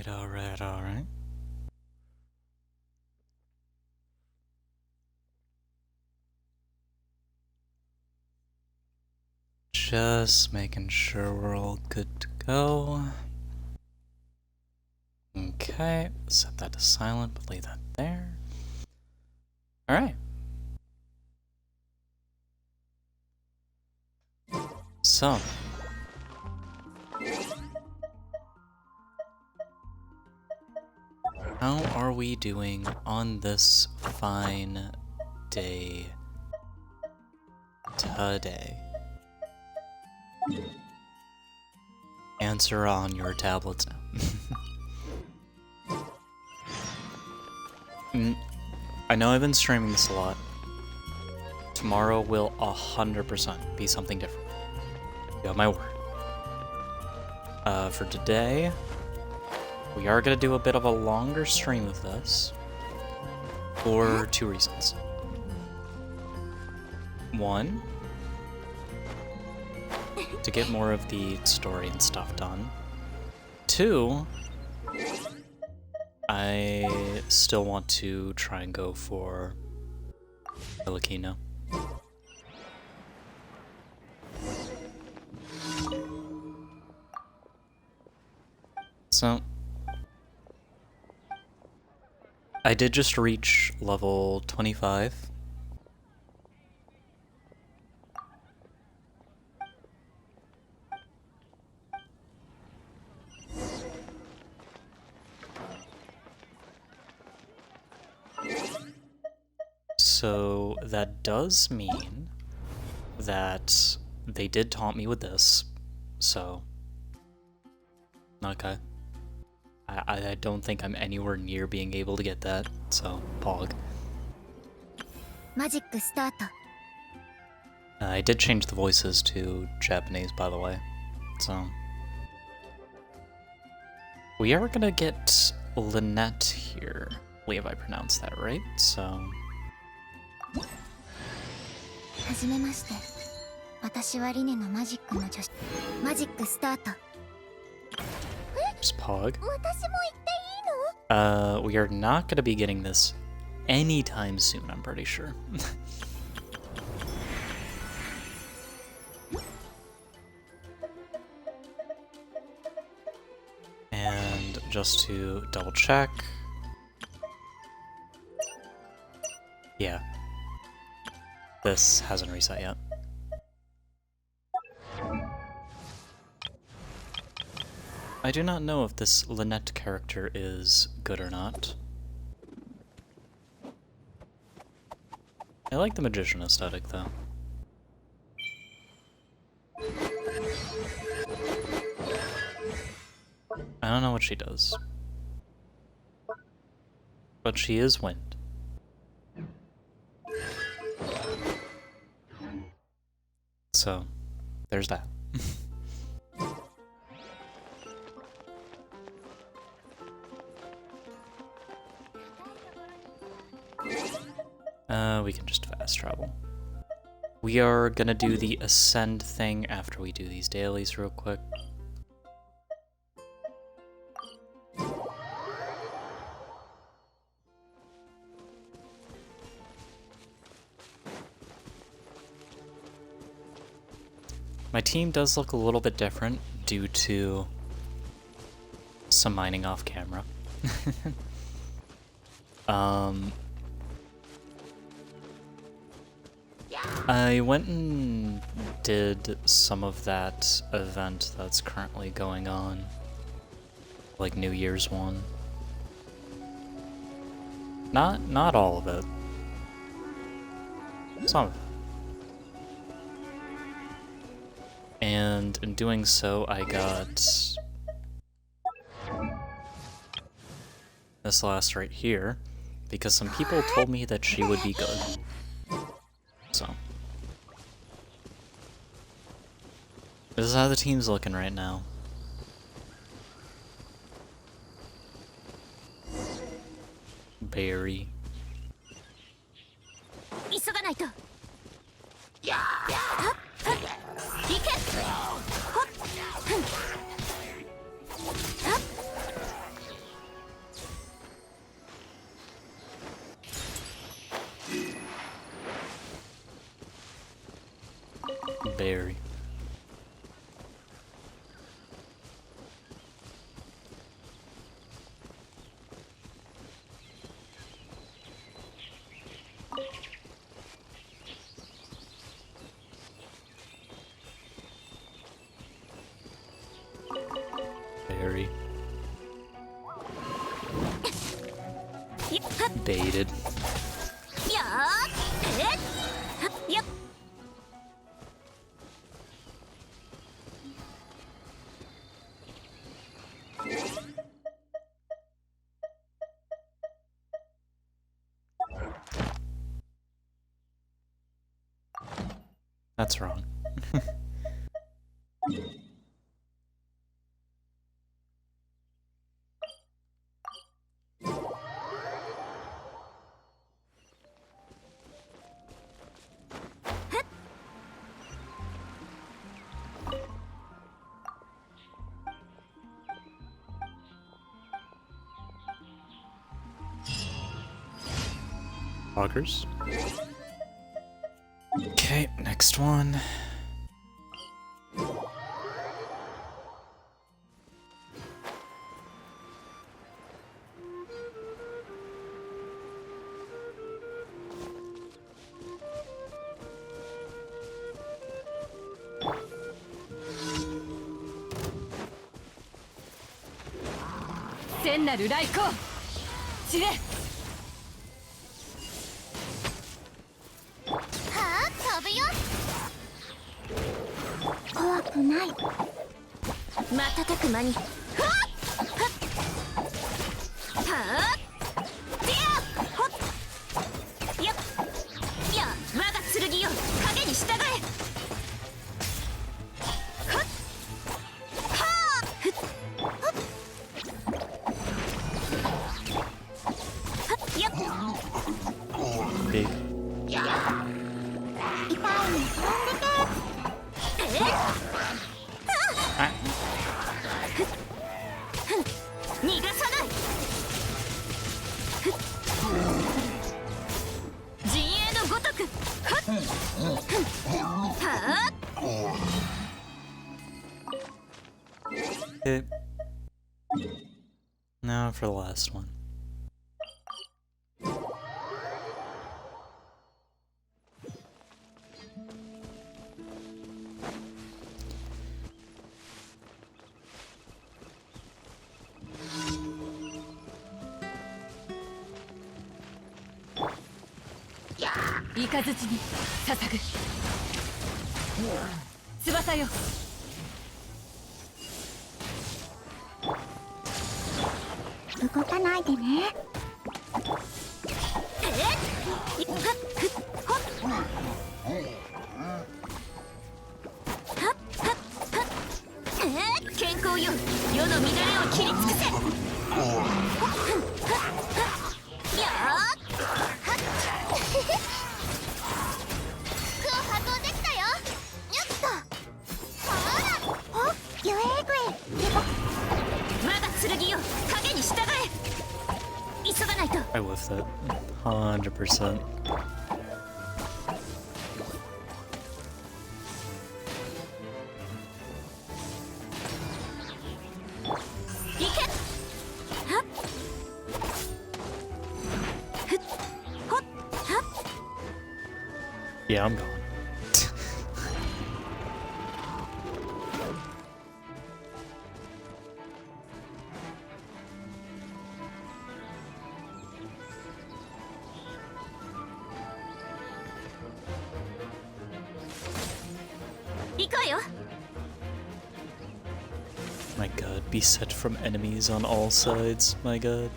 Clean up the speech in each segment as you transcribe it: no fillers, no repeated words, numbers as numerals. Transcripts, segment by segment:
Alright. Just making sure we're all good to go. Okay, set that to silent, but leave that there. Alright. So. How are we doing on this fine day today? Answer on your tablets now. I know I've been streaming this a lot. Tomorrow will 100% be something different. You got my word. For today, we are going to do a bit of a longer stream of this for two reasons. One, to get more of the story and stuff done. Two, I still want to try and go for Filipino. So, I did just reach level 25. So that does mean that they did taunt me with this, so okay. I don't think I'm anywhere near being able to get that, so pog. Magic start. I did change the voices to Japanese, by the way, so we are gonna get Lynette here. I believe I pronounced that right, so. はじめまして。私はリネのマジックの助手。マジックスタート。 Just pog. 私も行っていいの？ We are not gonna be getting this anytime soon, I'm pretty sure. And just to double check. Yeah. This hasn't reset yet. I do not know if this Lynette character is good or not. I like the magician aesthetic, though. I don't know what she does. But she is wind. So, there's that. We can just fast travel. We are gonna do the ascend thing after we do these dailies real quick. My team does look a little bit different due to some mining off camera. I went and did some of that event that's currently going on, like New Year's one. Not all of it. Some of it. And in doing so, I got this last right here, because some people told me that she would be good. So. This is how the team's looking right now. Barry. Very. Very. Baited. That's wrong. Loggers. Okay, next one. Big. Okay. Now for the last one. I whiffed that. 100%. Yeah, I'm gone. My god, beset from enemies on all sides, my god.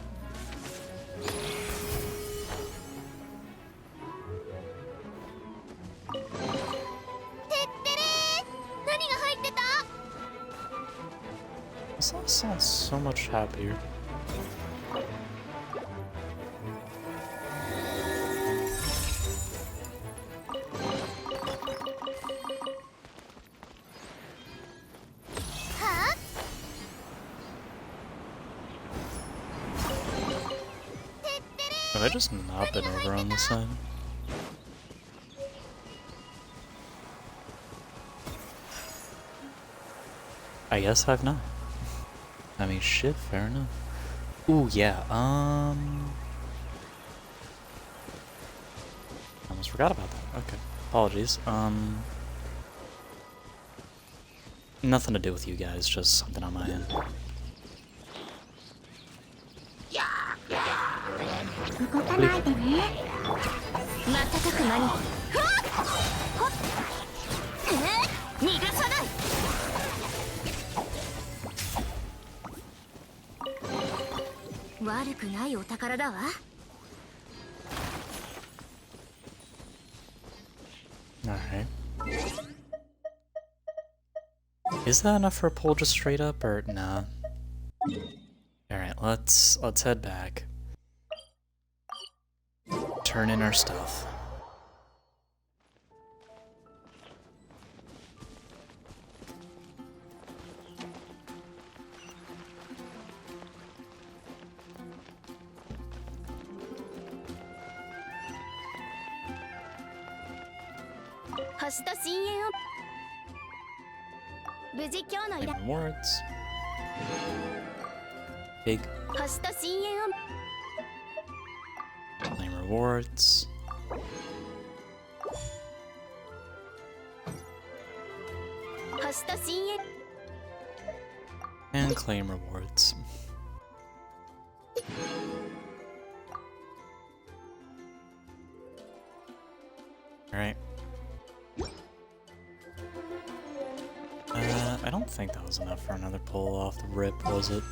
This all sounds so much happier. Have I just not been over on this side? I guess I've not. I mean, shit, fair enough. Ooh, yeah, almost forgot about that. Okay, apologies. Nothing to do with you guys, just something on my end. 動かないでね。瞬く間に。逃がさない。悪くないお宝だわ。Alright. Is that enough for a pull just straight up, or nah? Alright, let's head back. Turn in our stuff. Claim rewards. Big. Claim rewards. And claim rewards. Alright. I don't think that was enough for another pull off the rip, was it?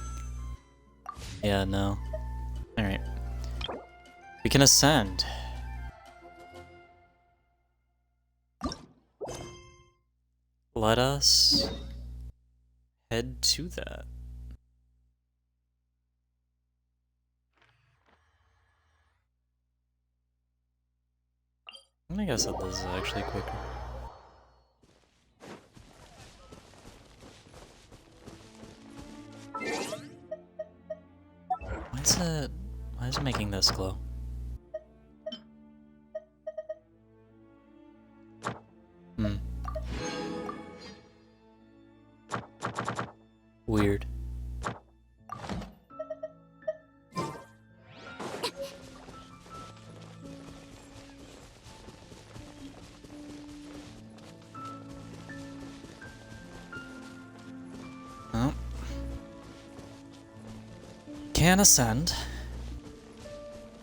Yeah, no. Alright. We can ascend. Let us head to that. I guess that this is actually quicker. Why is it making this glow? Weird. Oh. Can ascend.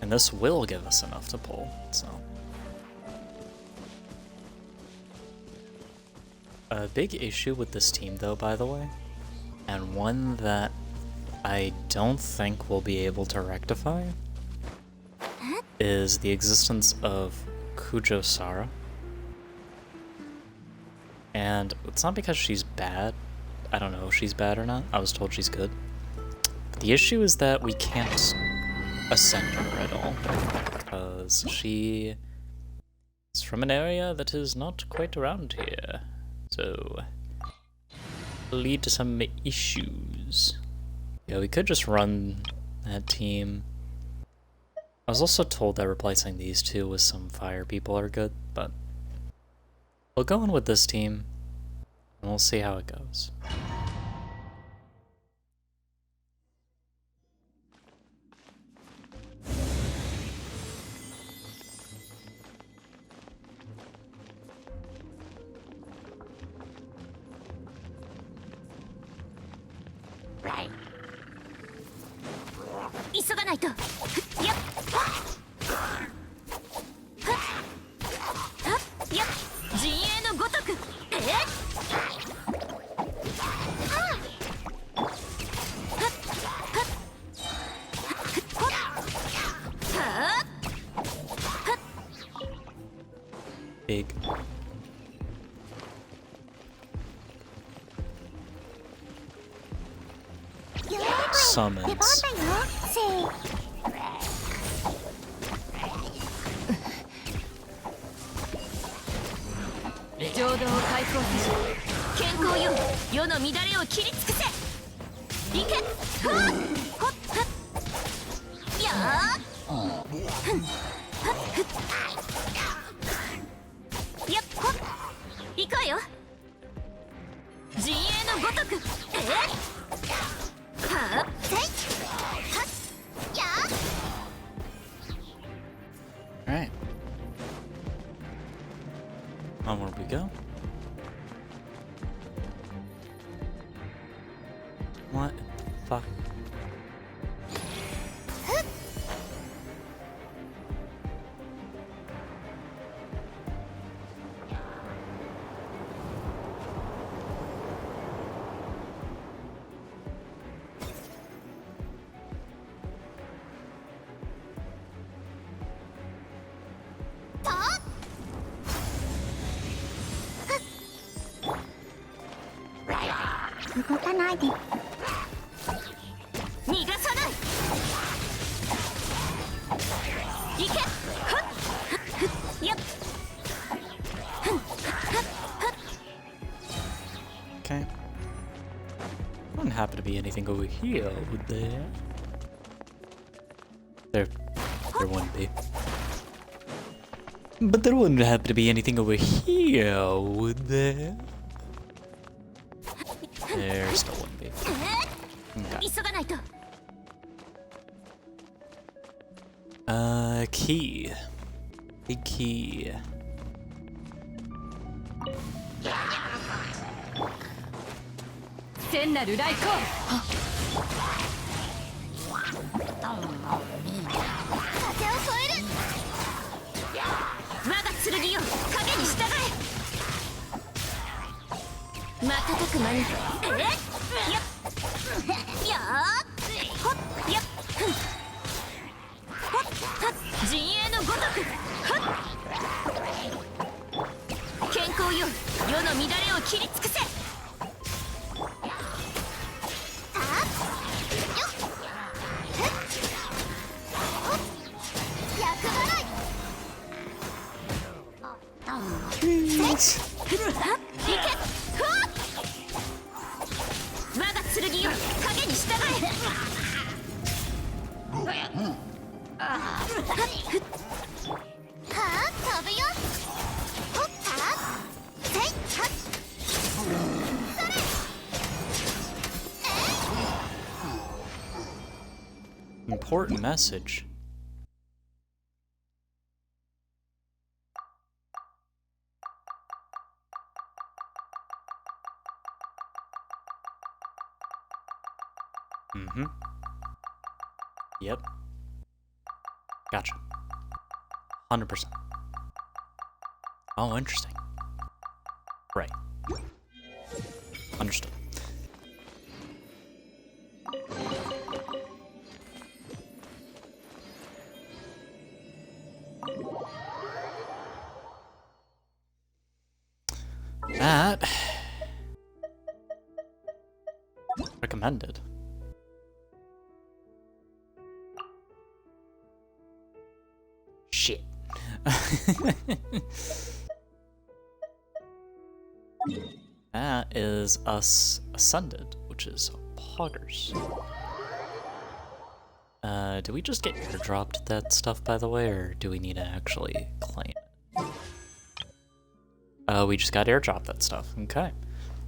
And this will give us enough to pull, so. A big issue with this team though, by the way, and one that I don't think we'll be able to rectify, is the existence of Kujo Sara. And it's not because she's bad. I don't know if she's bad or not. I was told she's good. But the issue is that we can't ascend her at all, because she is from an area that is not quite around here, so it'll lead to some issues. Yeah, we could just run that team. I was also told that replacing these two with some fire people are good, but we'll go in with this team and we'll see how it goes. Right. 急がないと。やっ。やっ。陣営のごとく。Big. Summons. 浄土を開放せし健康よ世の乱れを切り尽くせいけはっほっはっやーふんはっふっやっほっいくわよ陣営のごとく Onward we go. What the fuck? Okay. Wouldn't happen to be anything over here, would there? There wouldn't be. But there wouldn't happen to be anything over here, would there? There still wouldn't be. Okay. Key. Big key. Important message. Mm-hmm. Yep. Gotcha. 100%. Oh, interesting. Right. Understood. That recommended. Shit. That is us ascended, which is poggers. Do we just get airdropped that stuff, by the way, or do we need to actually claim it? We just got airdropped that stuff. Okay.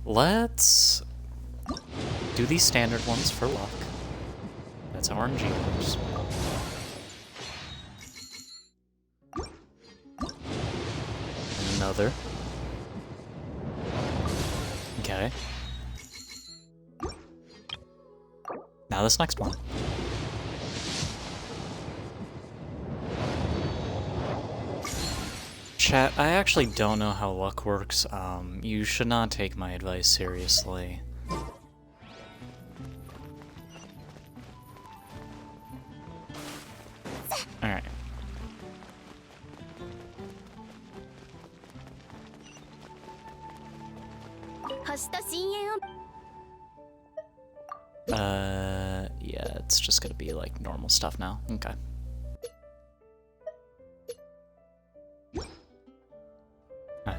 Let's do these standard ones for luck. That's how RNG works. And another. Okay. Now this next one. Chat, I actually don't know how luck works. You should not take my advice seriously. Alright. Yeah, it's just gonna be like normal stuff now. Okay.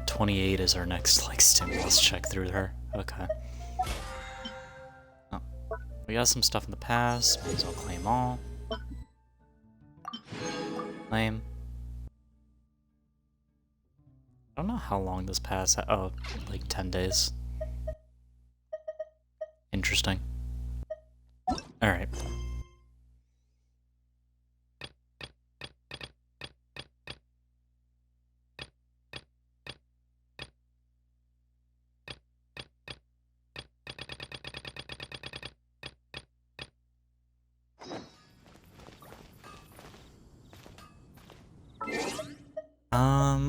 28 is our next, like, stimulus check through her. Okay. Oh. We got some stuff in the past. Might as well claim all. Claim. I don't know how long this pass. Oh, like 10 days. Interesting. Alright.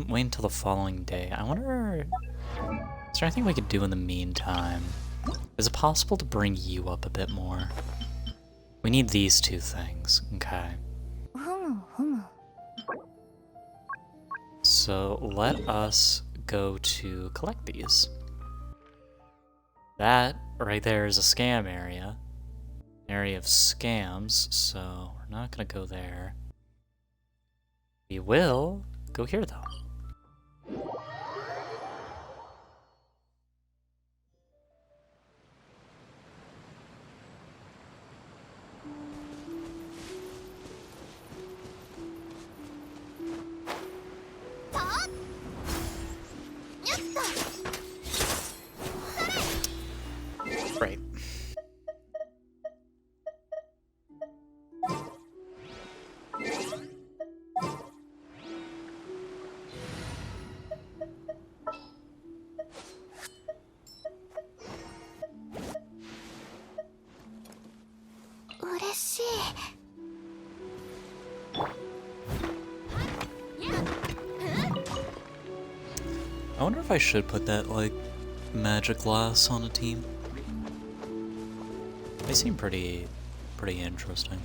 wait until the following day. I wonder... Is there anything we could do in the meantime? Is it possible to bring you up a bit more? We need these two things. Okay. So let us go to collect these. That right there is a scam area. An area of scams, so we're not gonna go there. We will go here though. Right. I wonder if I should put that, like, magic glass on a team. They seem pretty interesting.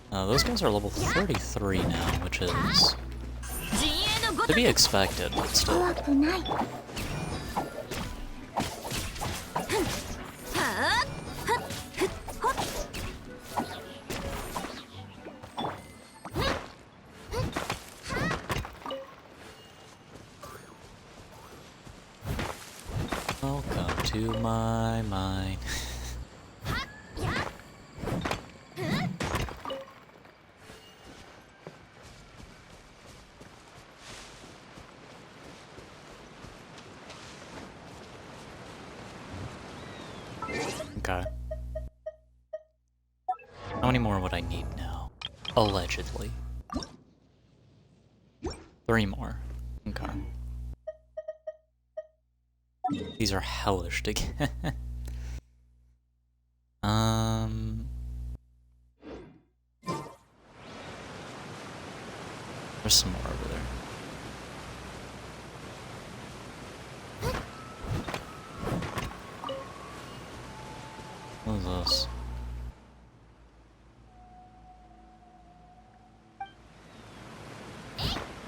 Those guys are level 33 now, which is to be expected, but still. Welcome to my mind. Okay. How many more would I need now? Allegedly. 3 more. Okay. These are hellish to get. There's some more over there. What is this?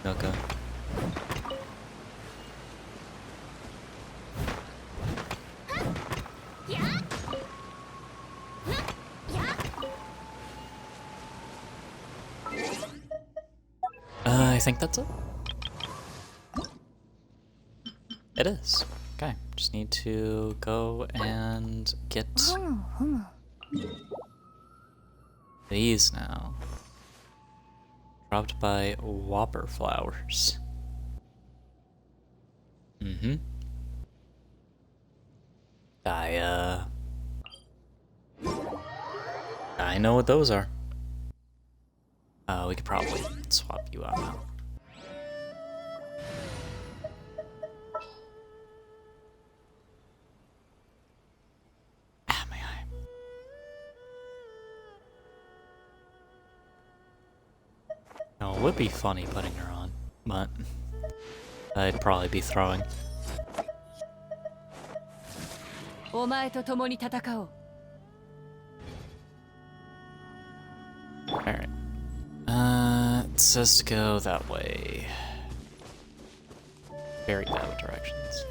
Okay. I think that's it. It is. Okay, just need to go and get these now. Dropped by Whopper Flowers. Mm-hmm. I know what those are. We could probably swap you out now. Ah, my eye. No, it would be funny putting her on, but I'd probably be throwing. Alright. It says to go that way. Very bad directions.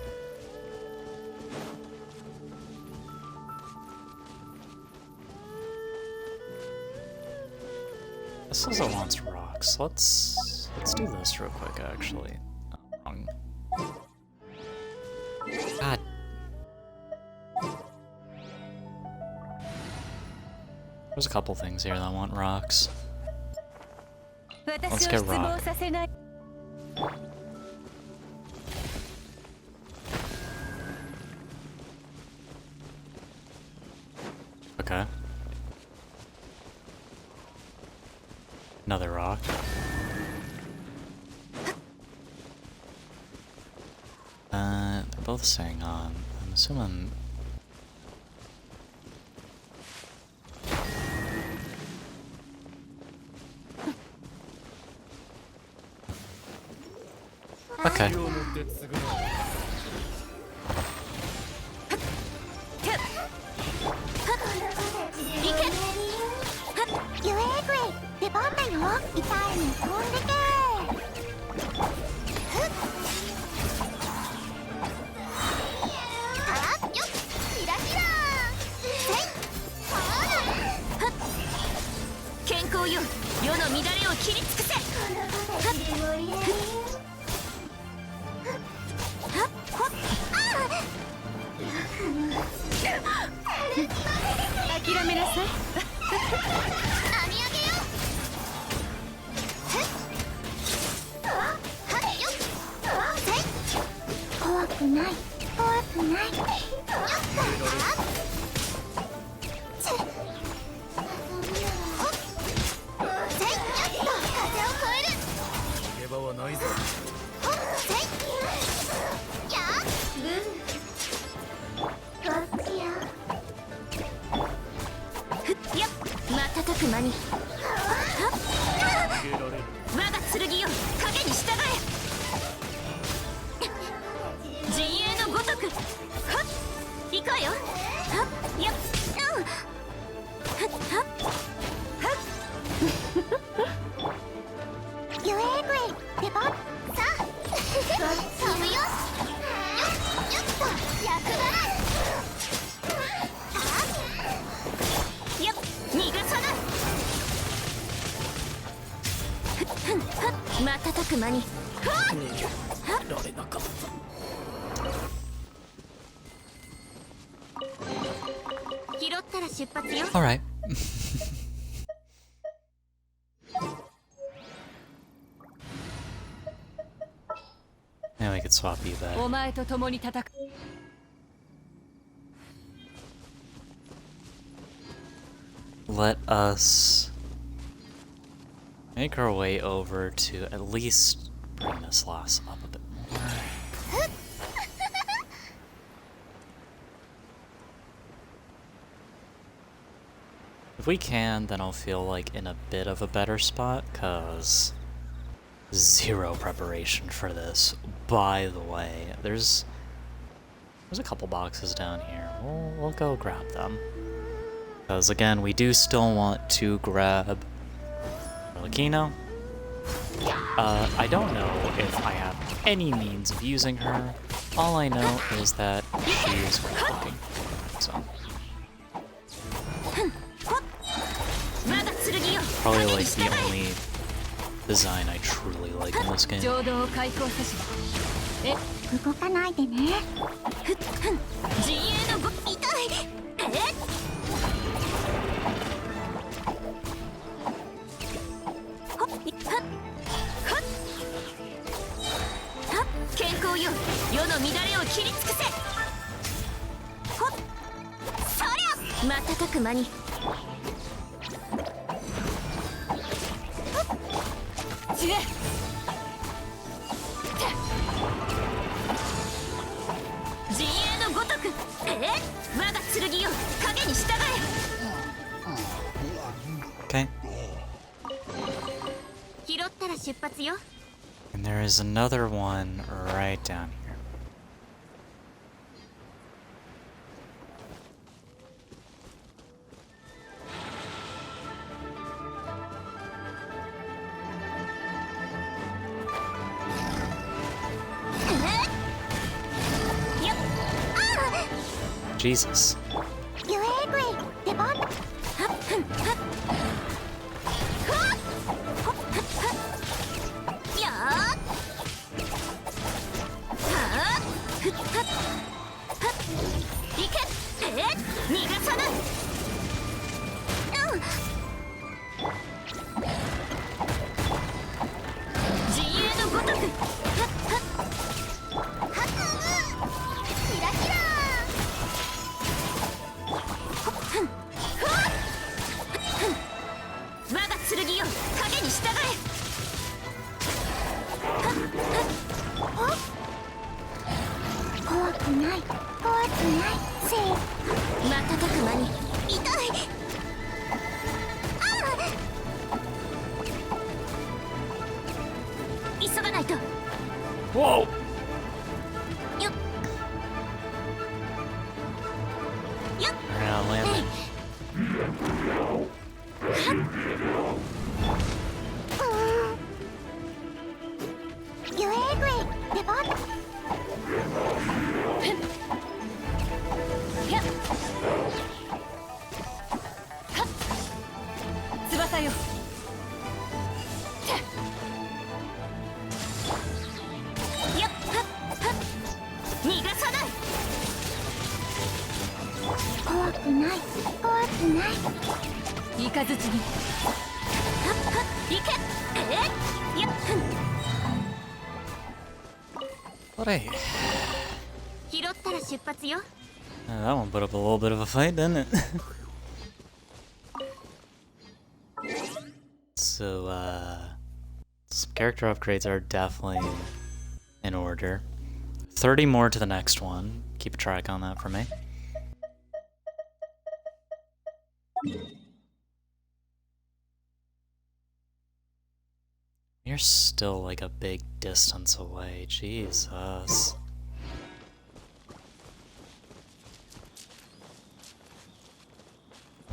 This says it wants rocks. Let's do this real quick, actually. Wrong. God. There's a couple things here that want rocks. Let's get rock. Okay. Another rock. They're both staying on. I'm assuming. Okay. ゆえぐい出番だよ。痛いの飛んでけ。あっよっひらひらせいほら健康よ世の乱れを切り尽くせ。諦めなさい。網上げよ。はっよっせい怖くない怖くないよっせいよっと風を越える。逃げ場はないぞ。ほっせいやっこっちよ。ふっやっ瞬く間に逃げられる。我が剣よ影に従え。陣営のごとくはっ行くわよ。はっやっはっはっゆえぐい出番さあ飛ぶよ。よっよっと役払い。やっ逃がさない。ふっふんはっ瞬く間に逃げられなかった。拾ったら出発よ。 Alright. Now we could swap you back. お前と共に戦う。 Let us make our way over to at least bring this loss up a bit more. If we can, then I'll feel like in a bit of a better spot, cause zero preparation for this. By the way, there's a couple boxes down here. We'll go grab them. Because again, we do still want to grab Lakino. I don't know if I have any means of using her. All I know is that she is great looking. So probably like the only design I truly like in this game. 浄土を開放さしえ動かないでね。ふっふん陣営のご痛いほっはっはっはっ健康よ世の乱れを切り尽くせ。ほっそりゃ瞬く間にちげ陣営のごとく我が剣よ影に従え。 Okay. 拾ったら出発よ。 And there is another one right down here. Jesus. ゆえぐい出番。はっふんはっほっほっはっはっやーはーふっはっはっいけ逃がさない。陣営のごとくはっはっはくひらひら我が剣よ影に従え。怖くない怖くないせい瞬く間に痛い。急がないと。Whoa! よっ Right on landing. ゆえぐいデバッやっ翼よやっはっはっ逃がさない怖くない怖くないイカズチにはっはっいけやっAlright. 拾ったら出発よ That one put up a little bit of a fight, didn't it? So, some character upgrades are definitely in order. 30 more to the next one. Keep a track on that for me. You're still like a big distance away, Jesus.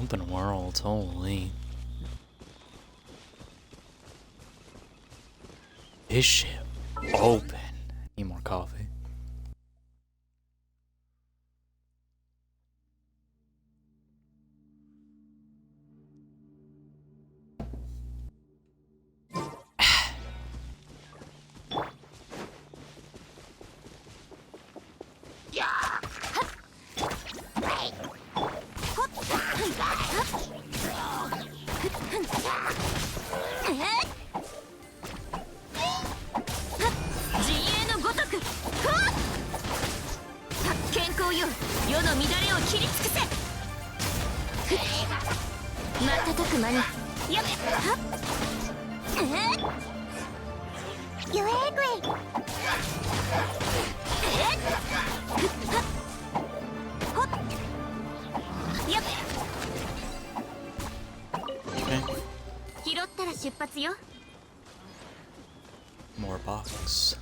Open world, holy. This shit open. Need more coffee. More box.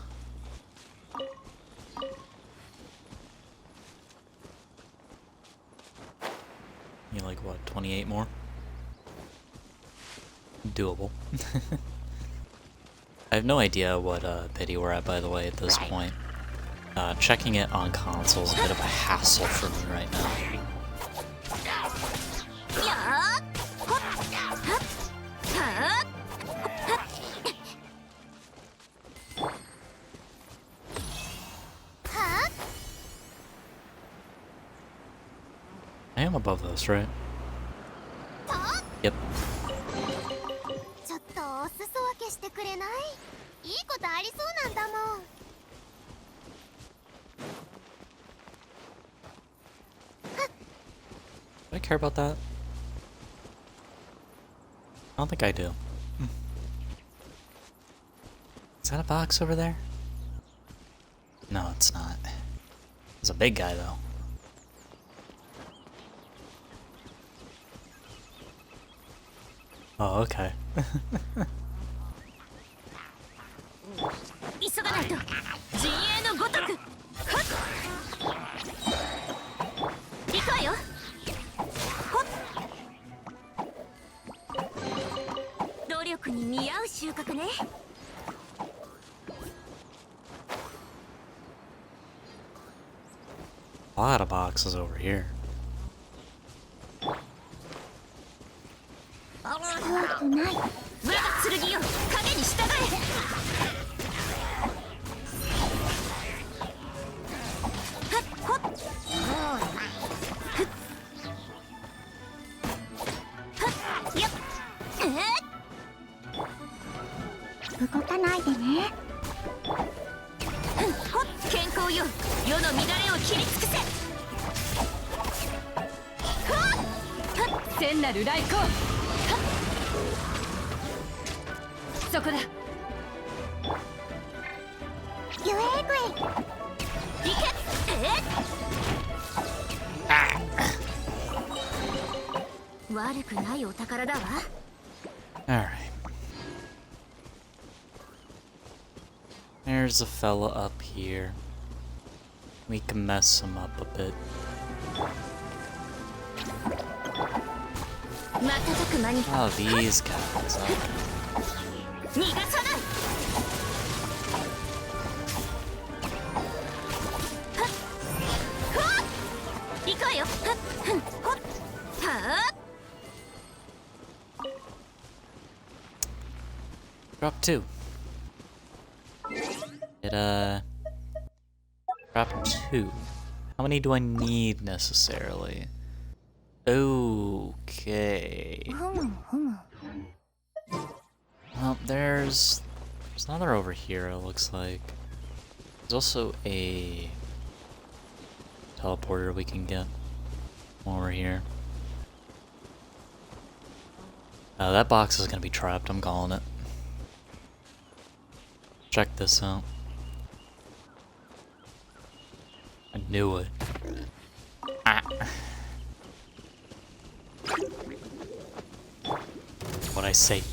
You like what, 28 more? Doable. I have no idea what pity we're at, by the way, at this point. Checking it on console is a bit of a hassle for me right now. I am above this, right? Yep. ちょっとお裾分けしてくれない？いいことありそうなんだもん。Do I care about that? I don't think I do. Is that a box over there? No, it's not. It's a big guy, though. Oh, okay. 急がないと陣営のごとく行くわよ努力に見合う収穫ね A lot of boxes over here. 怖くない。我が剣よ影に従えはっほっはっやっ動かないでね。ほっ健康よ世の乱れを切り尽くせはっ聖なる来光そこだゆえぐいいけ悪くないお宝だわ Alright. There's a fella up here. We can mess him up a bit. Oh, these guys. Okay. Drop 2. Drop 2. How many do I need necessarily? Okay. Well, there's another over here, it looks like. There's also a teleporter we can get while we're here. That box is gonna be trapped, I'm calling it. Check this out. I knew it. Ah. What'd I say?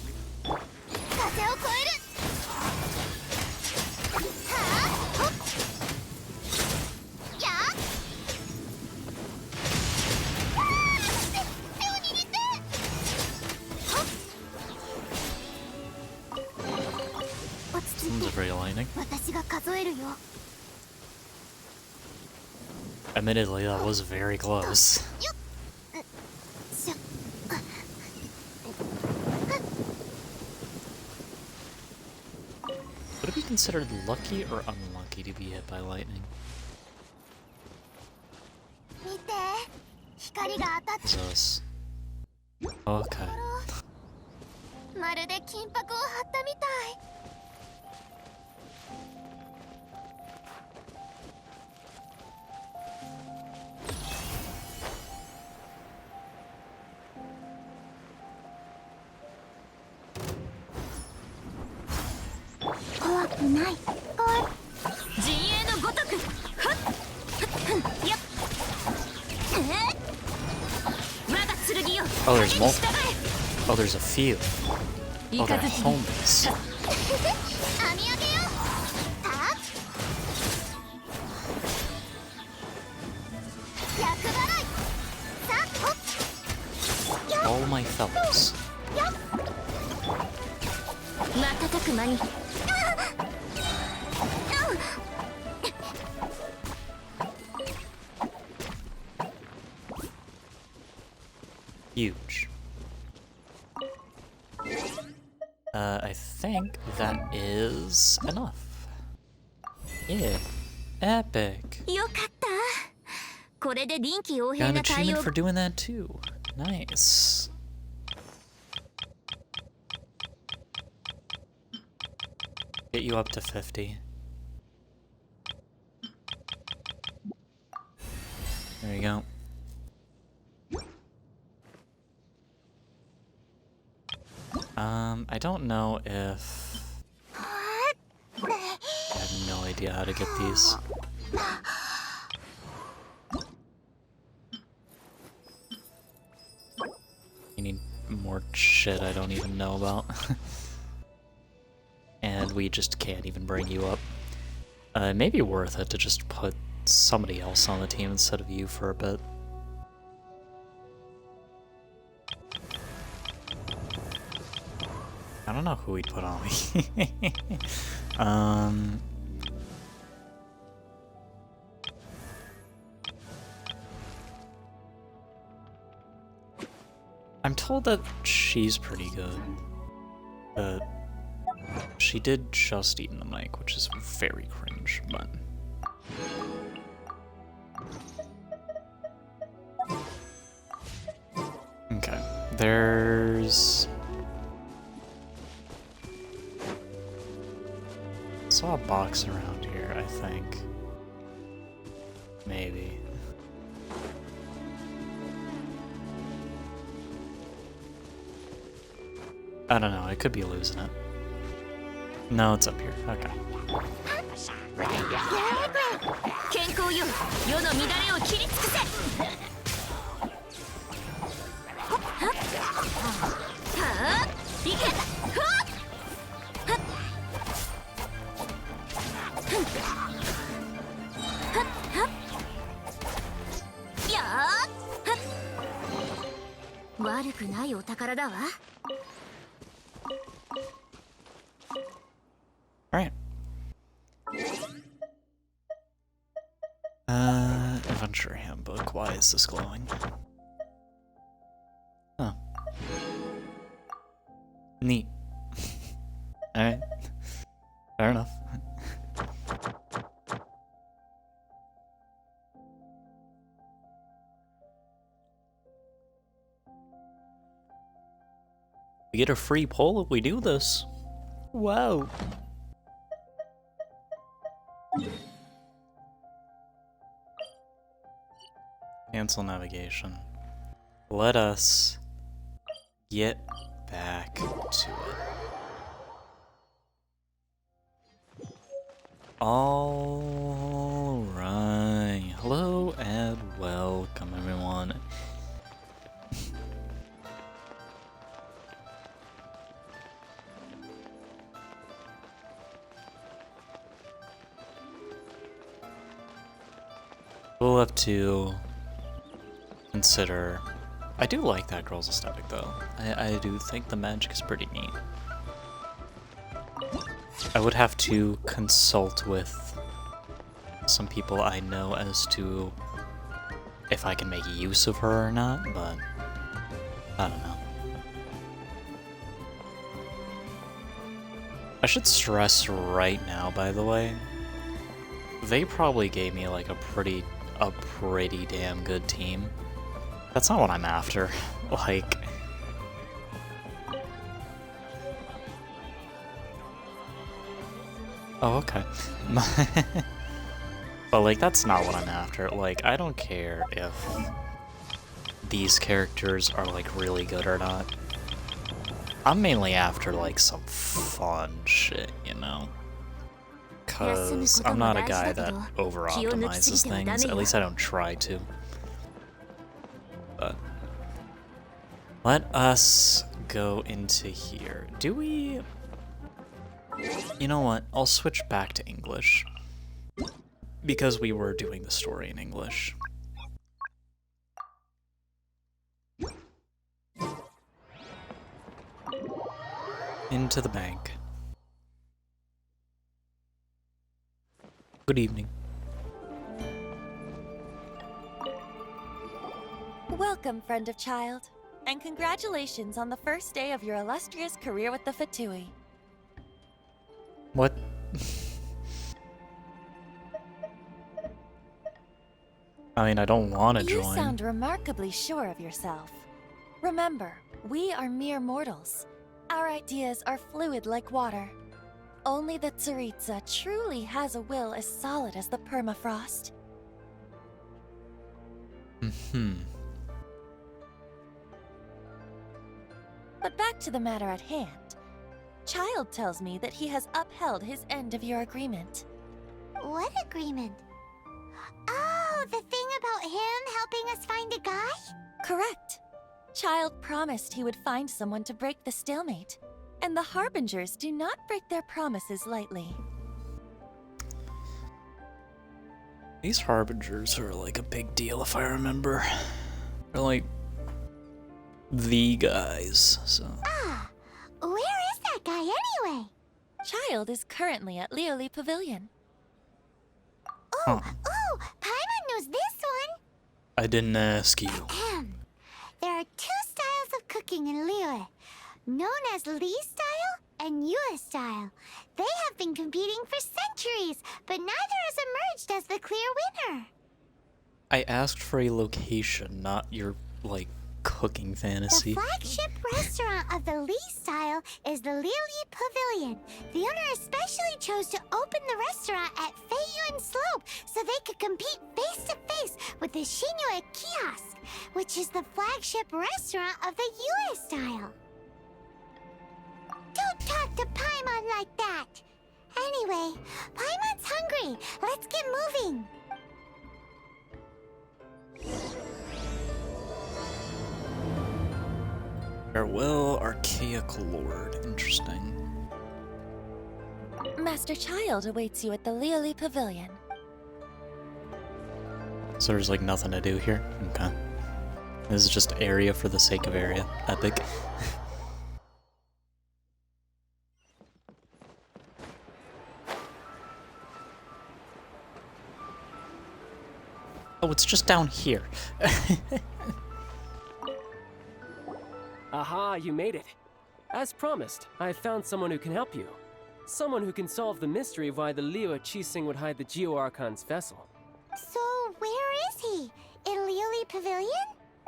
Sounds very lightning. Admittedly, that was very close. Would it be considered lucky or unlucky to be hit by lightning? Jesus. Okay. Oh, there's multiple. Oh, there's a few. Oh, they're homies. All my fellas. Huge. I think that is enough. Yeah. Epic. Got an achievement for doing that too. Nice. Get you up to 50. There you go. I don't know if... I have no idea how to get these. You need more shit I don't even know about. And we just can't even bring you up. It may be worth it to just put somebody else on the team instead of you for a bit. I don't know who we'd put on me. I'm told that she's pretty good, but she did just eat in the mic, which is very cringe, but... Okay, there's... I saw a box around here, I think. Maybe. I don't know, I could be losing it. No, it's up here. Okay. やー悪くないお宝だわ。 Alright. Adventure Handbook. Why is this glowing? Oh. Neat. Alright. Fair enough. We get a free poll if we do this. Wow. Cancel navigation. Let us get back to it. Alright. Hello and welcome, everyone. We'll have to consider. I do like that girl's aesthetic though. I do think the magic is pretty neat. I would have to consult with some people I know as to if I can make use of her or not, but I don't know. I should stress right now, by the way, they probably gave me like a pretty damn good team. That's not what I'm after. Like, oh, okay. But like, that's not what I'm after. Like, I don't care if these characters are like really good or not. I'm mainly after like some fun shit, you know? Because I'm not a guy that over-optimizes things. At least I don't try to. But let us go into here. Do we... You know what? I'll switch back to English. Because we were doing the story in English. Into the bank. Good evening. Welcome, friend of child, and congratulations on the first day of your illustrious career with the Fatui. What? I mean, I don't want to join. You sound remarkably sure of yourself. Remember, we are mere mortals. Our ideas are fluid like water. Only the Tsaritsa truly has a will as solid as the permafrost. But back to the matter at hand. Child tells me that he has upheld his end of your agreement. What agreement? Oh, the thing about him helping us find a guy? Correct. Child promised he would find someone to break the stalemate. And the Harbingers do not break their promises lightly. These Harbingers are like a big deal if I remember. They're like the guys, so. Ah, where is that guy anyway? Child is currently at Lioli Pavilion. Oh, Paimon knows this one. I didn't ask you. There are two styles of cooking in Liyue, known as Li style and Yue style. They have been competing for centuries, but neither has emerged as the clear winner. I asked for a location, not your, like, cooking fantasy. The flagship restaurant of the Li style is the Lioli Pavilion. The owner especially chose to open the restaurant at Feiyuan Slope so they could compete face to face with the Shinue Kiosk, which is the flagship restaurant of the Yue style. Don't talk to Paimon like that. Anyway, Paimon's hungry. Let's get moving. Farewell, Archaic Lord. Interesting. Master Child awaits you at the Lioli Pavilion. So there's like nothing to do here? Okay. This is just area for the sake of area. Epic. Oh, it's just down here. Aha, you made it. As promised, I have found someone who can help you. Someone who can solve the mystery of why the Liyue Qixing would hide the Geo-Archon's vessel. So, where is he? In Lioli Pavilion?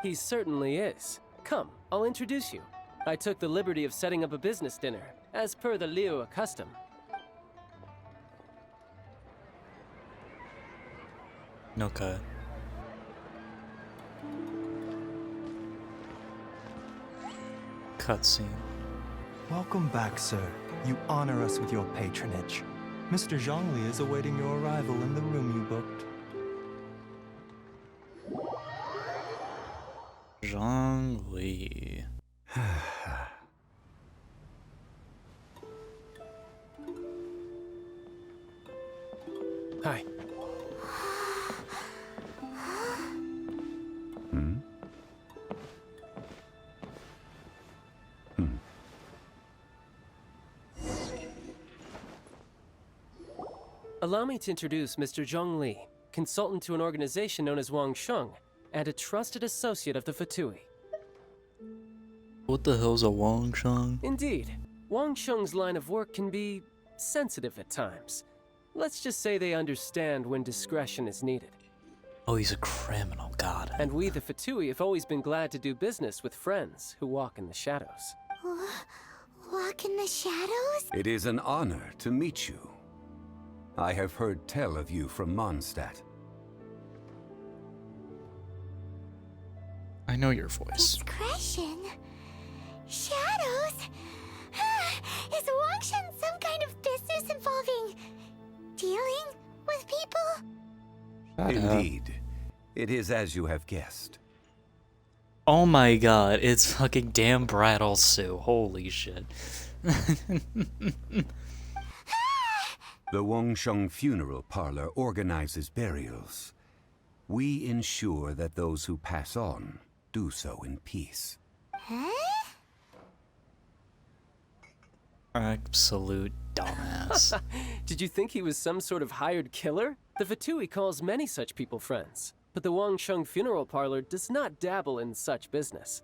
He certainly is. Come, I'll introduce you. I took the liberty of setting up a business dinner, as per the Liyue custom. Okay. Cutscene. Welcome back, sir. You honor us with your patronage. Mr. Zhongli is awaiting your arrival in the room you booked. Zhongli. Hi. Allow me to introduce Mr. Zhong Li, consultant to an organization known as Wang Sheng, and a trusted associate of the Fatui. What the hell's a Wang Sheng? Indeed, Wang Sheng's line of work can be sensitive at times. Let's just say they understand when discretion is needed. Oh, he's a criminal, god. And we, the Fatui, have always been glad to do business with friends who walk in the shadows. Walk in the shadows? It is an honor to meet you. I have heard tell of you from Mondstadt. I know your voice. Discretion? Shadows? Is Wangshan some kind of business involving dealing with people? Indeed. It is as you have guessed. Oh my god, it's fucking damn Brattle Sue. Holy shit. The Wangsheng Funeral Parlor organizes burials. We ensure that those who pass on do so in peace. Huh? Absolute dumbass. Did you think he was some sort of hired killer? The Fatui calls many such people friends, but the Wangsheng Funeral Parlor does not dabble in such business.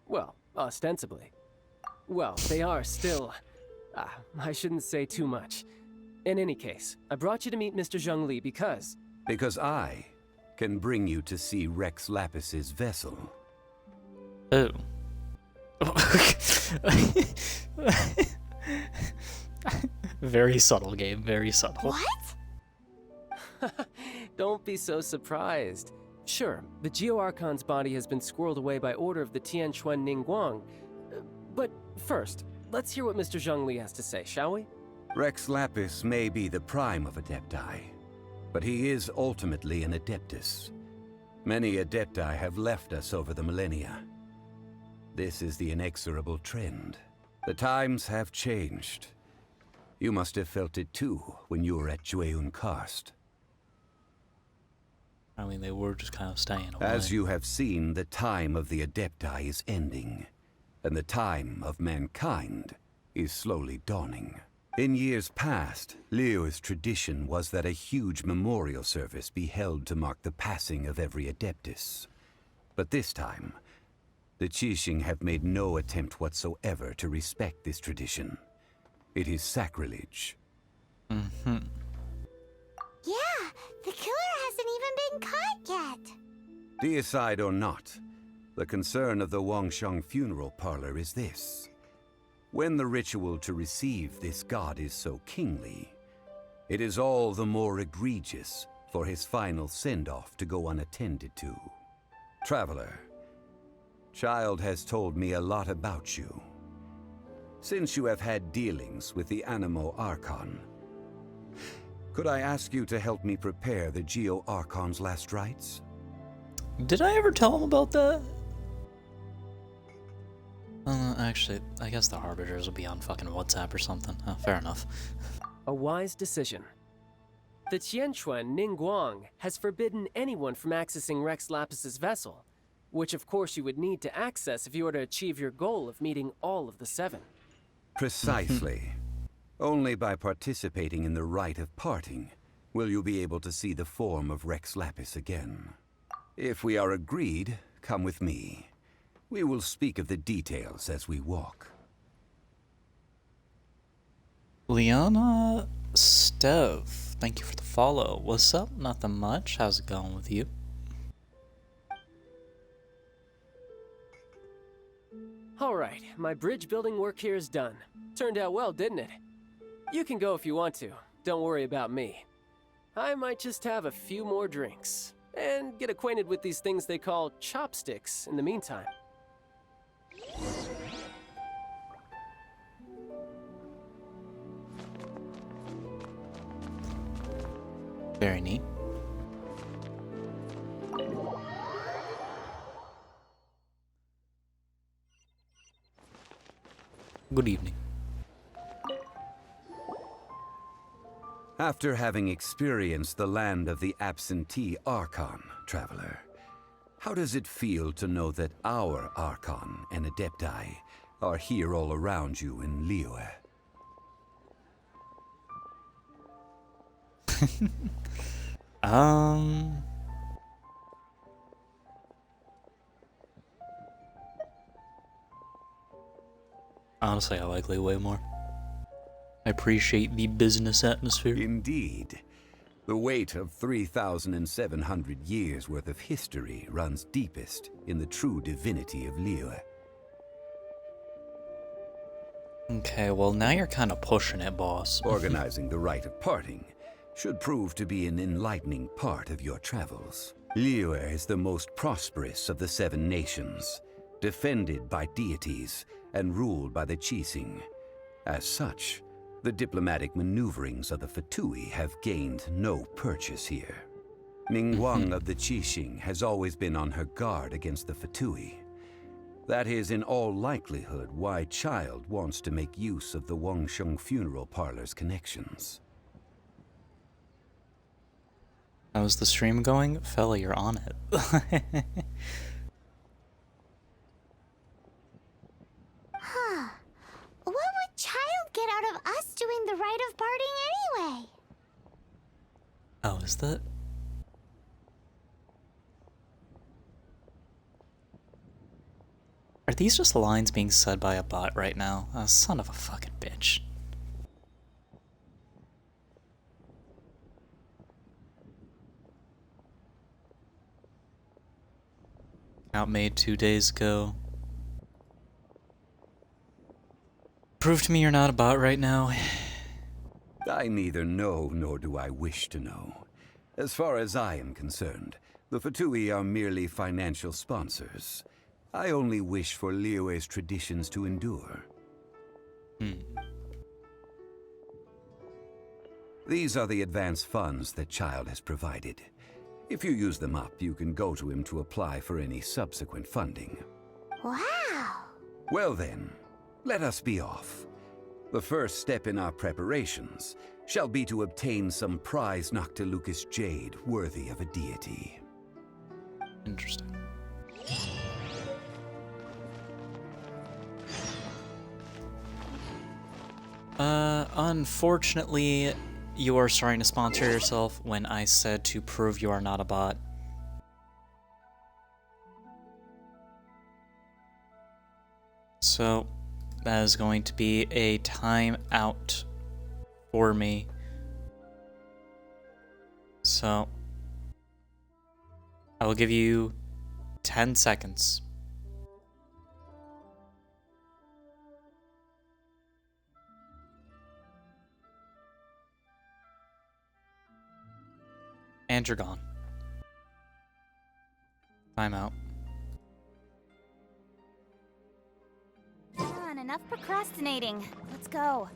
Well, ostensibly. Well, they are still... I shouldn't say too much. In any case, I brought you to meet Mr. Zhong Li because... Because I can bring you to see Rex Lapis's vessel. Oh. Very subtle game, very subtle. What? Don't be so surprised. Sure, the Geo-Archon's body has been squirreled away by order of the Tianquan Ningguang. But first, let's hear what Mr. Zhong Li has to say, shall we? Rex Lapis may be the prime of Adepti, but he is ultimately an Adeptus. Many Adepti have left us over the millennia. This is the inexorable trend. The times have changed. You must have felt it too when you were at Jueyun Karst. I mean, they were just kind of staying away. As you have seen, the time of the Adepti is ending, and the time of mankind is slowly dawning. In years past, Liyue's tradition was that a huge memorial service be held to mark the passing of every Adeptus. But this time, the Qixing have made no attempt whatsoever to respect this tradition. It is sacrilege. Mm-hmm. Yeah, the killer hasn't even been caught yet. Deicide or not, the concern of the Wangsheng Funeral Parlor is this. When the ritual to receive this god is so kingly, it is all the more egregious for his final send-off to go unattended to. Traveler, Child has told me a lot about you. Since you have had dealings with the Animo Archon, could I ask you to help me prepare the Geo-Archon's last rites? Did I ever tell him about that? Actually, I guess the Harbingers will be on fucking WhatsApp or something. Oh, fair enough. A wise decision. The Tianquan Ningguang has forbidden anyone from accessing Rex Lapis's vessel, which of course you would need to access if you were to achieve your goal of meeting all of the 7. Precisely. Only by participating in the rite of parting will you be able to see the form of Rex Lapis again. If we are agreed, come with me. We will speak of the details as we walk. Liana Stev, thank you for the follow. What's up? Nothing much. How's it going with you? Alright, my bridge building work here is done. Turned out well, didn't it? You can go if you want to. Don't worry about me. I might just have a few more drinks, and get acquainted with these things they call chopsticks in the meantime. Very neat. Good evening. After having experienced the land of the absentee Archon, traveler, how does it feel to know that our Archon and Adepti are here all around you in Liyue? Honestly, I like Liyue more. I appreciate the business atmosphere. Indeed. The weight of 3,700 years worth of history runs deepest in the true divinity of Liyue. Okay, well now you're kind of pushing it, boss. Organizing the rite of parting should prove to be an enlightening part of your travels. Liyue is the most prosperous of the 7 nations, defended by deities and ruled by the Qixing. As such, the diplomatic maneuverings of the Fatui have gained no purchase here. Ningguang of the Qixing has always been on her guard against the Fatui. That is in all likelihood why Child wants to make use of the Wangsheng funeral parlor's connections. How's the stream going? Fella, you're on it. Huh. What would Child get out of us doing the rite of parting anyway? Oh, is that? Are these just lines being said by a bot right now? Oh, son of a fucking bitch. Count made 2 days ago. Prove to me you're not a bot right now. I neither know nor do I wish to know. As far as I am concerned, the Fatui are merely financial sponsors. I only wish for Liyue's traditions to endure. These are the advance funds that Child has provided. If you use them up, you can go to him to apply for any subsequent funding. Wow. Well then, let us be off. The first step in our preparations shall be to obtain some prize Noctilucous jade worthy of a deity. Interesting. Unfortunately, you are starting to sponsor yourself when I said to prove you are not a bot. So, that is going to be a timeout for me. So, I will give you 10 seconds. And you're gone. Timeout. Come on, enough procrastinating. Let's go.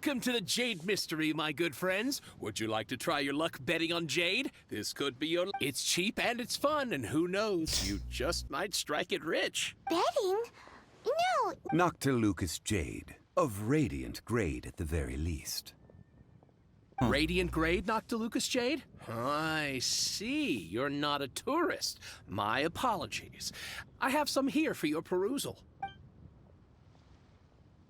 Welcome to the Jade Mystery, my good friends. Would you like to try your luck betting on Jade? This could be your... It's cheap and it's fun, and who knows, you just might strike it rich. Betting? No. Noctilucous Jade, of radiant grade at the very least. Radiant grade, Noctilucous Jade? I see. You're not a tourist. My apologies. I have some here for your perusal.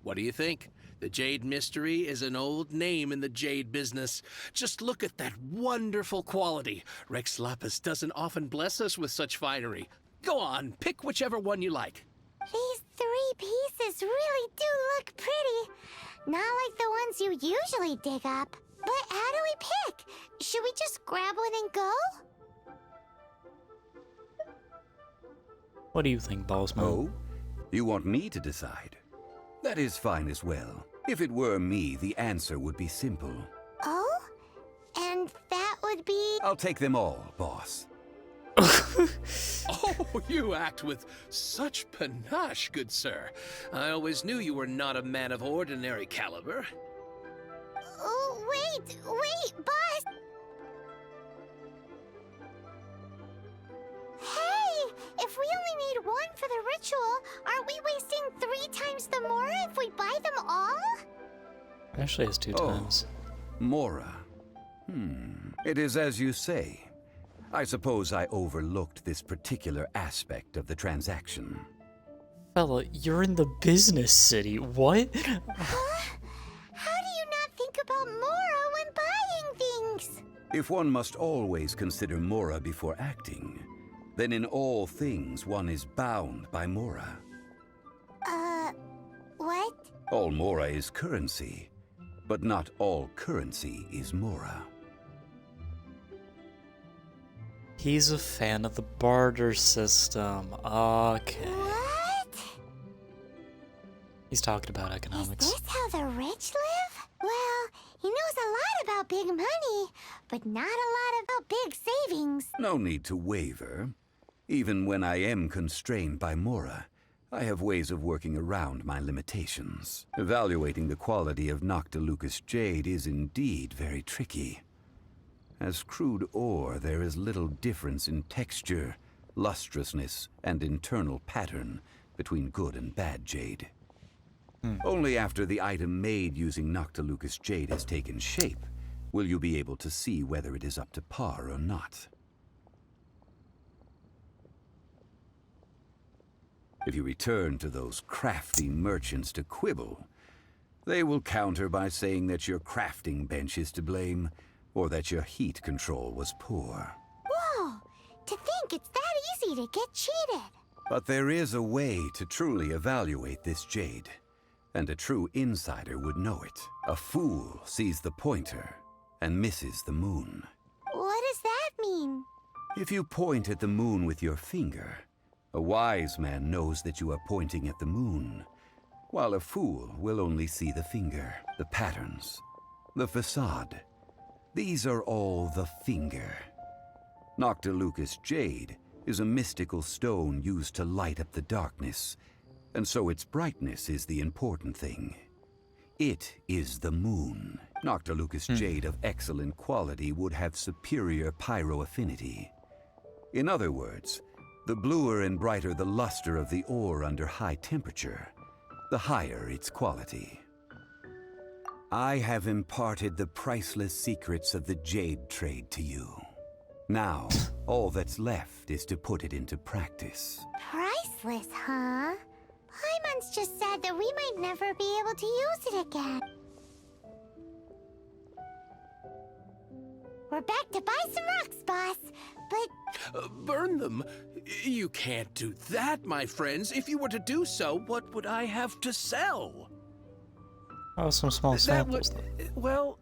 What do you think? The Jade Mystery is an old name in the jade business. Just look at that wonderful quality. Rex Lapis doesn't often bless us with such finery. Go on, pick whichever one you like. These 3 pieces really do look pretty. Not like the ones you usually dig up. But how do we pick? Should we just grab one and go? What do you think, Bossman? Oh? You want me to decide? That is fine as well. If it were me, the answer would be simple. Oh? And that would be... I'll take them all, boss. Oh, you act with such panache, good sir. I always knew you were not a man of ordinary caliber. Oh, wait, boss! Hey! If we only need 1 for the ritual, aren't we wasting 3 times the Mora if we buy them all? Actually, it's 2 times. Mora. It is as you say. I suppose I overlooked this particular aspect of the transaction. Fella, you're in the business city. What? Huh? How do you not think about Mora when buying things? If one must always consider Mora before acting, then in all things one is bound by Mora. What? All Mora is currency, but not all currency is Mora. He's a fan of the barter system. Okay. What? He's talking about economics. Is this how the rich live? Well, he knows a lot about big money, but not a lot about big savings. No need to waver. Even when I am constrained by Mora, I have ways of working around my limitations. Evaluating the quality of Noctilucous Jade is indeed very tricky. As crude ore, there is little difference in texture, lustrousness, and internal pattern between good and bad jade. Only after the item made using Noctilucous Jade has taken shape will you be able to see whether it is up to par or not. If you return to those crafty merchants to quibble, they will counter by saying that your crafting bench is to blame, or that your heat control was poor. Whoa! To think it's that easy to get cheated. But there is a way to truly evaluate this jade, and a true insider would know it. A fool sees the pointer and misses the moon. What does that mean? If you point at the moon with your finger, a wise man knows that you are pointing at the moon, while a fool will only see the finger, the patterns, the facade. These are all the finger. Noctilucous Jade is a mystical stone used to light up the darkness, and so its brightness is the important thing. It is the moon. Noctilucous Jade of excellent quality would have superior pyroaffinity. In other words, the bluer and brighter the luster of the ore under high temperature, the higher its quality. I have imparted the priceless secrets of the jade trade to you. Now, all that's left is to put it into practice. Priceless, huh? Paimon's just said that we might never be able to use it again. We're back to buy some rocks, boss. But Burn them? You can't do that, my friends. If you were to do so, what would I have to sell? Oh, some small samples. Well,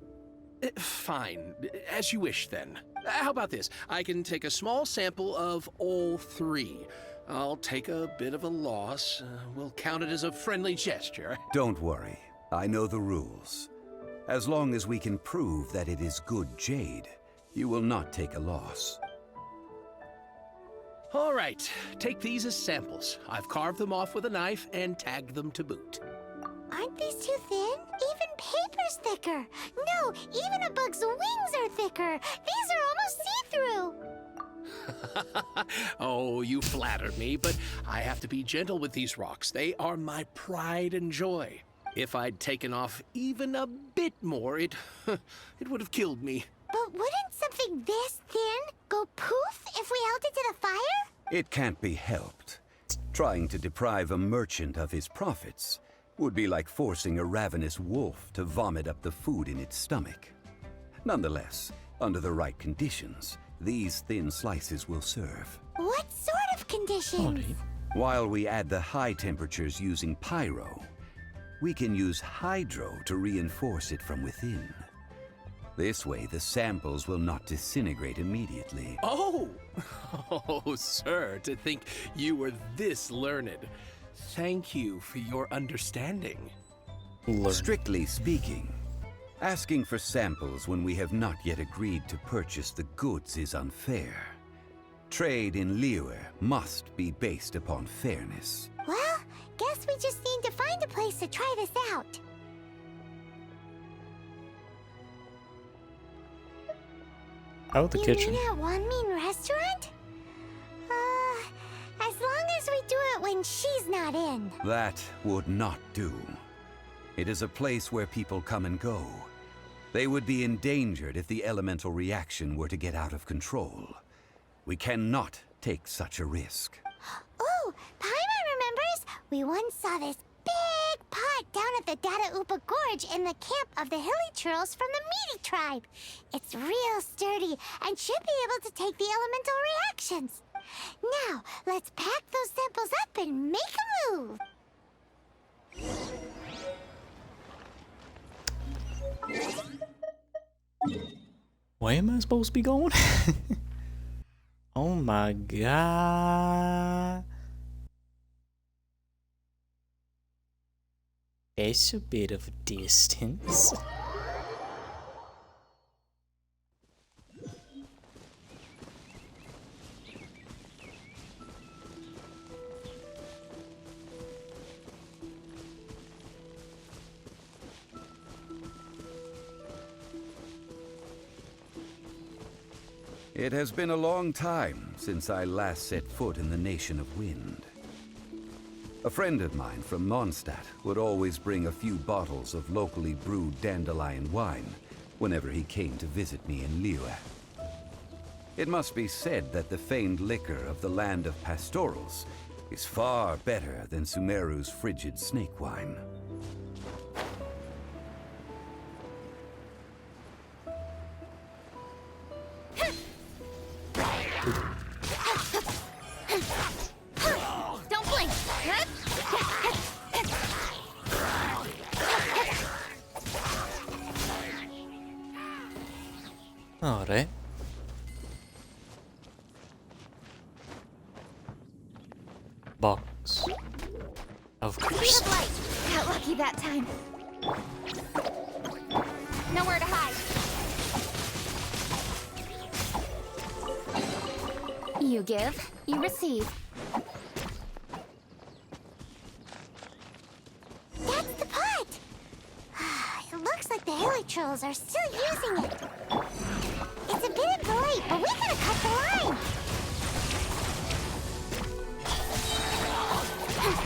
fine. As you wish, then. How about this? I can take a small sample of all 3. I'll take a bit of a loss. We'll count it as a friendly gesture. Don't worry. I know the rules. As long as we can prove that it is good jade, you will not take a loss. All right. Take these as samples. I've carved them off with a knife and tagged them to boot. aren't these too thin? Even paper's thicker. No, even a bug's wings are thicker. These are almost see-through. Oh, you flatter me, but I have to be gentle with these rocks. They are my pride and joy. If I'd taken off even a bit more, it would have killed me. But wouldn't something this thin go poof if we held it to the fire? It can't be helped. Trying to deprive a merchant of his profits would be like forcing a ravenous wolf to vomit up the food in its stomach. Nonetheless, under the right conditions, these thin slices will serve. What sort of conditions? While we add the high temperatures using pyro, we can use hydro to reinforce it from within. This way, the samples will not disintegrate immediately. Oh! Oh, sir, to think you were this learned. Thank you for your understanding. Strictly speaking, asking for samples when we have not yet agreed to purchase the goods is unfair. Trade in Liyue must be based upon fairness. Well, guess we just need to find a place to try this out. Out the kitchen. You mean at Wanmin Restaurant? As long as we do it when she's not in. That would not do. It is a place where people come and go. They would be endangered if the elemental reaction were to get out of control. We cannot take such a risk. Oh, Paimon remembers we once saw this big pot down at the Dada Upa Gorge in the camp of the hilly churls from the Meaty tribe. It's real sturdy and should be able to take the elemental reactions. Now, let's pack those samples up and make a move. Where am I supposed to be going? Oh my god. It's a bit of a distance. It has been a long time since I last set foot in the Nation of Wind. A friend of mine from Mondstadt would always bring a few bottles of locally brewed dandelion wine whenever he came to visit me in Liyue. It must be said that the famed liquor of the land of pastorals is far better than Sumeru's frigid snake wine. Don't blink! Alright. Box. Of course. Speed of light! Got lucky that time. Nowhere to hide. You give, you receive. That's the pot! It looks like the hilly trolls are still using it. It's a bit impolite, but we gotta cut the line.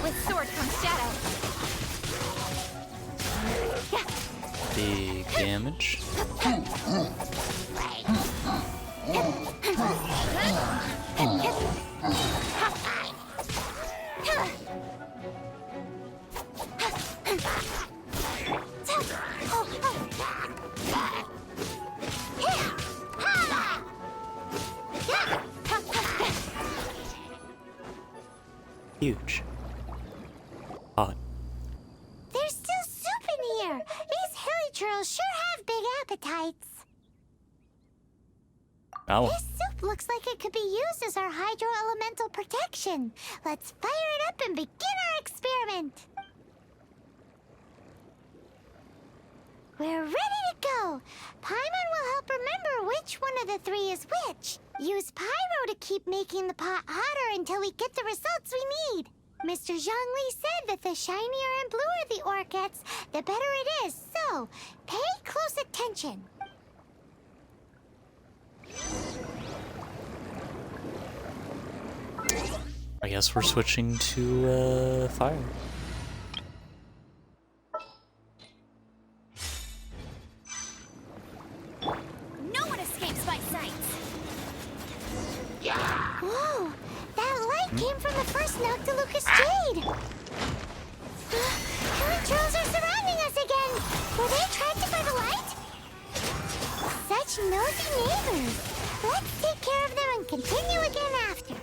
With sword comes shadow. Big damage. Huge. Hot. There's still soup in here. These hilly trolls sure have big appetites. Oh, This soup looks like it could be used as our hydro-elemental protection. Let's fire it up and begin our experiment. We're ready to go. Paimon will help remember which one of the three is which. Use pyro to keep making the pot hotter until we get the results we need. Mr. Zhongli said that the shinier and bluer the ore gets, the better it is. So, pay close attention. I guess we're switching to fire. No one escapes my sight. Whoa! That light came from the first Noctilucous Jade! Killer trolls are surrounding us again! Were they attracted by the light? Such nosy neighbors! Let's take care of them and continue again after.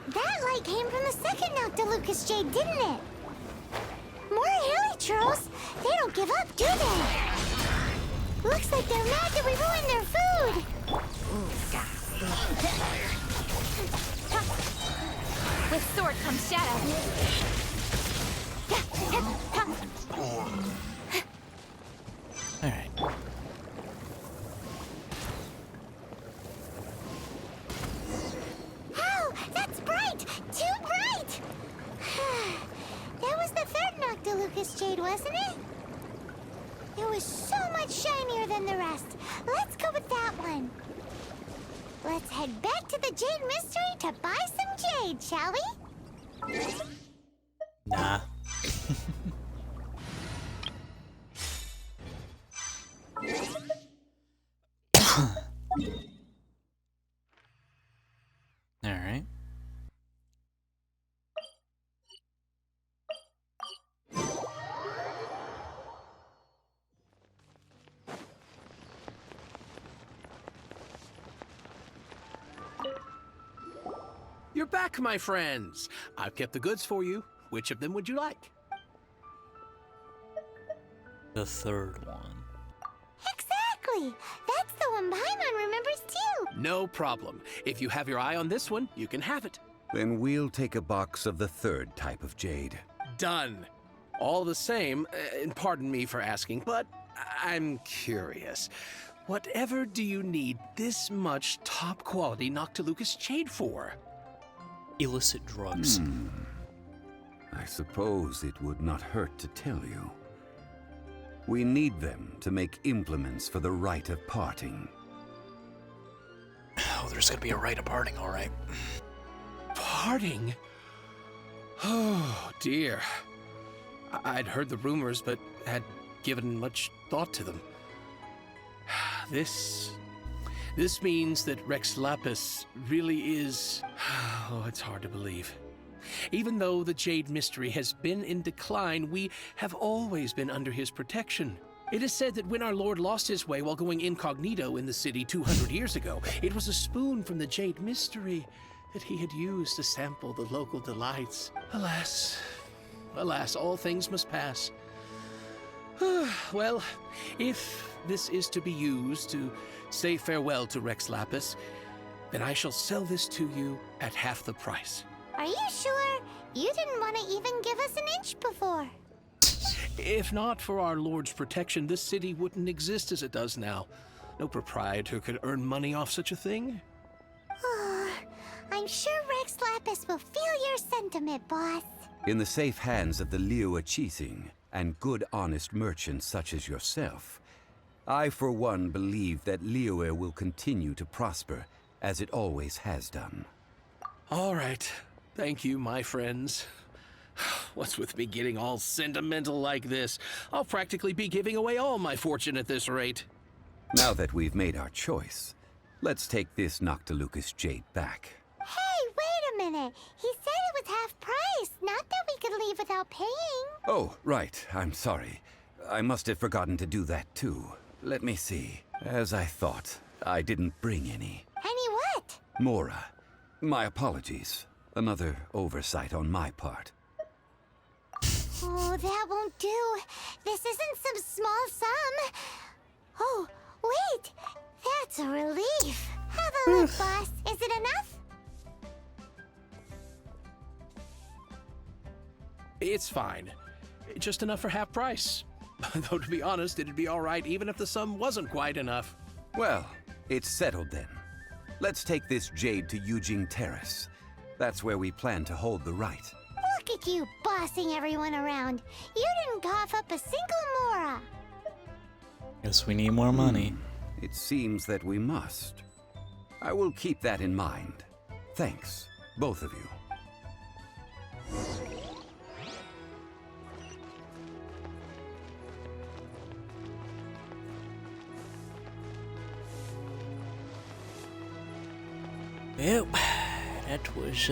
That light came from the second Noctilucous Jade, didn't it? More hilly trolls? They don't give up, do they? Looks like they're mad that we ruined their food. With sword comes shadow. Alright. Ow! That's bright! Too bright! That was the third Noctilucous Jade, wasn't it? It was so much shinier than the rest. Let's go with that one. Let's head back to the Jade Mystery to buy some jade, shall we? Nah. Alright. You're back, my friends. I've kept the goods for you. Which of them would you like? The third one. Exactly! That's the one Paimon remembers too! No problem. If you have your eye on this one, you can have it. Then we'll take a box of the third type of jade. Done. All the same, and pardon me for asking, but I'm curious. Whatever do you need this much top-quality Noctilucous Jade for? Illicit drugs. I suppose it would not hurt to tell you. We need them to make implements for the rite of parting. Oh, there's gonna be a rite of parting, alright. Parting? Oh, dear. I'd heard the rumors, but had given much thought to them. This means that Rex Lapis really is... Oh, it's hard to believe. Even though the Jade Mystery has been in decline, we have always been under his protection. It is said that when our Lord lost his way while going incognito in the city 200 years ago, it was a spoon from the Jade Mystery that he had used to sample the local delights. Alas, all things must pass. Well, if this is to be used to say farewell to Rex Lapis, then I shall sell this to you at half the price. Are you sure? You didn't want to even give us an inch before. If not for our Lord's protection, this city wouldn't exist as it does now. No proprietor could earn money off such a thing. I'm sure Rex Lapis will feel your sentiment, boss. In the safe hands of the Liu Chising and good honest merchants such as yourself, I for one believe that Liyue will continue to prosper as it always has done. All right. Thank you, my friends. What's with me getting all sentimental like this? I'll practically be giving away all my fortune at this rate. Now that we've made our choice, let's take this Noctilucous Jade back. Hey, wait a minute. He said it was half price, not that we could leave without paying. Oh, right. I'm sorry. I must have forgotten to do that too. Let me see. As I thought, I didn't bring any. Any what? Mora. My apologies. Another oversight on my part. Oh, that won't do. This isn't some small sum. Oh, wait. That's a relief. Have a look, boss. Is it enough? It's fine. Just enough for half price. Though to be honest, it'd be alright even if the sum wasn't quite enough. Well, it's settled then. Let's take this jade to Yujing Terrace. That's where we plan to hold the rite. Look at you bossing everyone around. You didn't cough up a single mora. Guess we need more money. It seems that we must. I will keep that in mind. Thanks, both of you. Yep, that was,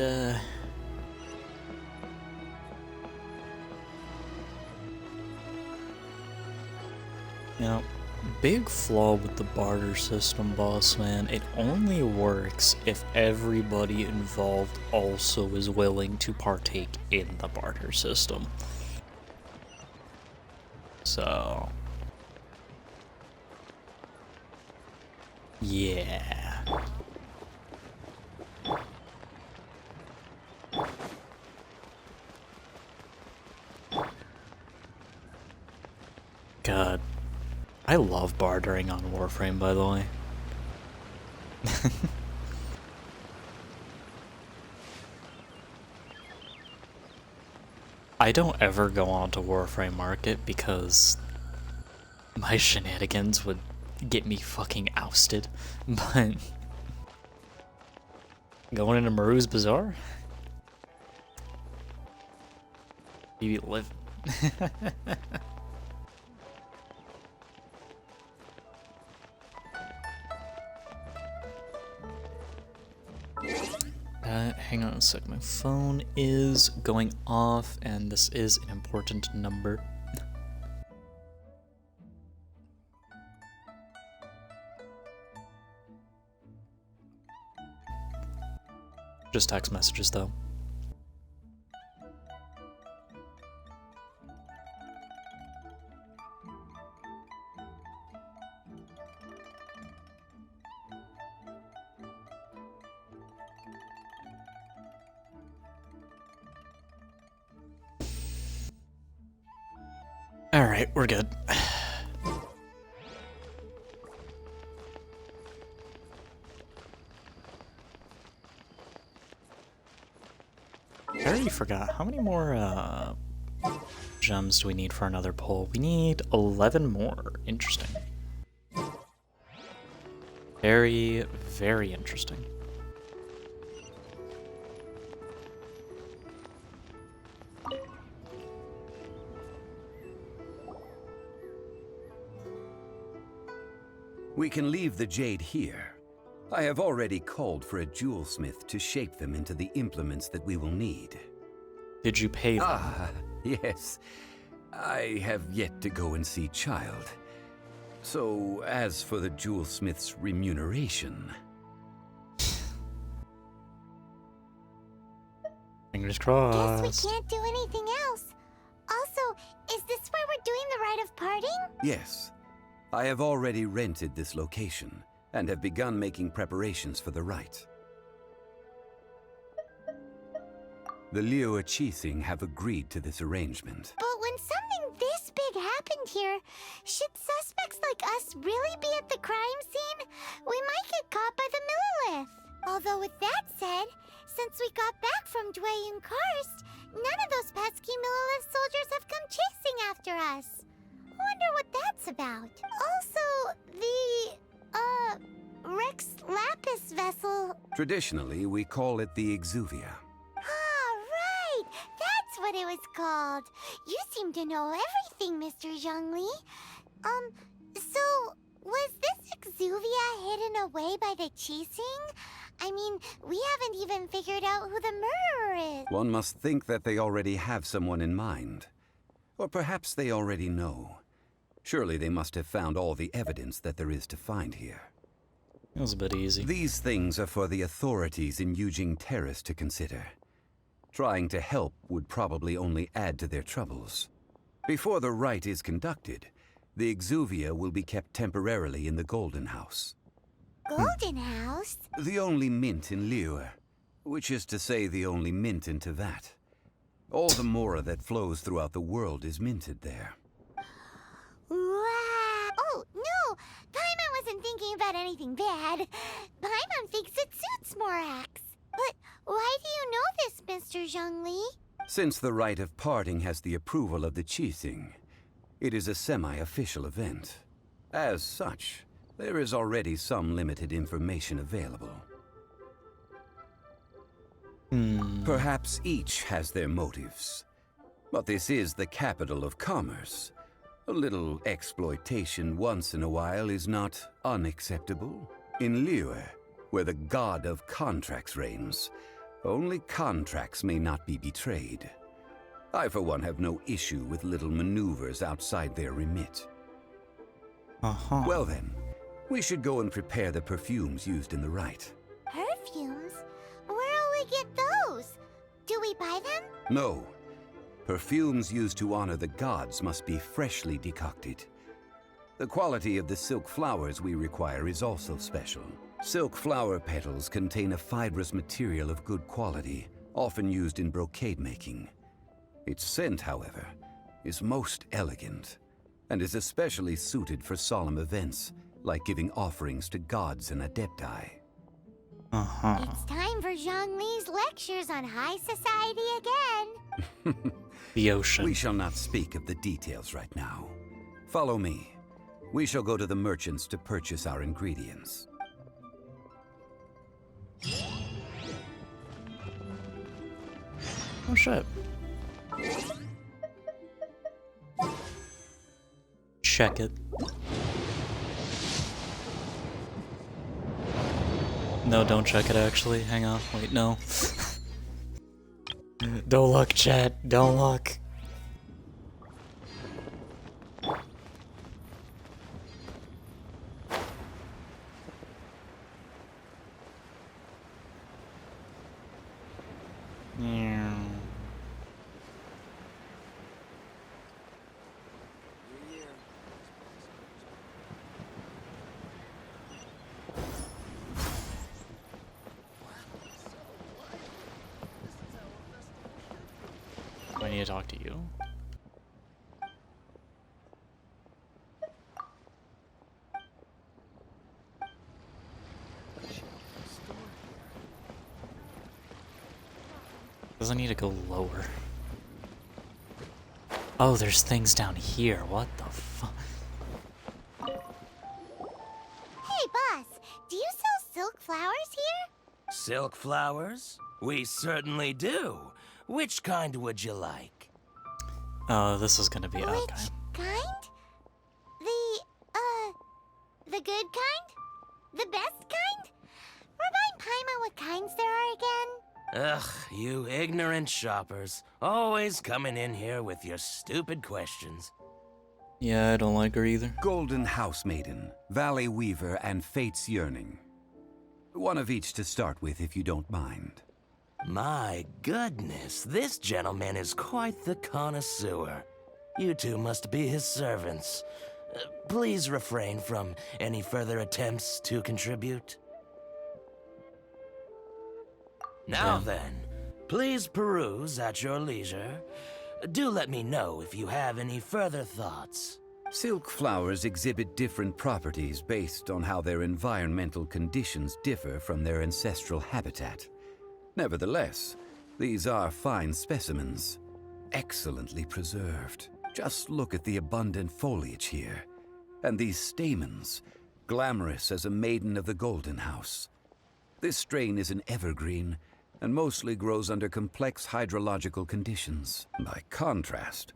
Now, big flaw with the barter system, boss man. It only works if everybody involved also is willing to partake in the barter system. So... yeah. God. I love bartering on Warframe, by the way. I don't ever go on to Warframe Market because my shenanigans would get me fucking ousted, but going into Maru's Bazaar? You live. Hang on a sec, my phone is going off, and this is an important number. Just text messages, though. Alright, we're good. I already forgot. How many more gems do we need for another pull? We need 11 more. Interesting. Very, very interesting. We can leave the jade here. I have already called for a jewelsmith to shape them into the implements that we will need. Did you pay them? Ah, yes. I have yet to go and see Child. So, as for the jewelsmith's remuneration... Fingers Guess crossed. we can't do anything else. Also, is this where we're doing the rite of parting? Yes. I have already rented this location, and have begun making preparations for the rite. The Liu Qixing have agreed to this arrangement. But when something this big happened here, should suspects like us really be at the crime scene? We might get caught by the Millilith. Although with that said, since we got back from Dwayne Karst, none of those pesky Millilith soldiers have come chasing after us. Wonder what that's about. Also, the, Rex Lapis vessel. Traditionally, we call it the Exuvia. Ah, right! That's what it was called. You seem to know everything, Mr. Zhongli. So, was this Exuvia hidden away by the Qixing? I mean, we haven't even figured out who the murderer is. One must think that they already have someone in mind. Or perhaps they already know. Surely they must have found all the evidence that there is to find here. It was a bit easy. These things are for the authorities in Yujing Terrace to consider. Trying to help would probably only add to their troubles. Before the rite is conducted, the Exuvia will be kept temporarily in the Golden House. Golden House? The only mint in Liyue, which is to say the only mint in Tevat. All the mora that flows throughout the world is minted there. No, Paimon wasn't thinking about anything bad. Paimon thinks it suits Morax. But why do you know this, Mr. Zhongli? Since the rite of parting has the approval of the Qixing, it is a semi-official event. As such, there is already some limited information available. Perhaps each has their motives. But this is the capital of commerce. A little exploitation once in a while is not unacceptable. In Liyue, where the god of contracts reigns, only contracts may not be betrayed. I, for one, have no issue with little maneuvers outside their remit. Well then, we should go and prepare the perfumes used in the rite. Perfumes? Where'll we get those? Do we buy them? No. Perfumes used to honor the gods must be freshly decocted. The quality of the silk flowers we require is also special. Silk flower petals contain a fibrous material of good quality, often used in brocade making. Its scent, however, is most elegant, and is especially suited for solemn events, like giving offerings to gods and adepti. It's time for Zhongli's lectures on high society again. The ocean. We shall not speak of the details right now. Follow me. We shall go to the merchants to purchase our ingredients. Oh shit. Check it. No, don't check it actually. Hang on. Wait, no. Don't look, chat. Don't look. I need to talk to you. Does I need to go lower? Oh, there's things down here. What the fuck? Hey, boss, do you sell silk flowers here? Silk flowers? We certainly do. Which kind would you like? Oh, this is gonna be okay. Which kind? The good kind? The best kind? Remind Paimon what kinds there are again. Ugh, you ignorant shoppers. Always coming in here with your stupid questions. Yeah, I don't like her either. Golden House Maiden, Valley Weaver, and Fate's Yearning. One of each to start with, if you don't mind. My goodness, this gentleman is quite the connoisseur. You two must be his servants. Please refrain from any further attempts to contribute. Now then, please peruse at your leisure. Do let me know if you have any further thoughts. Silk flowers exhibit different properties based on how their environmental conditions differ from their ancestral habitat. Nevertheless, these are fine specimens, excellently preserved. Just look at the abundant foliage here, and these stamens, glamorous as a maiden of the Golden House. This strain is an evergreen, and mostly grows under complex hydrological conditions. By contrast,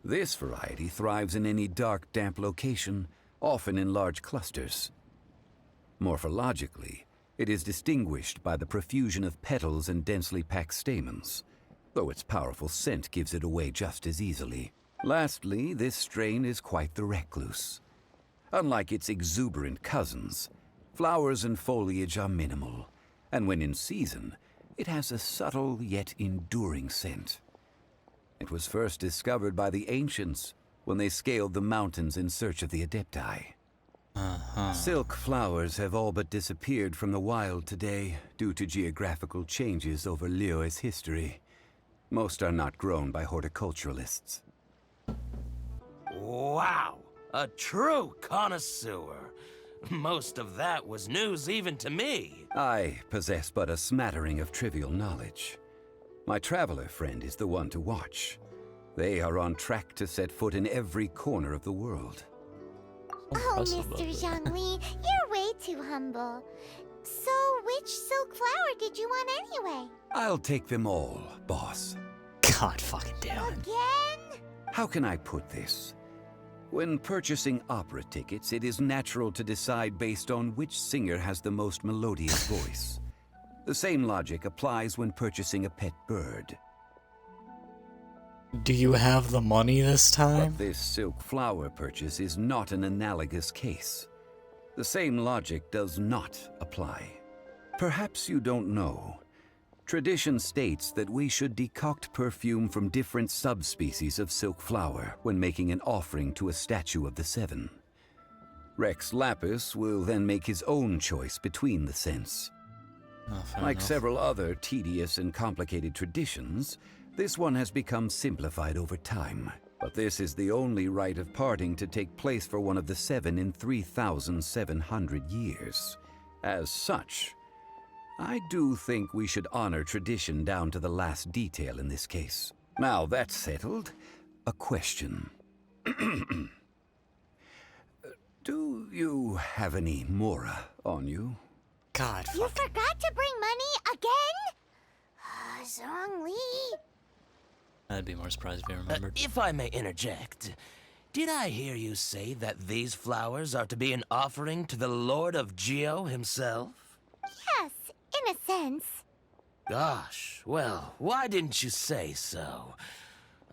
this variety thrives in any dark, damp location, often in large clusters. Morphologically, it is distinguished by the profusion of petals and densely packed stamens, though its powerful scent gives it away just as easily. Lastly, this strain is quite the recluse. Unlike its exuberant cousins, flowers and foliage are minimal, and when in season, it has a subtle yet enduring scent. It was first discovered by the ancients when they scaled the mountains in search of the adepti. Silk flowers have all but disappeared from the wild today due to geographical changes over Liyue's history. Most are not grown by horticulturalists. Wow! A true connoisseur. Most of that was news even to me. I possess but a smattering of trivial knowledge. My traveler friend is the one to watch. They are on track to set foot in every corner of the world. Oh, Impressive, Mr. but- Zhongli, you're way too humble. So, which silk flower did you want anyway? I'll take them all, boss. God fucking damn it. Again? How can I put this? When purchasing opera tickets, it is natural to decide based on which singer has the most melodious voice. The same logic applies when purchasing a pet bird. Do you have the money this time? But this silk flower purchase is not an analogous case. The same logic does not apply. Perhaps you don't know. Tradition states that we should decoct perfume from different subspecies of silk flower when making an offering to a statue of the seven. Rex Lapis will then make his own choice between the scents. Oh, fair Like enough. several other tedious and complicated traditions, this one has become simplified over time. But this is the only rite of parting to take place for one of the seven in 3,700 years. As such, I do think we should honor tradition down to the last detail in this case. Now that's settled, a question. Do you have any Mora on you? God You fucking. forgot to bring money again? Zhongli. I'd be more surprised if you remembered. If I may interject, did I hear you say that these flowers are to be an offering to the Lord of Geo himself? Yes, in a sense. Gosh, well, why didn't you say so?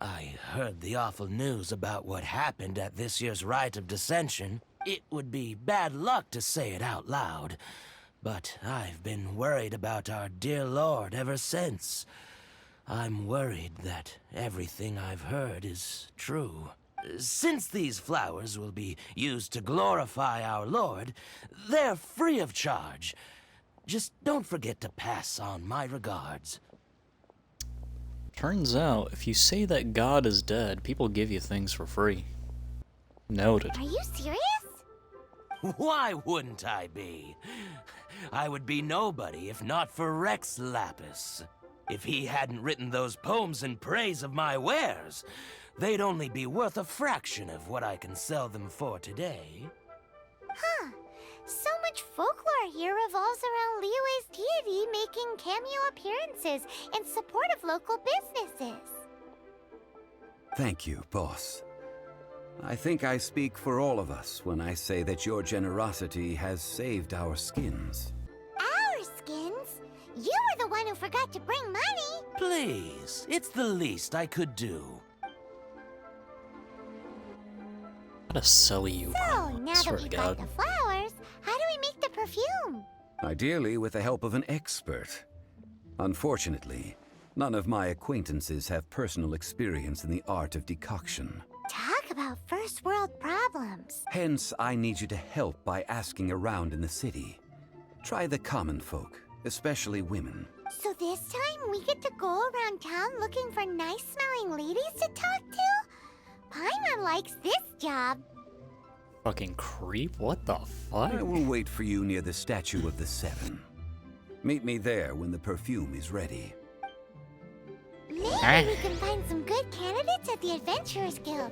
I heard the awful news about what happened at this year's Rite of Dissension. It would be bad luck to say it out loud, but I've been worried about our dear Lord ever since. I'm worried that everything I've heard is true. Since these flowers will be used to glorify our Lord, they're free of charge. Just don't forget to pass on my regards. Turns out, if you say that God is dead, people give you things for free. Noted. Are you serious? Why wouldn't I be? I would be nobody if not for Rex Lapis. If he hadn't written those poems in praise of my wares, they'd only be worth a fraction of what I can sell them for today. Huh. So much folklore here revolves around Liyue's deity making cameo appearances in support of local businesses. Thank you, boss. I think I speak for all of us when I say that your generosity has saved our skins. Our skins? You were the one who forgot to bring money. Please, it's the least I could do. What a silly you So, are. now Swear that to we got God. the flowers, how do we make the perfume? Ideally with the help of an expert. Unfortunately, none of my acquaintances have personal experience in the art of decoction. Talk about first world problems. Hence, I need you to help by asking around in the city. Try the common folk, especially women. So this time we get to go around town looking for nice-smelling ladies to talk to? Paimon likes this job. Fucking creep? What the fuck? I will wait for you near the statue of the Seven. Meet me there when the perfume is ready. Maybe we can find some good candidates at the Adventurers Guild.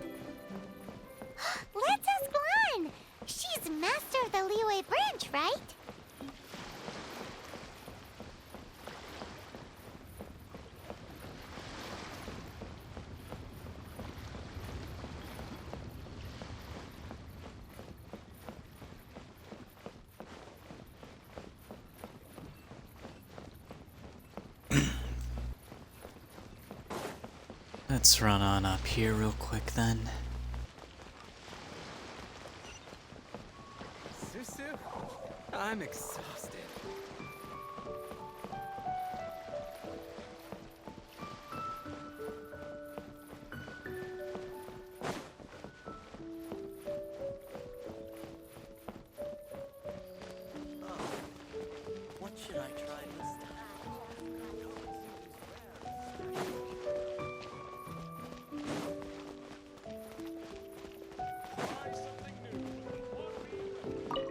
Let's ask Lan. She's master of the Liyue branch, right? Let's run on up here real quick then. Susu, I'm exhausted. What should I try this time?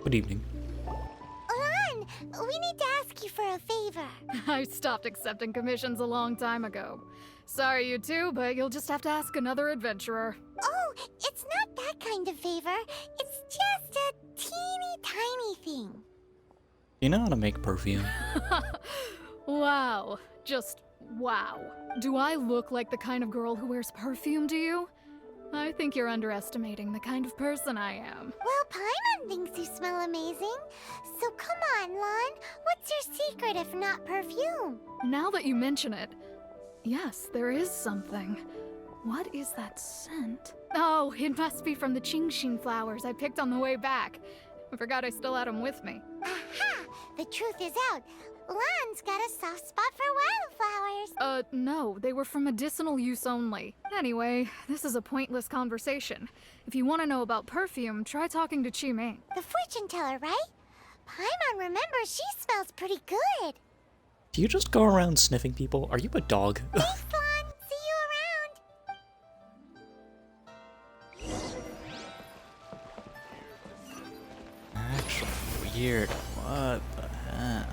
Good evening. Lan, we need to ask you for a favor. I stopped accepting commissions a long time ago. Sorry, you two, but you'll just have to ask another adventurer. Oh, it's not that kind of favor. It's just a teeny tiny thing. You know how to make perfume? Wow. Just wow. Do I look like the kind of girl who wears perfume to you? I think you're underestimating the kind of person I am. Well, Paimon thinks you smell amazing. So come on, Lan. What's your secret if not perfume? Now that you mention it, yes, there is something. What is that scent? Oh, it must be from the Qingxin flowers I picked on the way back. I forgot I still had them with me. Aha! The truth is out. Lan's got a soft spot for wildflowers. No, they were for medicinal use only. Anyway, this is a pointless conversation. If you want to know about perfume, try talking to Qiming. The fortune teller, right? Paimon remembers she smells pretty good. Do you just go around sniffing people? Are you a dog? Thanks, Lan. See you around. Actually, weird. What the hell?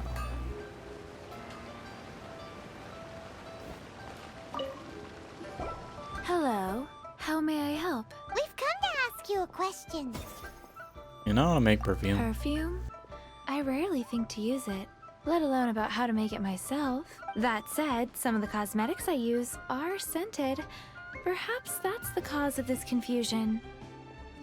Hello. How may I help? We've come to ask you a question. You know how to make perfume? Perfume? I rarely think to use it, let alone about how to make it myself. That said, some of the cosmetics I use are scented. Perhaps that's the cause of this confusion.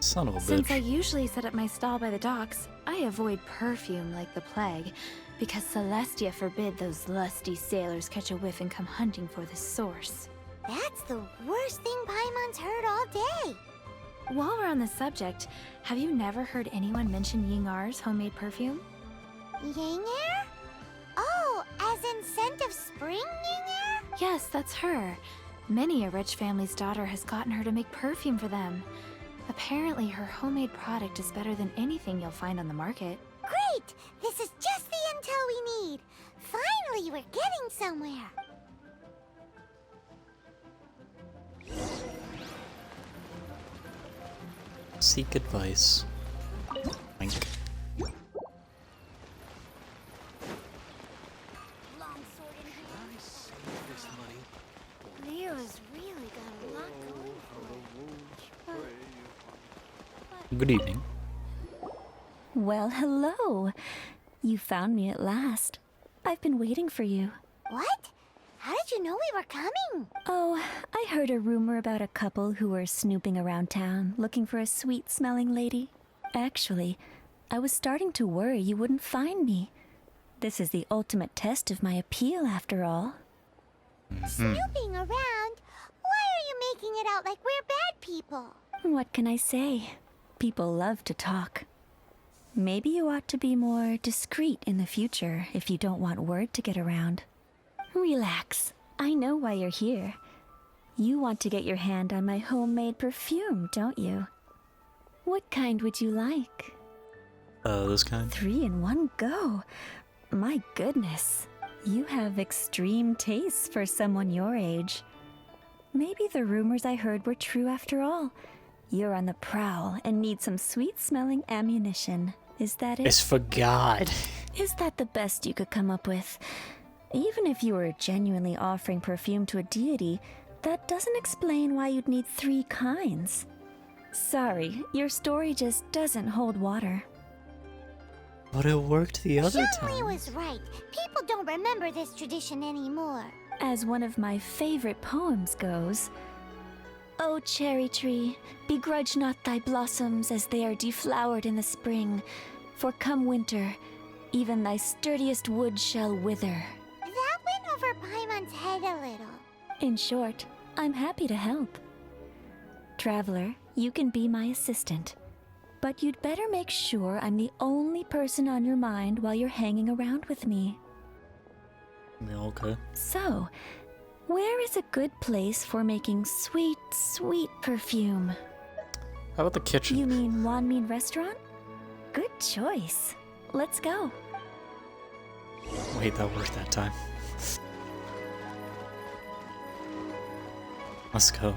Son of a Since I bitch. usually set up my stall by the docks, I avoid perfume like the plague, because Celestia forbid those lusty sailors catch a whiff and come hunting for the source. That's the worst thing Paimon's heard all day. While we're on the subject, have you never heard anyone mention Yingar's homemade perfume? Yanger? Oh, as in scent of spring, Yanger? Yes, that's her. Many a rich family's daughter has gotten her to make perfume for them. Apparently, her homemade product is better than anything you'll find on the market. Great! This is just the intel we need. Finally, we're getting somewhere. Seek advice. Wink. Leo's really got a lot going for it. Good evening. Well, hello. You found me at last. I've been waiting for you. What? How did you know we were coming? Oh, I heard a rumor about a couple who were snooping around town looking for a sweet-smelling lady. Actually, I was starting to worry you wouldn't find me. This is the ultimate test of my appeal, after all. Snooping around? Why are you making it out like we're bad people? What can I say? People love to talk. Maybe you ought to be more discreet in the future if you don't want word to get around. Relax. I know why you're here. You want to get your hand on my homemade perfume, don't you? What kind would you like? This kind? 3 in one go. My goodness. You have extreme tastes for someone your age. Maybe the rumors I heard were true after all. You're on the prowl and need some sweet-smelling ammunition. Is that it? It's for God. Is that the best you could come up with? Even if you were genuinely offering perfume to a deity, that doesn't explain why you'd need 3 kinds. Sorry, your story just doesn't hold water. But it worked the other Xiangli time. was right. People don't remember this tradition anymore. As one of my favorite poems goes, O cherry tree, begrudge not thy blossoms as they are deflowered in the spring, for come winter, even thy sturdiest wood shall wither. That went over Paimon's head a little. In short, I'm happy to help. Traveler, you can be my assistant, but you'd better make sure I'm the only person on your mind while you're hanging around with me. Yeah, okay. So, where is a good place for making sweet, sweet perfume? How about the kitchen? You mean Wanmin Restaurant? Good choice. Let's go. Wait, that worked that time. Let's go.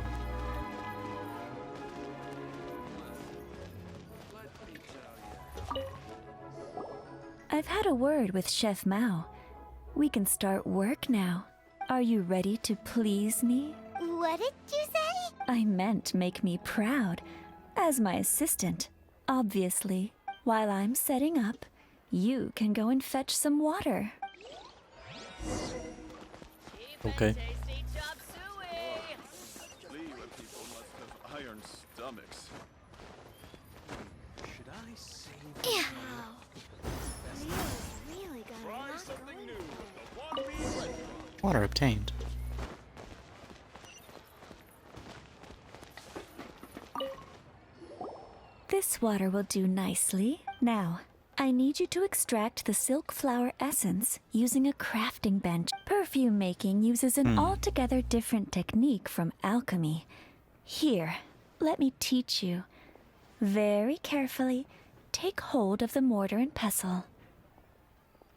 I've had a word with Chef Mao. We can start work now. Are you ready to please me? What did you say? I meant make me proud. As my assistant, obviously. While I'm setting up, you can go and fetch some water. Okay. Iron stomachs. Should I say Yeah. Really got a lot something going new on. at the One Bean Restaurant? Water obtained. This water will do nicely. Now, I need you to extract the silk flower essence using a crafting bench. Perfume making uses an altogether different technique from alchemy. Here, let me teach you. Very carefully, take hold of the mortar and pestle.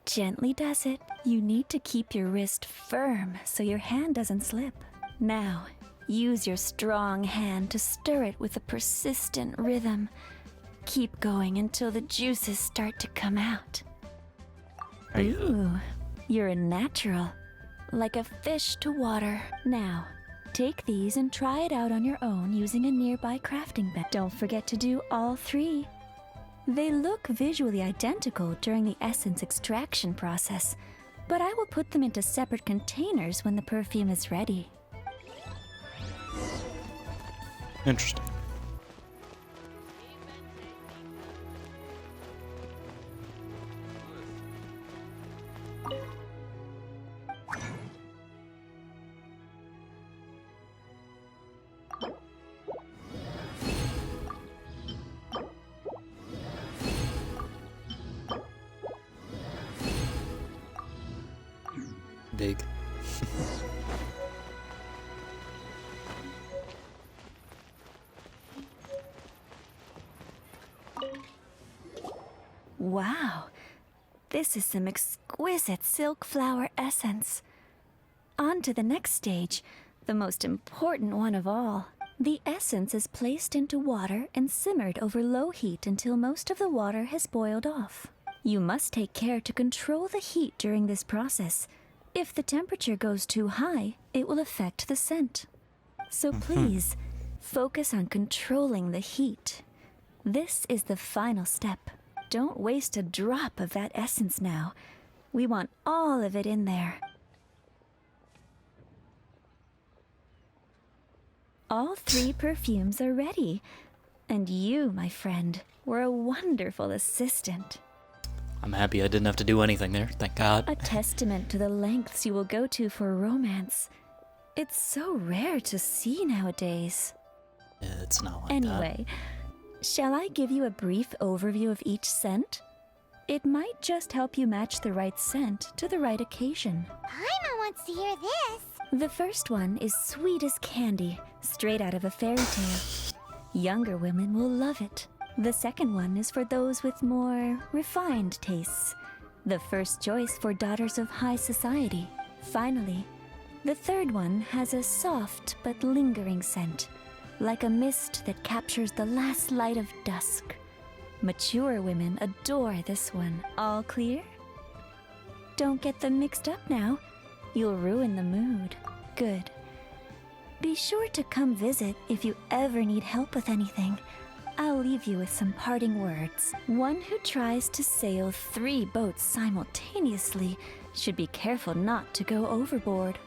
Gently does it. You need to keep your wrist firm so your hand doesn't slip. Now, use your strong hand to stir it with a persistent rhythm. Keep going until the juices start to come out. Ooh, you're a natural. Like a fish to water. Now, take these and try it out on your own using a nearby crafting bench. Don't forget to do all three. They look visually identical during the essence extraction process, but I will put them into separate containers when the perfume is ready. Interesting. Big. Wow, this is some exquisite silk flower essence. On to the next stage, the most important one of all. The essence is placed into water and simmered over low heat until most of the water has boiled off. You must take care to control the heat during this process. If the temperature goes too high, it will affect the scent. So please, focus on controlling the heat. This is the final step. Don't waste a drop of that essence now. We want all of it in there. All three perfumes are ready. And you, my friend, were a wonderful assistant. I'm happy I didn't have to do anything there, thank God. A testament to the lengths you will go to for romance. It's so rare to see nowadays. It's not like that. Anyway, shall I give you a brief overview of each scent? It might just help you match the right scent to the right occasion. Paimon wants to hear this. The first one is sweet as candy, straight out of a fairy tale. Younger women will love it. The second one is for those with more refined tastes. The first choice for daughters of high society. Finally, the third one has a soft but lingering scent, like a mist that captures the last light of dusk. Mature women adore this one. All clear? Don't get them mixed up now. You'll ruin the mood. Good. Be sure to come visit if you ever need help with anything. I'll leave you with some parting words. One who tries to sail 3 boats simultaneously should be careful not to go overboard.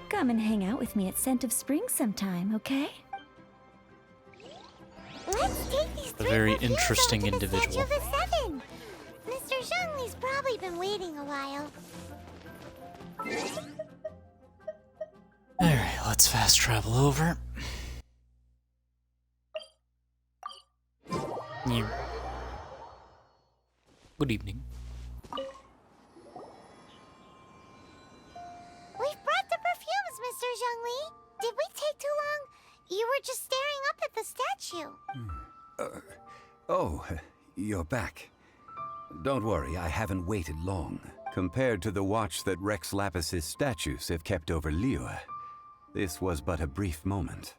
Come and hang out with me at Scent of Spring sometime, okay? Let's take these A very perfumes interesting over to the individual. Statue of the Seven. Mr. Zhongli's probably been waiting a while. Alright, let's fast travel over. You. Good evening. We've brought the perfumes, Mr. Zhongli. Did we take too long? You were just staring up at the statue. Oh, you're back. Don't worry, I haven't waited long. Compared to the watch that Rex Lapis's statues have kept over Liyue, this was but a brief moment.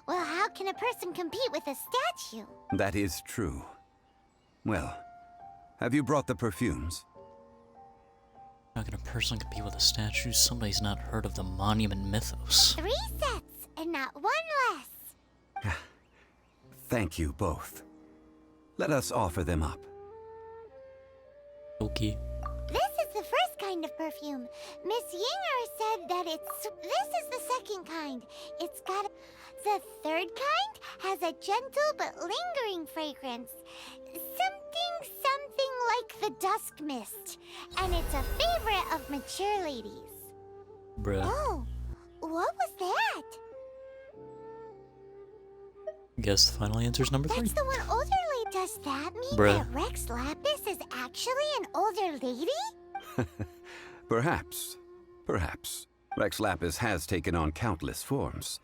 Well, how can a person compete with a statue? That is true. Well, Have you brought the perfumes? How can a person compete with a statue? Somebody's not heard of the monument mythos. 3 sets, and not 1 less. Thank you both. Let us offer them up. Okay. This is the first kind of perfume. Miss Yinger said that this is the second kind. It's got... The third kind has a gentle but lingering fragrance. Something like the dusk mist. And it's a favorite of mature ladies. Bruh. Oh, what was that? Guess the final answer is number 3. That's the one older lady. Does that mean Bruh. that Rex Lapis is actually an older lady? Perhaps. Perhaps. Rex Lapis has taken on countless forms.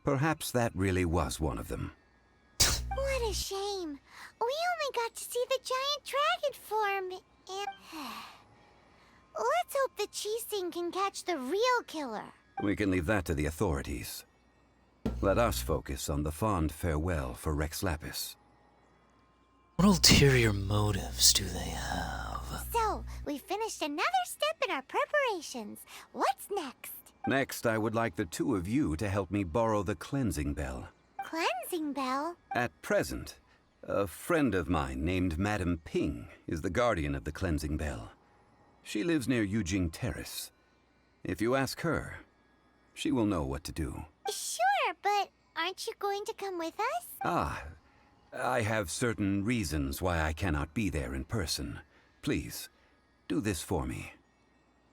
Perhaps that really was one of them. What a shame. We only got to see the giant dragon form, and... Let's hope the Chising can catch the real killer. We can leave that to the authorities. Let us focus on the fond farewell for Rex Lapis. What ulterior motives do they have? So, we finished another step in our preparations. What's next? Next, I would like the 2 of you to help me borrow the cleansing bell. Cleansing bell? At present, a friend of mine named Madame Ping is the guardian of the cleansing bell. She lives near Yujing Terrace. If you ask her, she will know what to do. Sure, but aren't you going to come with us? Ah, I have certain reasons why I cannot be there in person. Please, do this for me.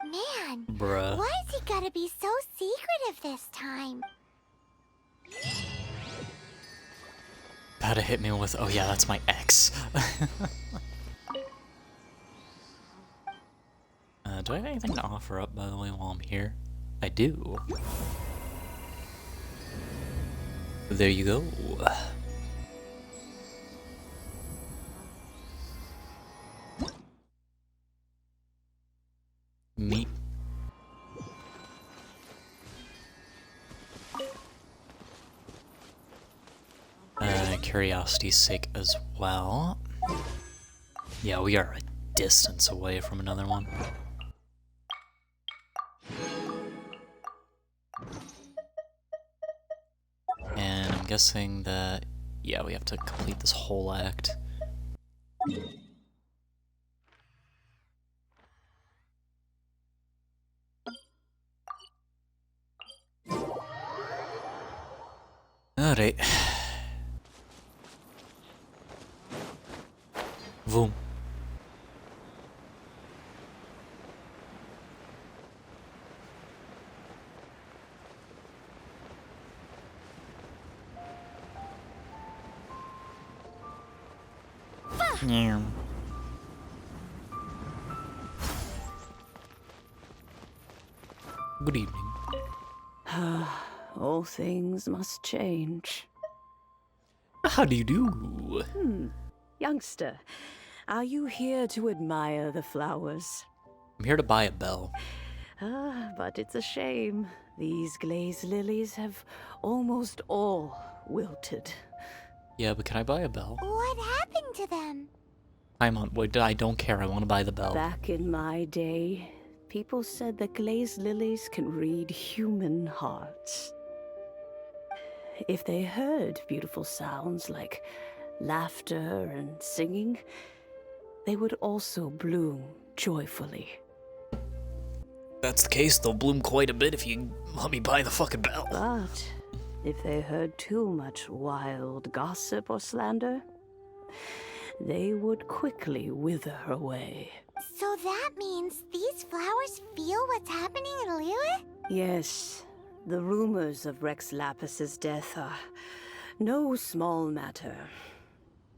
Man, Bruh. why's he gotta be so secretive this time? About to hit me with, oh yeah, that's my ex. Do I have anything to offer up, by the way, while I'm here? I do. There you go. Meat. Curiosity's sake as well. Yeah, we are a distance away from another one. And I'm guessing that, yeah, we have to complete this whole act. Alright. Boom. Yeah. Good evening. All things must change. How do you do? Youngster, are you here to admire the flowers? I'm here to buy a bell. But it's a shame. These glazed lilies have almost all wilted. Yeah, but can I buy a bell? What happened to them? I don't care. I want to buy the bell. Back in my day, people said that glazed lilies can read human hearts. If they heard beautiful sounds like laughter and singing, they would also bloom joyfully. That's the case, they'll bloom quite a bit if you let me buy the fucking bell. But if they heard too much wild gossip or slander, they would quickly wither away. So that means these flowers feel what's happening in Liyue? Yes, the rumors of Rex Lapis's death are no small matter.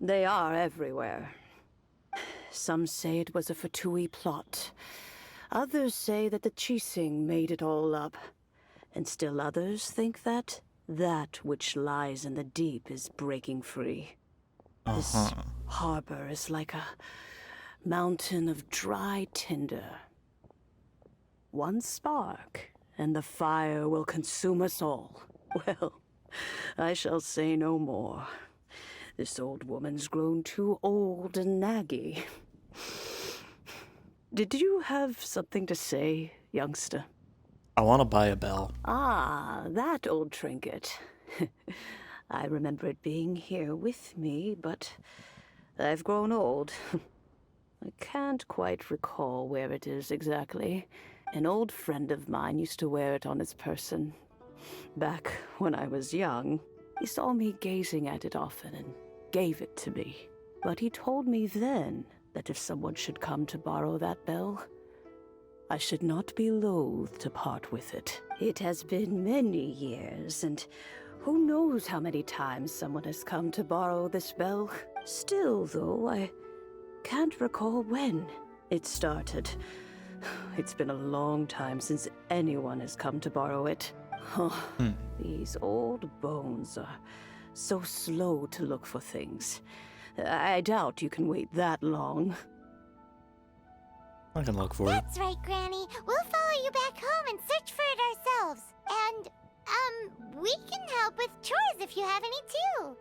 They are everywhere. Some say it was a Fatui plot. Others say that the Chising made it all up. And still others think that which lies in the deep is breaking free. This harbor is like a mountain of dry tinder. One spark, and the fire will consume us all. Well, I shall say no more. This old woman's grown too old and naggy. Did you have something to say, youngster? I want to buy a bell. Ah, that old trinket. I remember it being here with me, but I've grown old. I can't quite recall where it is exactly. An old friend of mine used to wear it on his person. Back when I was young, he saw me gazing at it often and gave it to me. But he told me then that if someone should come to borrow that bell, I should not be loath to part with it. It has been many years, and who knows how many times someone has come to borrow this bell. Still, though, I can't recall when it started. It's been a long time since anyone has come to borrow it. Oh, these old bones are so slow to look for things. I doubt you can wait that long. I can look for it. That's right, Granny. We'll follow you back home and search for it ourselves. And, we can help with chores if you have any too.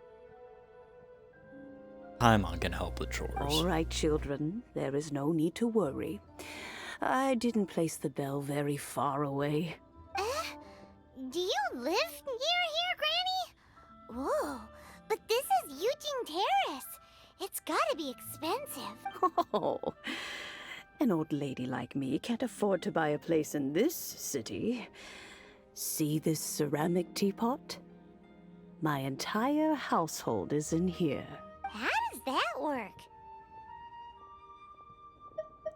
Paimon can help with chores. All right, children. There is no need to worry. I didn't place the bell very far away. Do you live near here, Granny? Whoa, but this is Eugene Terrace. It's gotta be expensive. Oh, an old lady like me can't afford to buy a place in this city. See this ceramic teapot? My entire household is in here. How does that work?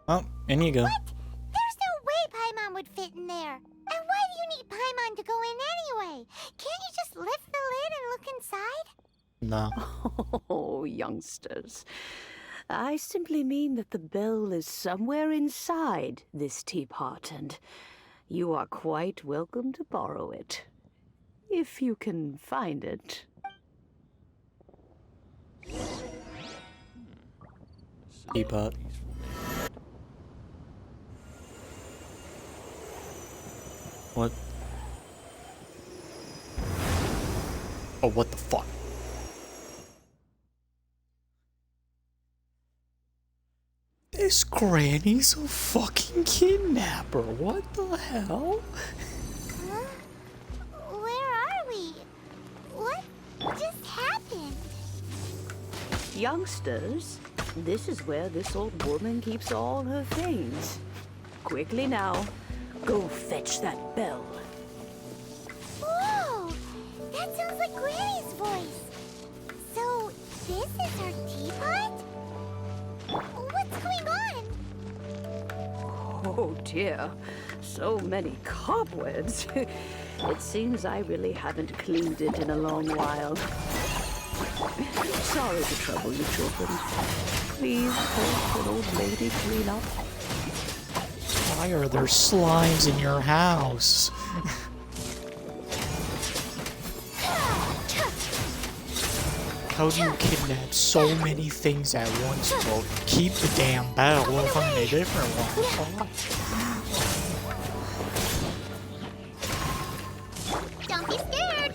Oh, in you go. What? There's no way Paimon would fit in there. And why do you need Paimon to go in anyway? Can't you just lift the lid and look inside? No. Oh, youngsters. I simply mean that the bell is somewhere inside this teapot, and you are quite welcome to borrow it. If you can find it. Teapot. What? Oh, what the fuck? This granny's a fucking kidnapper. What the hell? Huh? Where are we? What just happened? Youngsters, this is where this old woman keeps all her things. Quickly now, go fetch that bell. Whoa! That sounds like Granny's voice. So, this is her teapot? What's going on? Oh dear, so many cobwebs. It seems I really haven't cleaned it in a long while. Sorry to trouble you, children. Please help an old lady clean up. Why are there slimes in your house? How do you kidnap so many things at once, bro? Keep the damn bell. We'll find a different one. Don't be scared.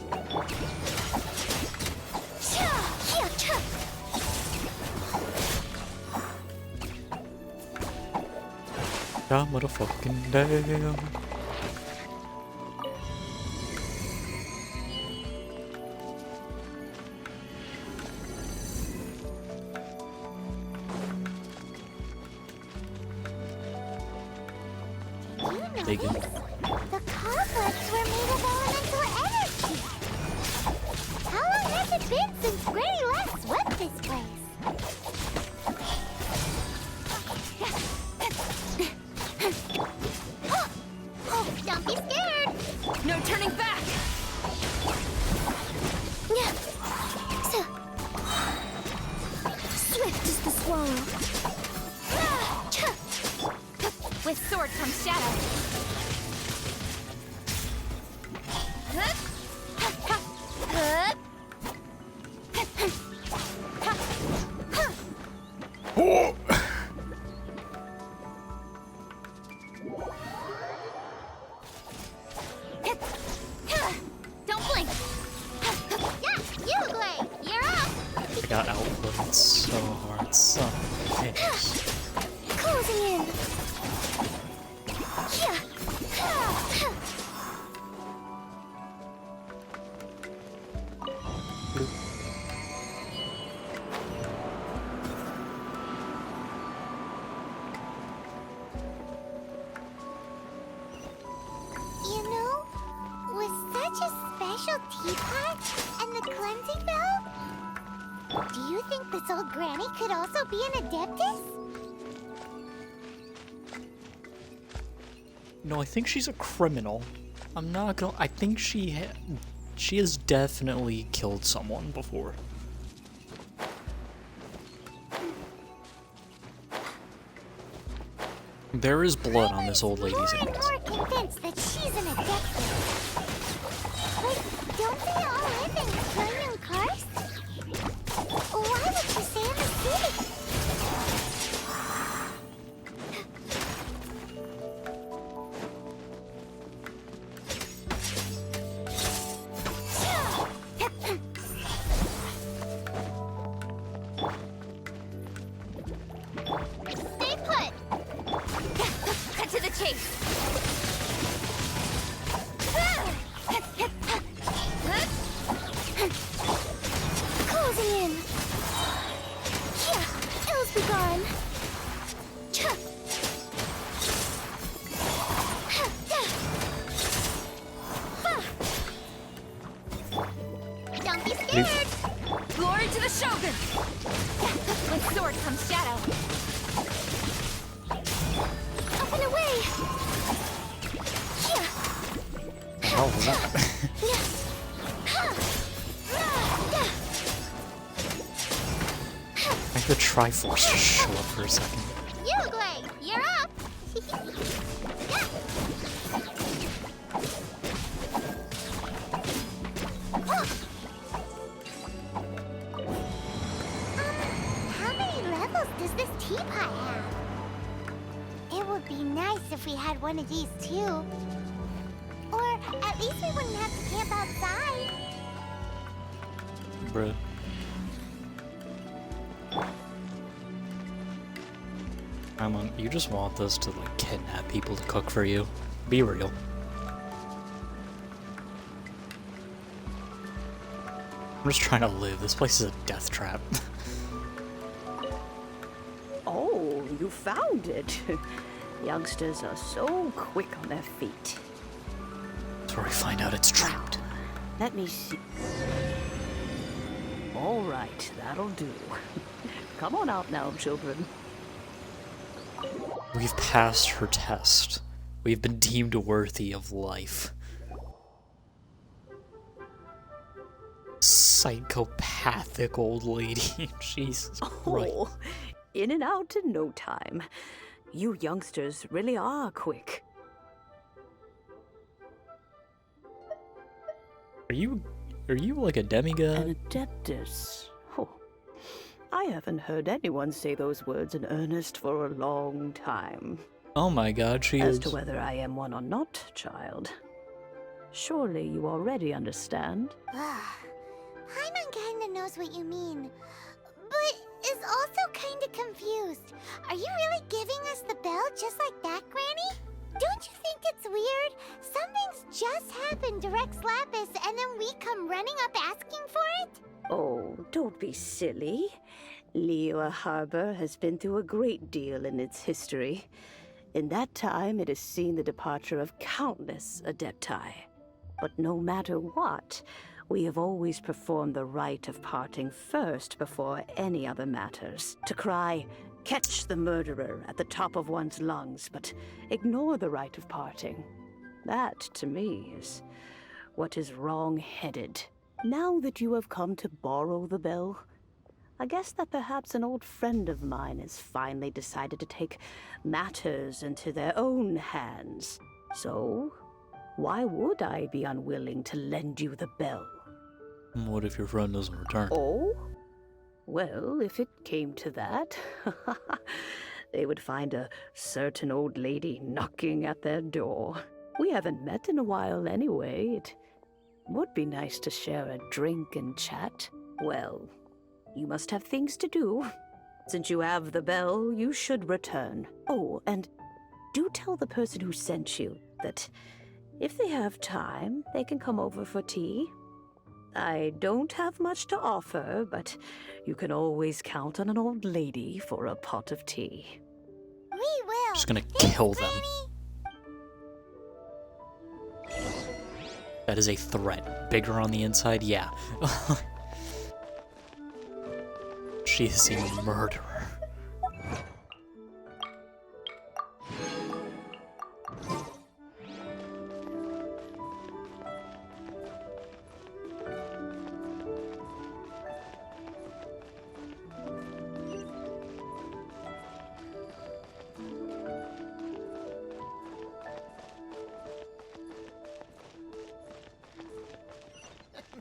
God, motherfucking damn. Dig it. The cobwebs were made of elemental energy. How long has it been since Granny last swept this place? Oh, don't be scared. No turning back! Swift is the swallow. With sword comes shadow. Don't blink. Yeah, you, Glay. You're up. Got output so hard. Son of a bitch. Closing in. You know, with such a special teapot and the cleansing bell, do you think this old granny could also be an adeptus? No, I think she's a criminal. I'm not gonna. I think she has definitely killed someone before. There is blood on this old lady's hands. I'm more convinced that she's an adeptus. But don't they all live in Flaming Karst? Why would she stay in the city? Stay put! Cut to the chase! Closing in. Yeah, ills be gone. Don't be scared! Glory to the Shogun! With sword comes shadow. Up and away. Yeah. What the hell was that? Like the Triforce just show up for a second. Uruguay, you're up. How many levels does this teapot have? It would be nice if we had one of these too. Or at least we wouldn't have to camp outside. Bruh. Come on, you just want this to like kidnap people to cook for you. Be real. I'm just trying to live. This place is a death trap. Oh, you found it. Youngsters are so quick on their feet. That's where we find out it's trapped. Let me see. All right, that'll do. Come on out now, children. We've passed her test. We've been deemed worthy of life. Psychopathic old lady. Jesus Christ. Oh, in and out in no time. You youngsters really are quick. Are you like a demigod? An adeptus. Oh, I haven't heard anyone say those words in earnest for a long time. Oh my god, she As is. to whether I am one or not, child, surely you already understand. Paimon kinda knows what you mean, but is also kinda confused. Are you really giving us the bell just like that, Granny? Don't you think it's weird? Something's just happened to Rex Lapis and then we come running up asking for it? Oh, don't be silly. Liyue Harbor has been through a great deal in its history. In that time, it has seen the departure of countless Adepti. But no matter what, we have always performed the rite of parting first before any other matters. To cry, "Catch the murderer," at the top of one's lungs, but ignore the rite of parting. That, to me, is what is wrong-headed. Now that you have come to borrow the bell, I guess that perhaps an old friend of mine has finally decided to take matters into their own hands. So, why would I be unwilling to lend you the bell? What if your friend doesn't return? Oh? Well, if it came to that, they would find a certain old lady knocking at their door. We haven't met in a while anyway. It would be nice to share a drink and chat. Well, you must have things to do. Since you have the bell, you should return. Oh, and do tell the person who sent you that if they have time, they can come over for tea. I don't have much to offer, but you can always count on an old lady for a pot of tea. We will. Just gonna kill them. That is a threat. Bigger on the inside? Yeah. She is a murderer.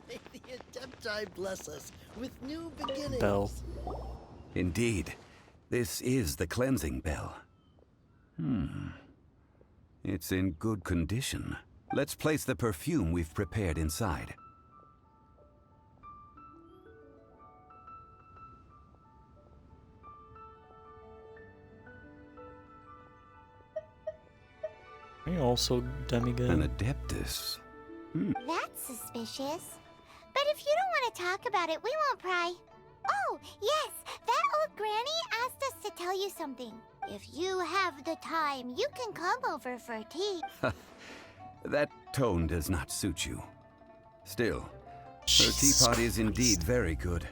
May the Adepti bless us with new beginnings. Bell. Indeed. This is the cleansing bell. It's in good condition. Let's place the perfume we've prepared inside. Are you also demigod? An Adeptus. That's suspicious. But if you don't want to talk about it, we won't pry. Oh, yes, that old granny asked us to tell you something. If you have the time, you can come over for tea. That tone does not suit you. Still, her Jesus teapot is Christ. indeed very good.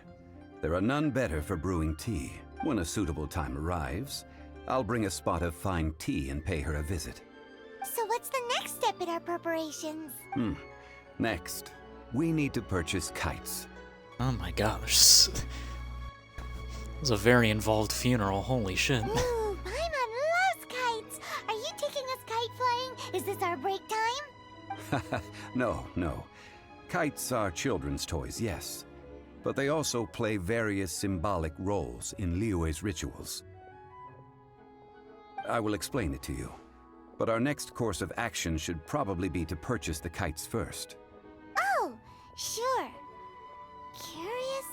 There are none better for brewing tea. When a suitable time arrives, I'll bring a spot of fine tea and pay her a visit. So what's the next step in our preparations? Next, we need to purchase kites. Oh my gosh. It was a very involved funeral, holy shit. Ooh, Paimon loves kites. Are you taking us kite flying? Is this our break time? No. Kites are children's toys, yes. But they also play various symbolic roles in Liyue's rituals. I will explain it to you. But our next course of action should probably be to purchase the kites first. Oh, sure. Curious?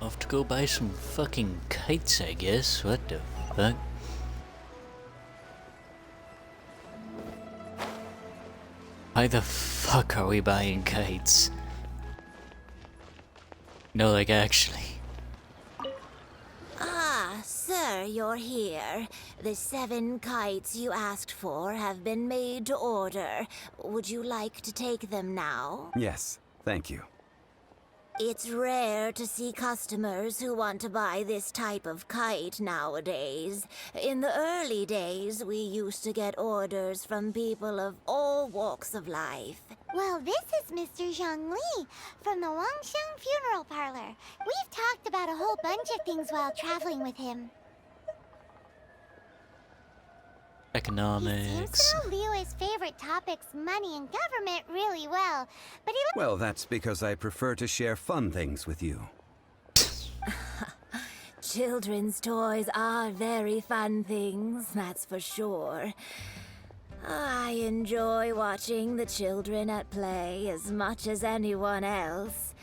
Off to go buy some fucking kites, I guess. What the fuck? Why the fuck are we buying kites? No, like actually. Ah, sir, you're here. The 7 kites you asked for have been made to order. Would you like to take them now? Yes, thank you. It's rare to see customers who want to buy this type of kite nowadays. In the early days, we used to get orders from people of all walks of life. Well, this is Mr. Zhongli from the Wangsheng Funeral Parlor. We've talked about a whole bunch of things while traveling with him. He seems Economics. to know Liyue's favorite topics, money and government, really well. But he Well, that's because I prefer to share fun things with you. Children's toys are very fun things, that's for sure. I enjoy watching the children at play as much as anyone else.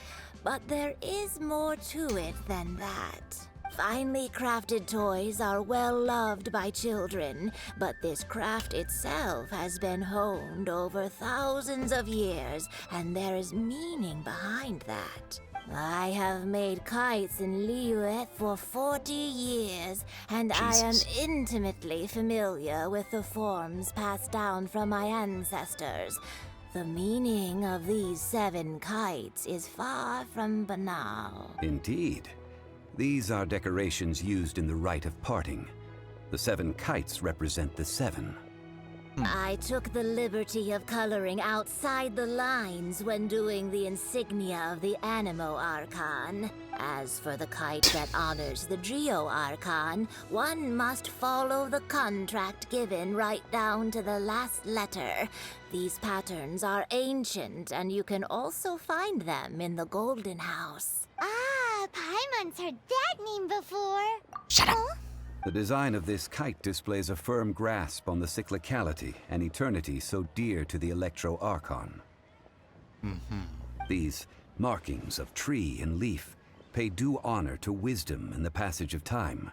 But there is more to it than that. Finely crafted toys are well loved by children, but this craft itself has been honed over thousands of years, and there is meaning behind that. I have made kites in Liyue for 40 years, and I am Jesus. intimately familiar with the forms passed down from my ancestors. The meaning of these 7 kites is far from banal. Indeed. These are decorations used in the rite of parting. The 7 kites represent the 7. I took the liberty of coloring outside the lines when doing the insignia of the Animo Archon. As for the kite that honors the Geo Archon, one must follow the contract given right down to the last letter. These patterns are ancient, and you can also find them in the Golden House. Ah, Paimon's heard that name before. Shut up! The design of this kite displays a firm grasp on the cyclicality and eternity so dear to the Electro Archon. These markings of tree and leaf pay due honor to wisdom and the passage of time.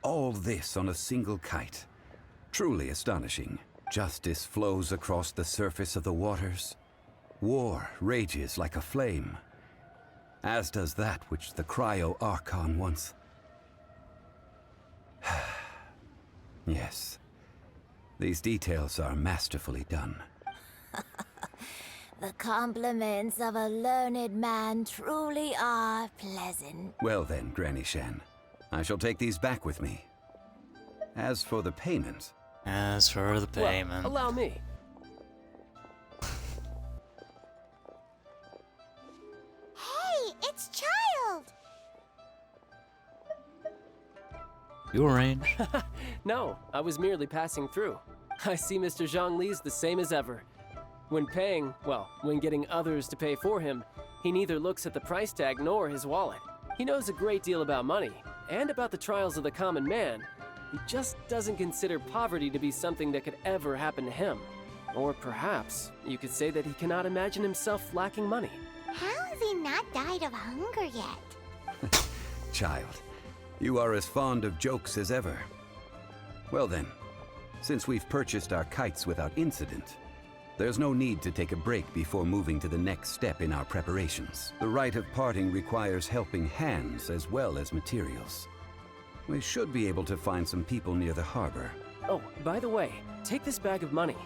All this on a single kite. Truly astonishing. Justice flows across the surface of the waters. War rages like a flame. As does that which the Cryo Archon once... Yes. These details are masterfully done. The compliments of a learned man truly are pleasant. Well then, Granny Shan, I shall take these back with me. As for the payment... As for the payment... Well, allow me. Hey, it's Child! You arrange? No, I was merely passing through. I see Mr. Zhongli's the same as ever. When paying, well, when getting others to pay for him, he neither looks at the price tag nor his wallet. He knows a great deal about money, and about the trials of the common man. He just doesn't consider poverty to be something that could ever happen to him. Or perhaps, you could say that he cannot imagine himself lacking money. How has he not died of hunger yet? Child, you are as fond of jokes as ever. Well then, since we've purchased our kites without incident, there's no need to take a break before moving to the next step in our preparations. The rite of parting requires helping hands as well as materials. We should be able to find some people near the harbor. Oh, by the way, take this bag of money.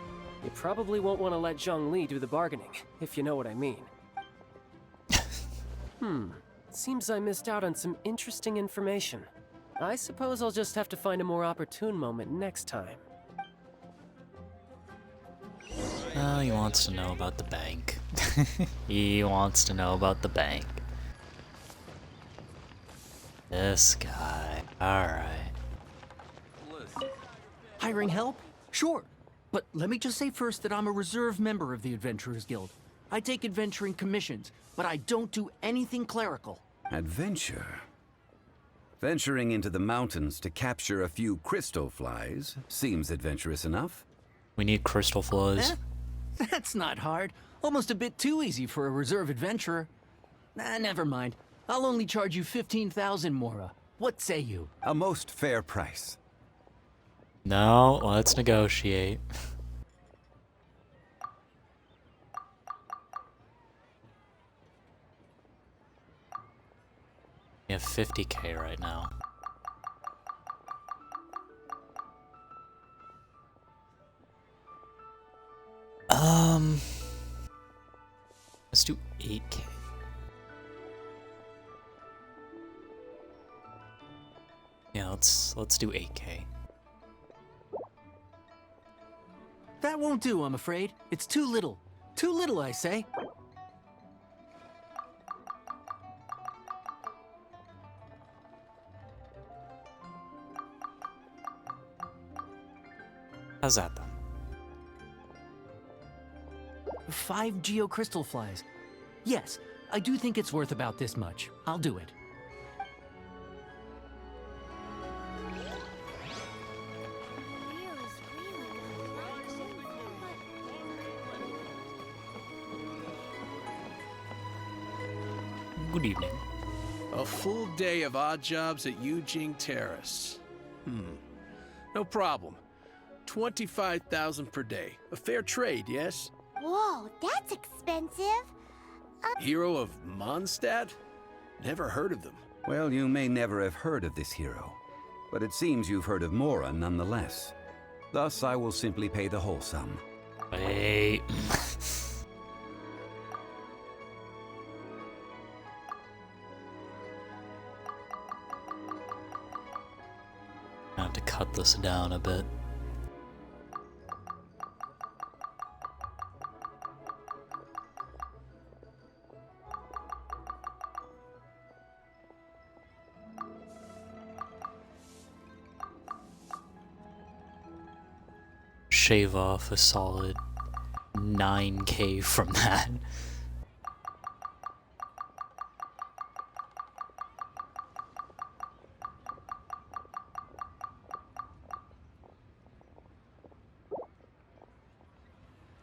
You probably won't want to let Zhongli do the bargaining, if you know what I mean. Seems I missed out on some interesting information. I suppose I'll just have to find a more opportune moment next time. Oh, he wants to know about the bank. He wants to know about the bank. This guy. Alright. Hiring help? Sure. But let me just say first that I'm a reserve member of the Adventurers Guild. I take adventuring commissions, but I don't do anything clerical. Adventure? Venturing into the mountains to capture a few crystal flies seems adventurous enough. We need crystal flies. That's not hard. Almost a bit too easy for a reserve adventurer. Never mind. I'll only charge you 15,000 Mora. What say you? A most fair price. No, let's negotiate. We have 50k right now. Let's do 8k. Yeah, let's do 8k. That won't do, I'm afraid. It's too little. Too little, I say. How's that then? 5 geocrystal flies. Yes, I do think it's worth about this much. I'll do it. Good evening. A full day of odd jobs at Yujing Terrace. No problem. 25,000 per day. A fair trade, yes? Whoa, that's expensive. Hero of Mondstadt? Never heard of them. Well, you may never have heard of this hero, but it seems you've heard of Mora nonetheless. Thus, I will simply pay the whole sum. Wait. I have to cut this down a bit. shave off a solid 9K from that.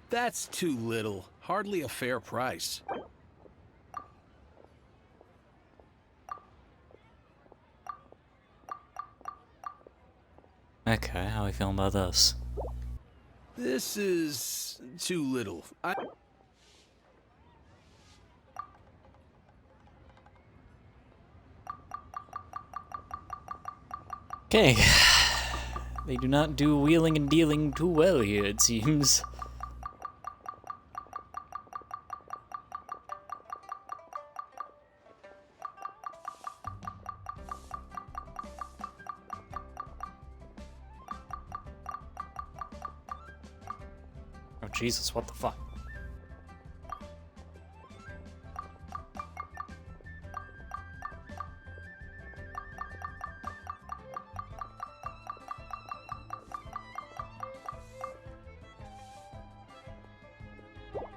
That's too little. Hardly a fair price. Okay, how are we feeling about this? This is too little. Okay. They do not do wheeling and dealing too well here, it seems. Oh, Jesus, what the fuck?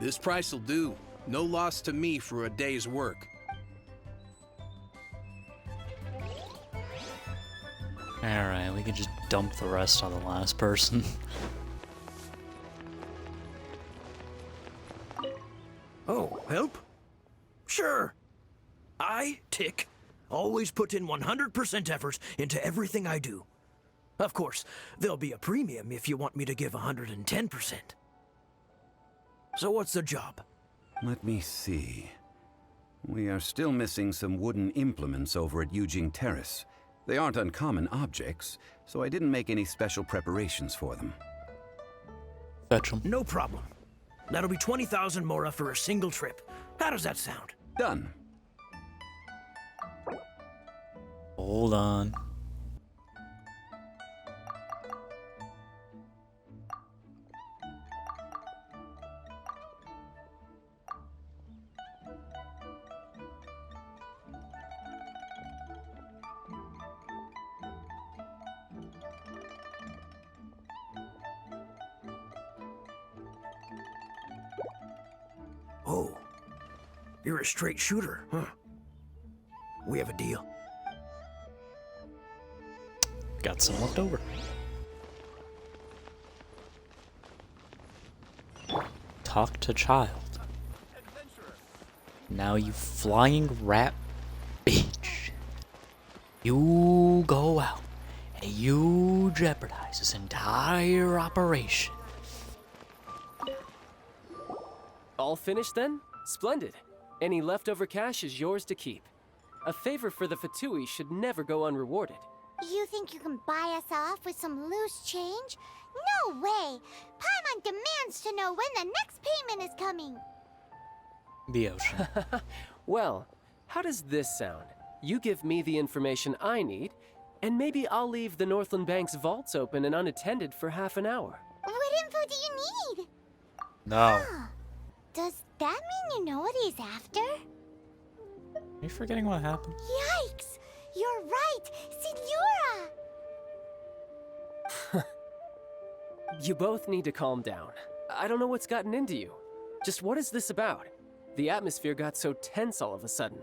This price will do. No loss to me for a day's work. Alright, we can just dump the rest on the last person. Oh, help? Sure. I, Tick, always put in 100% effort into everything I do. Of course, there'll be a premium if you want me to give 110%. So what's the job? Let me see. We are still missing some wooden implements over at Yujing Terrace. They aren't uncommon objects, so I didn't make any special preparations for them. Fetch them. No problem. That'll be 20,000 mora for a single trip. How does that sound? Done. Hold on. Oh, you're a straight shooter, huh? We have a deal. Got some left over. Talk to child. Now you flying rat bitch. You go out and you jeopardize this entire operation. All finished then? Splendid. Any leftover cash is yours to keep. A favor for the Fatui should never go unrewarded. You think you can buy us off with some loose change? No way! Paimon demands to know when the next payment is coming. The ocean. Well, how does this sound? You give me the information I need, and maybe I'll leave the Northland Bank's vaults open and unattended for half an hour. What info do you need? No. Does that mean you know what he's after? Are you forgetting what happened? Yikes! You're right! Signora! You both need to calm down. I don't know what's gotten into you. Just what is this about? The atmosphere got so tense all of a sudden.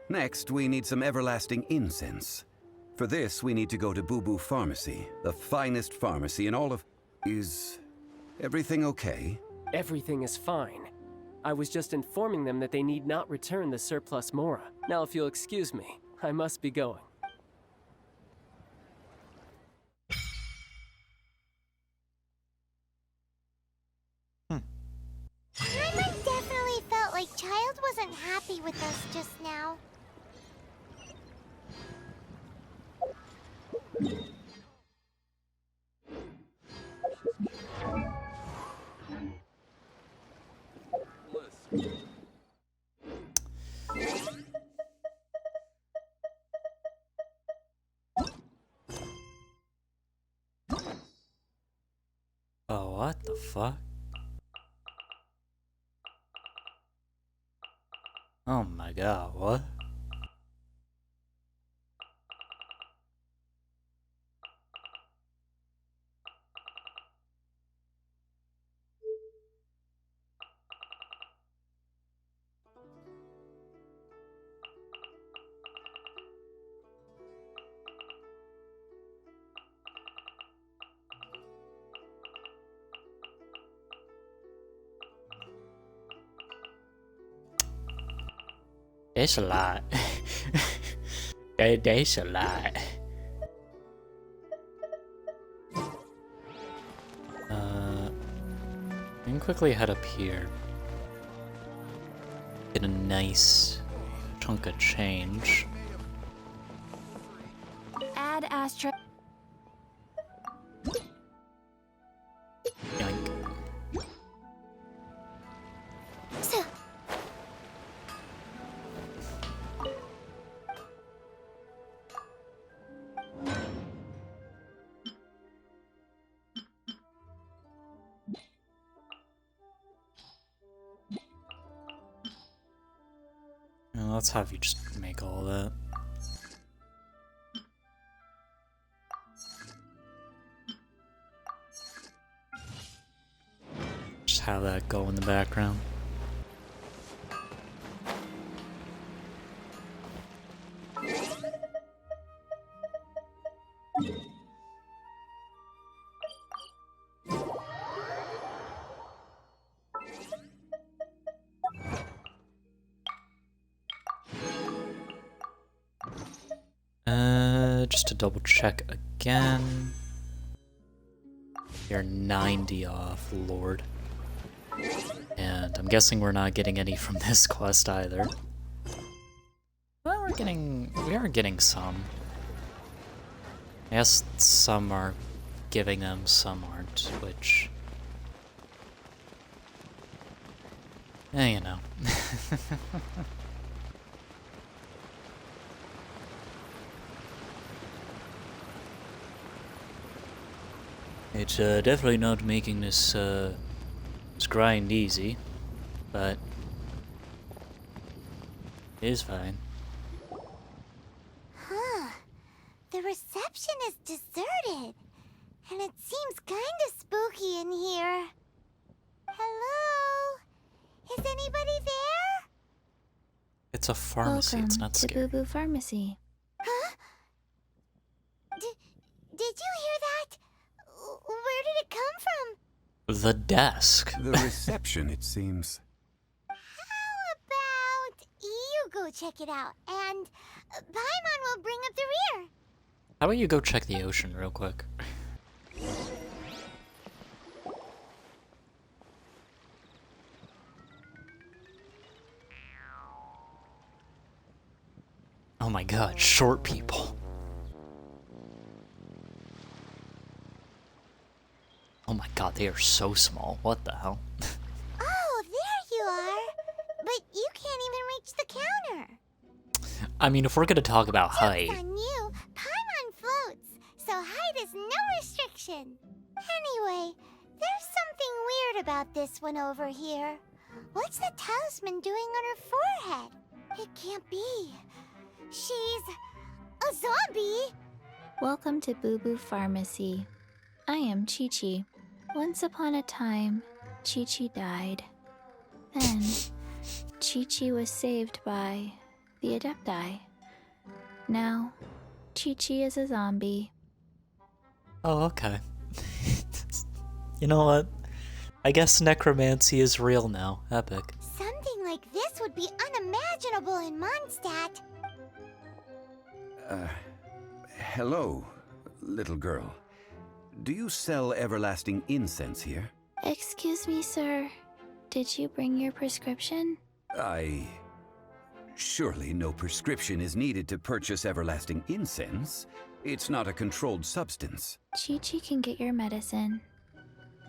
Next, we need some everlasting incense. For this, we need to go to Boo Boo Pharmacy, the finest pharmacy in all of... Is everything okay? Everything is fine. I was just informing them that they need not return the surplus mora. Now, if you'll excuse me, I must be going. Paimon definitely felt like Child wasn't happy with us just now. Oh, what the fuck? Oh my god, what? There's a lot. There's a lot. We can quickly head up here. Get a nice chunk of change. Add Astra. Yoink. Now, let's have you just make all that. Just have that go in the background. Just to double check again. You're 90 off, Lord. And I'm guessing we're not getting any from this quest either. Well, we are getting some. I guess some are giving them, some aren't, which... you know. It's definitely not making this grind easy, but it is fine. Huh. The reception is deserted, and it seems kinda spooky in here. Hello? Is anybody there? It's a pharmacy, it's not Welcome to scary. Boo Boo Pharmacy. Huh? Did you hear that? Where did it come from? The desk. The reception, it seems. How about you go check it out, and Paimon will bring up the rear. How about you go check the ocean real quick? Oh my god, short people. Oh my god, they are so small. What the hell? Oh, there you are. But you can't even reach the counter. I mean, if we're gonna talk about height, Joke's on you. Paimon floats, so height is no restriction. Anyway, there's something weird about this one over here. What's the talisman doing on her forehead? It can't be. She's a zombie. Welcome to Boo Boo Pharmacy. I am Chi-Chi. Once upon a time, Chi-Chi died. Then, Chi-Chi was saved by the Adepti. Now, Chi-Chi is a zombie. oh, okay. You know what? I guess necromancy is real now. Epic. Something like this would be unimaginable in Mondstadt. Hello, little girl. Do you sell everlasting incense here? Excuse me, sir. Did you bring your prescription? Surely no prescription is needed to purchase everlasting incense. It's not a controlled substance. Chi-Chi can get your medicine,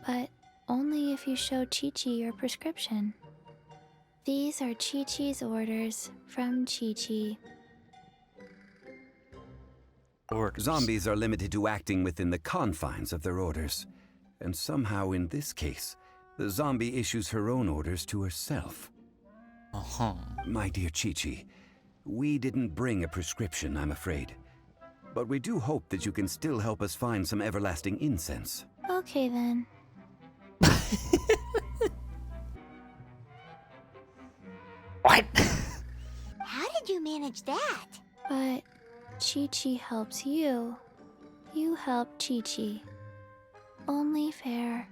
but only if you show Chi-Chi your prescription. These are Chi-Chi's orders from Chi-Chi. Orders. Zombies are limited to acting within the confines of their orders. And somehow in this case, the zombie issues her own orders to herself. Uh-huh. My dear Chi-Chi, we didn't bring a prescription, I'm afraid. But we do hope that you can still help us find some everlasting incense. Okay then. What? How did you manage that? But Chi-Chi helps you. You help Chi-Chi. Only fair.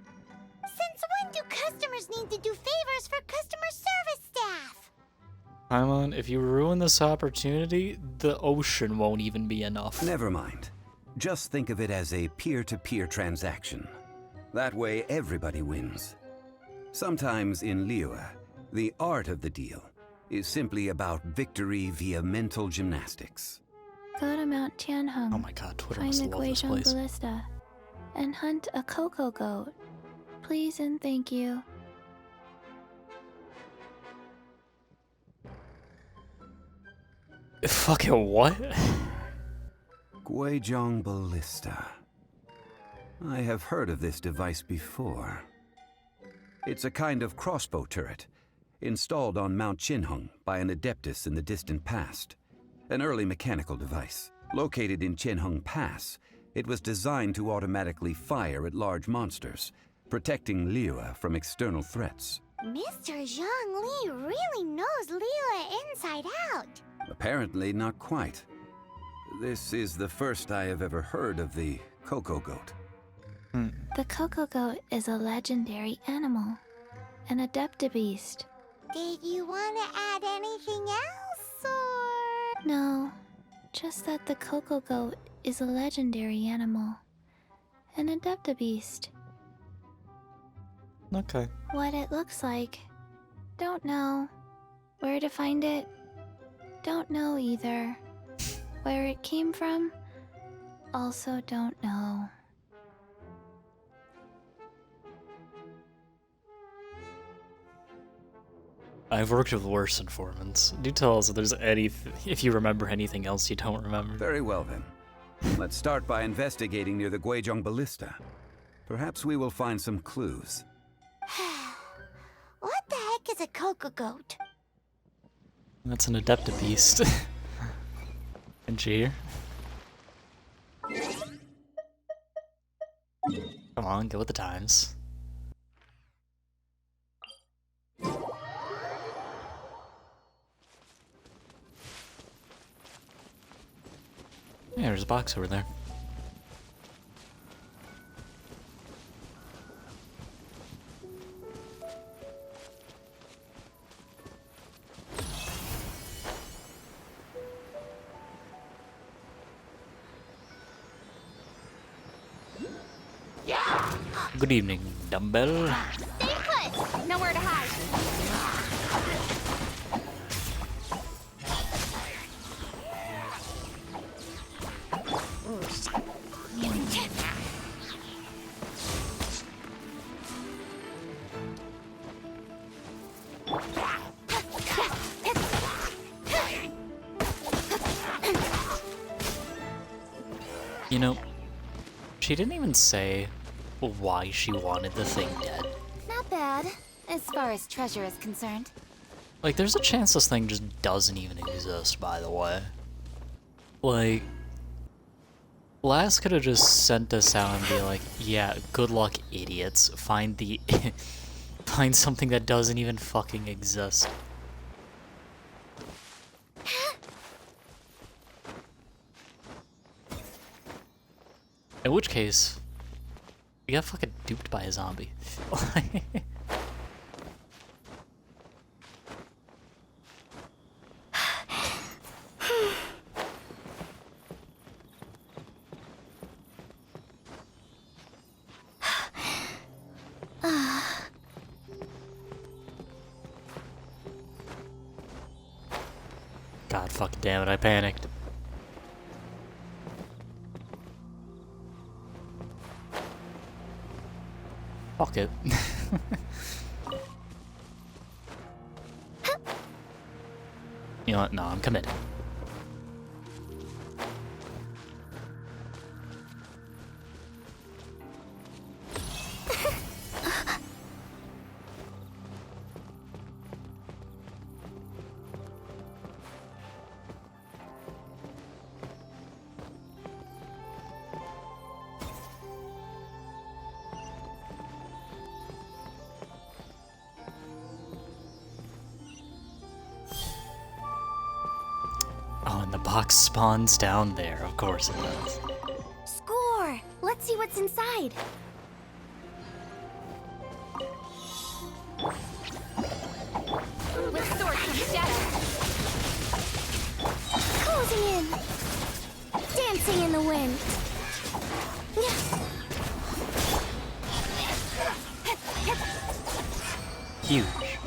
Since when do customers need to do favors for customer service staff? Paimon, if you ruin this opportunity, the ocean won't even be enough. Never mind. Just think of it as a peer-to-peer transaction. That way, everybody wins. Sometimes in Liyue, the art of the deal is simply about victory via mental gymnastics. Go to Mount Tianheng. Oh my god, Twitter Find must the love this Guizhong place. Ballista. And hunt a cocoa goat. Please and thank you. Fucking what? Guizhong Ballista. I have heard of this device before. It's a kind of crossbow turret, installed on Mount Tianheng by an adeptus in the distant past. An early mechanical device. Located in Tianheng Pass, it was designed to automatically fire at large monsters, protecting Liyue from external threats. Mr. Zhang Li really knows Liyue inside out. Apparently not quite. This is the first I have ever heard of the Cocoa Goat. The cocoa goat is a legendary animal. An adeptabeast. Did you want to add anything else, or...? No, just that the cocoa goat is a legendary animal. An adeptabeast. Okay. What it looks like. Don't know. Where to find it? Don't know either. Where it came from? Also don't know. I've worked with worse informants. Do tell us if you remember anything else you don't remember. Very well then. Let's start by investigating near the Guizhong Ballista. Perhaps we will find some clues. What the heck is a cocoa goat? That's an adeptabeast. And here. Come on, go with the times. Yeah, there's a box over there. Good evening, dumbbell. Stay put! Nowhere to hide. You know, she didn't even say why she wanted the thing dead. Not bad, as far as treasure is concerned. Like, there's a chance this thing just doesn't even exist, by the way. Like, Lass could have just sent us out and be like, yeah, good luck, idiots. Find the... find something that doesn't even fucking exist. In which case, we got fucking duped by a zombie. God fucking damn it, I panicked. Fuck it. You know what? No, I'm committed. Oh, and the box spawns down there. Of course it does. Score! Let's see what's inside. With sword comes shadow. Huge.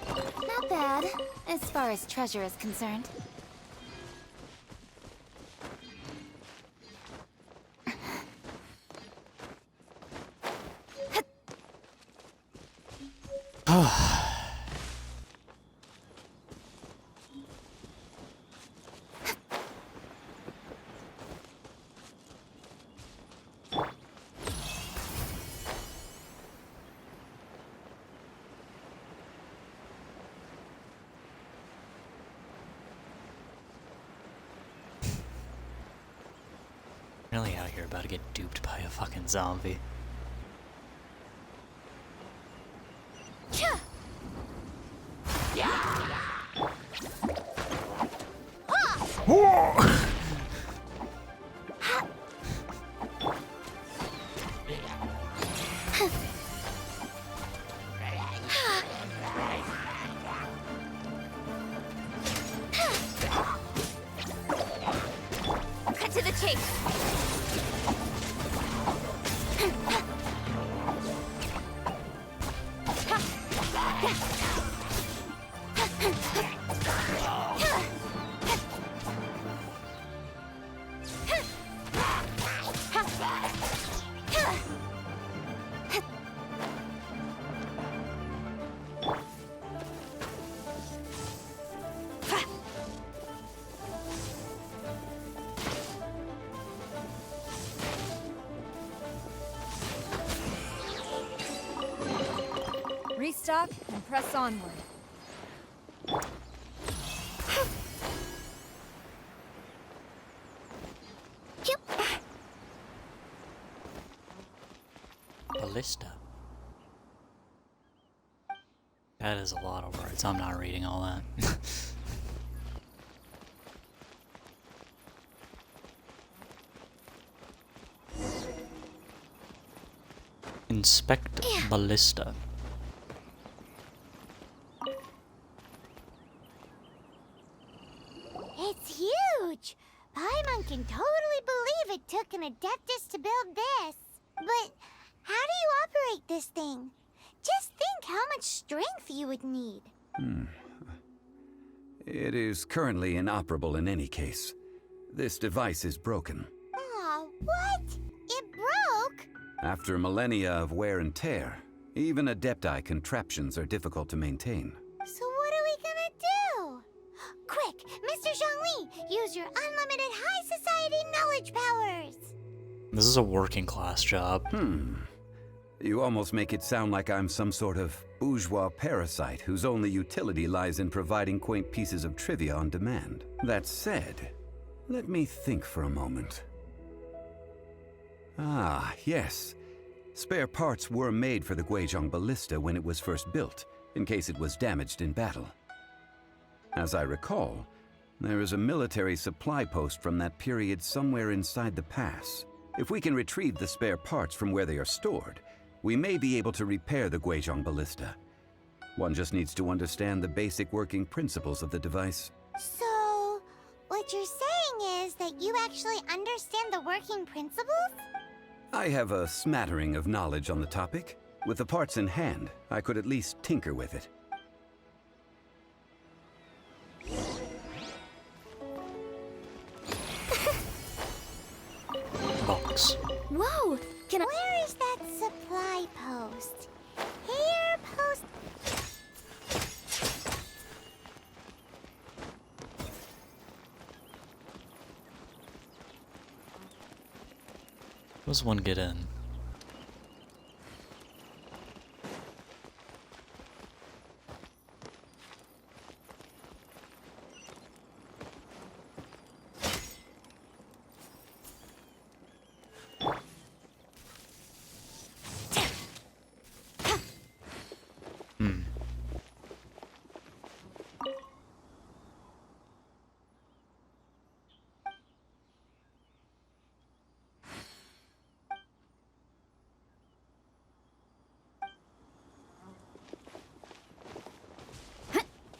Not bad, as far as treasure is concerned. Really out here about to get duped by a fucking zombie. Cut to the chase. Restock and press onward. Ballista. That is a lot of words. I'm not reading all that. Inspect ballista. It's huge! Paimon can totally believe it took an Adeptus to build this. But how do you operate this thing? Just think how much strength you would need. It is currently inoperable in any case. This device is broken. Aw, what? It broke? After millennia of wear and tear, even Adepti contraptions are difficult to maintain. So what are we gonna do? Quick, Mr. Zhongli, use your unlimited high society knowledge powers! This is a working class job. You almost make it sound like I'm some sort of bourgeois parasite whose only utility lies in providing quaint pieces of trivia on demand. That said, let me think for a moment. Ah, yes. Spare parts were made for the Guizhong Ballista when it was first built, in case it was damaged in battle. As I recall, there is a military supply post from that period somewhere inside the pass. If we can retrieve the spare parts from where they are stored, we may be able to repair the Guizhong Ballista. One just needs to understand the basic working principles of the device. So, what you're saying is that you actually understand the working principles? I have a smattering of knowledge on the topic. With the parts in hand, I could at least tinker with it. Box. Whoa! Can I? Where is that supply post? Here, post. How does one get in?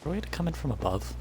Are we to come in from above?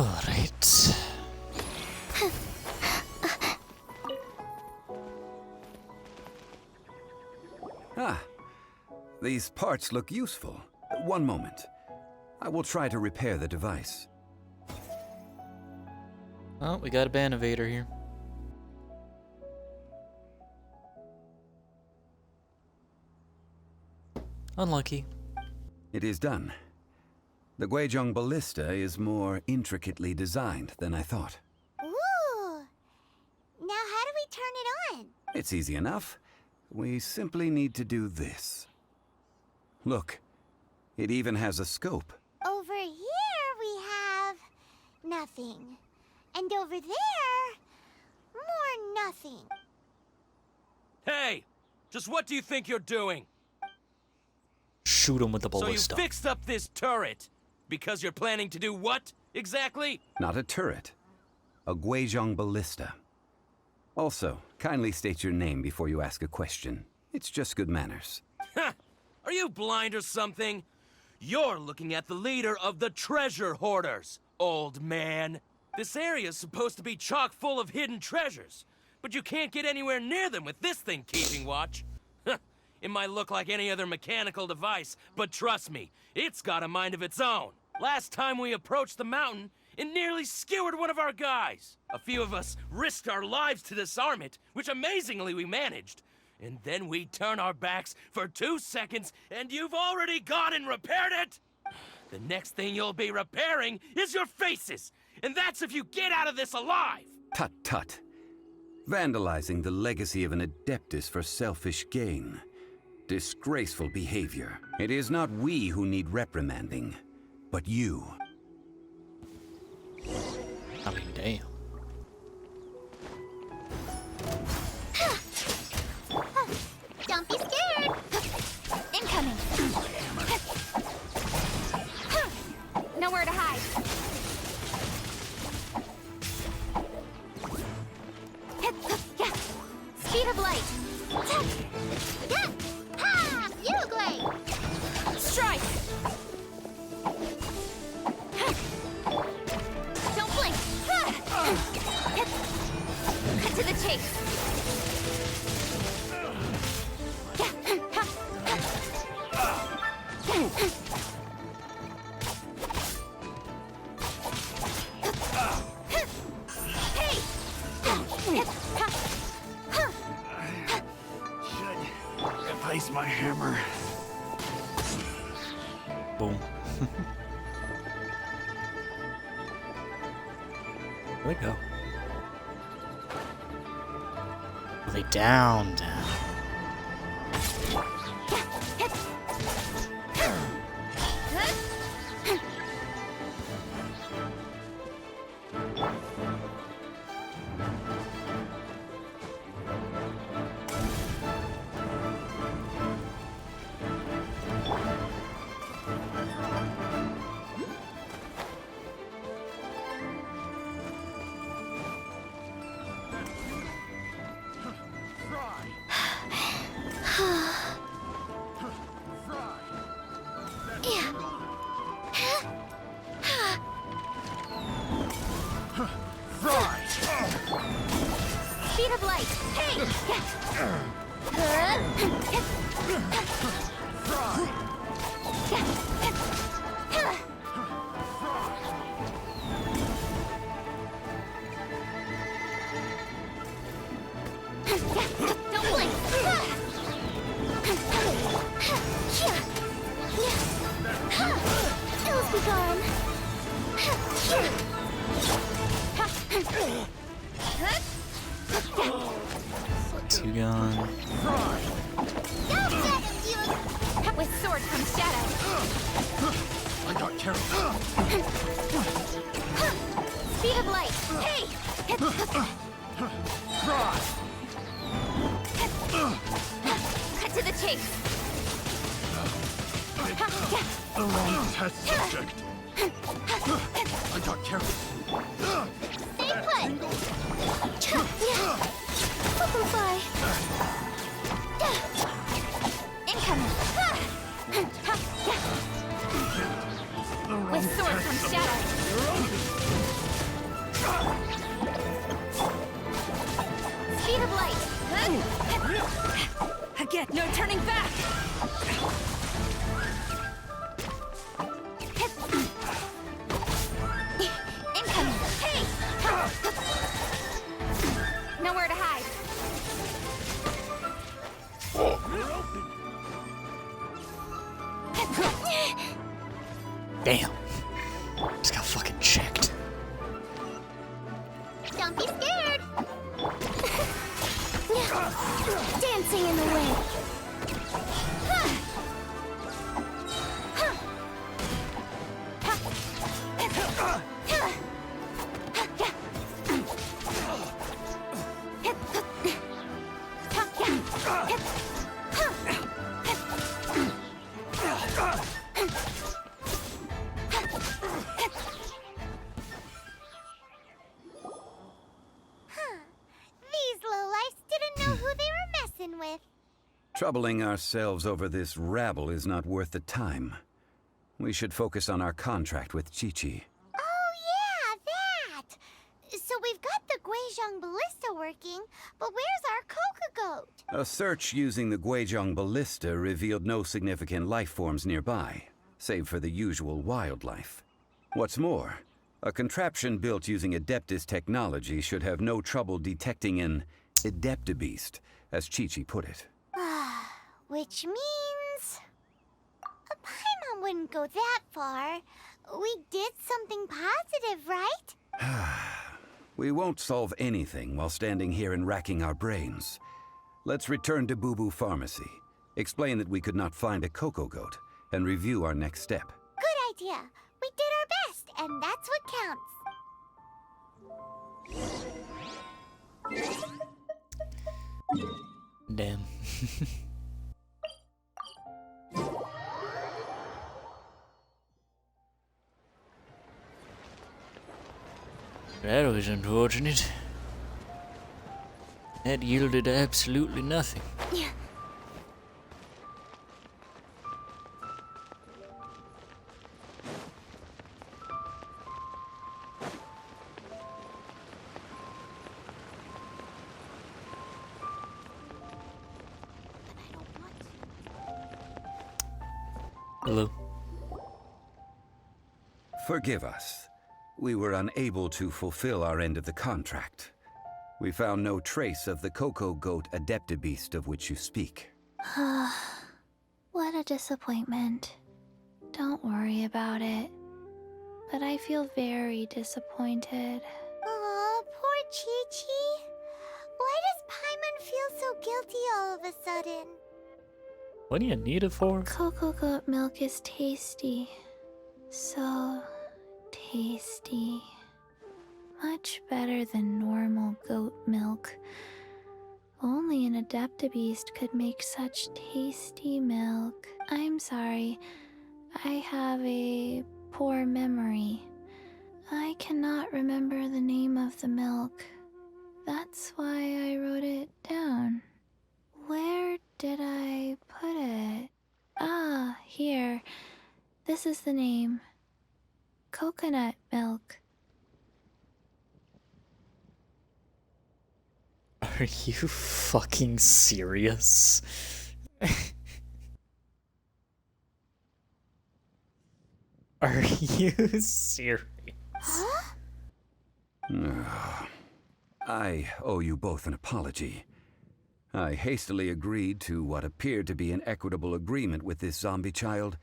Alright. Ah, these parts look useful. One moment. I will try to repair the device. Oh, we got a Banivator here. Unlucky. It is done. The Guizhong ballista is more intricately designed than I thought. Ooh! Now how do we turn it on? It's easy enough. We simply need to do this. Look, it even has a scope. Over here we have nothing. And over there, more nothing. Hey! Just what do you think you're doing? Shoot him with the So ballista. you fixed up this turret because you're planning to do what, exactly? Not a turret. A Guizhong ballista. Also, kindly state your name before you ask a question. It's just good manners. Ha! Are you blind or something? You're looking at the leader of the treasure hoarders, old man. This area's supposed to be chock full of hidden treasures, but you can't get anywhere near them with this thing keeping watch. It might look like any other mechanical device, but trust me, it's got a mind of its own. Last time we approached the mountain, it nearly skewered one of our guys. A few of us risked our lives to disarm it, which amazingly we managed. And then we turn our backs for 2 seconds, and you've already gone and repaired it! The next thing you'll be repairing is your faces! And that's if you get out of this alive! Tut tut. Vandalizing the legacy of an Adeptus for selfish gain. Disgraceful behavior. It is not we who need reprimanding, but you. I mean, damn. Don't be scared. Incoming. Nowhere to hide. Speed of light. Ha! You glade. Strike. Don't blink. Cut to the chase. Replace my hammer. Boom. Where'd they go? Are they down? Speed of light. Hey! Don't blink. Ills be gone. Two gone. With sword comes shadow. I got carried. Speed of light. Hey! Cut to the chase. The wrong test subject. I got carried. Stay put. Butterfly. Incoming. With sword comes shadow. light! Again, no turning back! Incoming! Hey! Nowhere to hide. Damn. Just got fucking checked. Don't be scared. Dancing in the wind. These lowlifes didn't know who they were messing with. Troubling ourselves over this rabble is not worth the time. We should focus on our contract with Chi-Chi. Oh yeah, that! So we've got the Guizhong Ballista working, but where's our Coca Goat? A search using the Guizhong Ballista revealed no significant life forms nearby, save for the usual wildlife. What's more, a contraption built using Adeptus technology should have no trouble detecting an Adeptabeast, as Chi-Chi put it. Which means... Paimon wouldn't go that far. We did something positive, right? We won't solve anything while standing here and racking our brains. Let's return to Boo Boo Pharmacy, explain that we could not find a Coco Goat, and review our next step. Good idea. We did our best, and that's what counts. Damn. That was unfortunate. That yielded absolutely nothing. Yeah. Hello. Forgive us. We were unable to fulfill our end of the contract. We found no trace of the Coco Goat Adeptabeast of which you speak. What a disappointment. Don't worry about it. But I feel very disappointed. Aw, poor Chi-Chi. Why does Paimon feel so guilty all of a sudden? What do you need it for? Cocoa goat milk is tasty. So tasty. Much better than normal goat milk. Only an Adeptabeast could make such tasty milk. I'm sorry. I have a poor memory. I cannot remember the name of the milk. That's why I wrote it down. Where did I put it? Ah, here. This is the name. Coconut milk. Are you fucking serious? Are you serious? I owe you both an apology. I hastily agreed to what appeared to be an equitable agreement with this zombie child,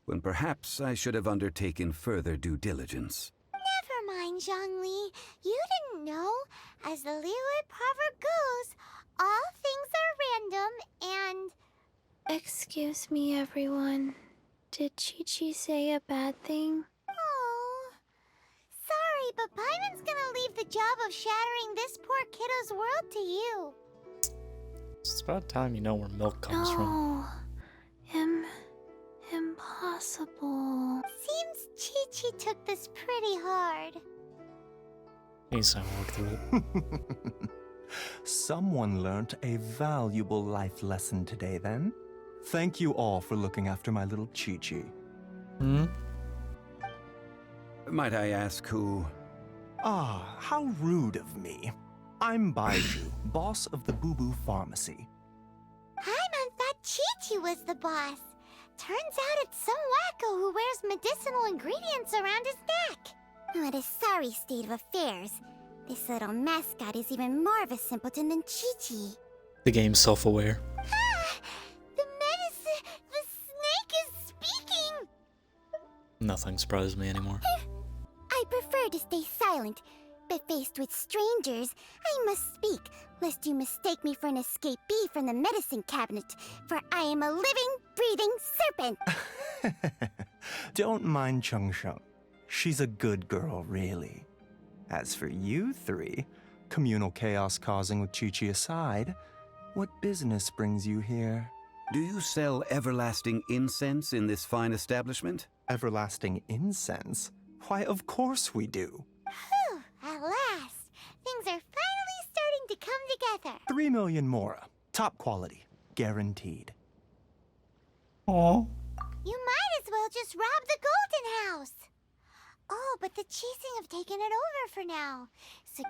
when perhaps I should have undertaken further due diligence. Never mind, Zhongli. You didn't know. As the Liyue proverb goes, all things are random and... Excuse me, everyone. Did Chi-Chi say a bad thing? Oh, sorry, but Paimon's gonna leave the job of shattering this poor kiddo's world to you. It's about time you know where milk comes from. Impossible. Seems Chi-Chi took this pretty hard. He's gonna work through it. Someone learnt a valuable life lesson today, then. Thank you all for looking after my little Chi-Chi. Might I ask who... Ah, how rude of me. I'm Baiju, boss of the Boo Boo Pharmacy. Paimon thought Chi-Chi was the boss. Turns out it's some wacko who wears medicinal ingredients around his neck. What a sorry state of affairs. This little mascot is even more of a simpleton than Chi-Chi. The game's self-aware. The snake is speaking! Nothing surprises me anymore. I prefer to stay silent, but faced with strangers, I must speak, lest you mistake me for an escapee from the medicine cabinet, for I am a living, breathing serpent! Don't mind Chung Sheng. She's a good girl, really. As for you three, communal chaos causing with Chi-Chi aside, what business brings you here? Do you sell everlasting incense in this fine establishment? Everlasting incense? Why, of course we do. Whew, at last! Things are finally starting to come together. 3 million mora. Top quality. Guaranteed. Aww. You might as well just rob the Golden House! Oh, but the Cheesing have taken it over for now. So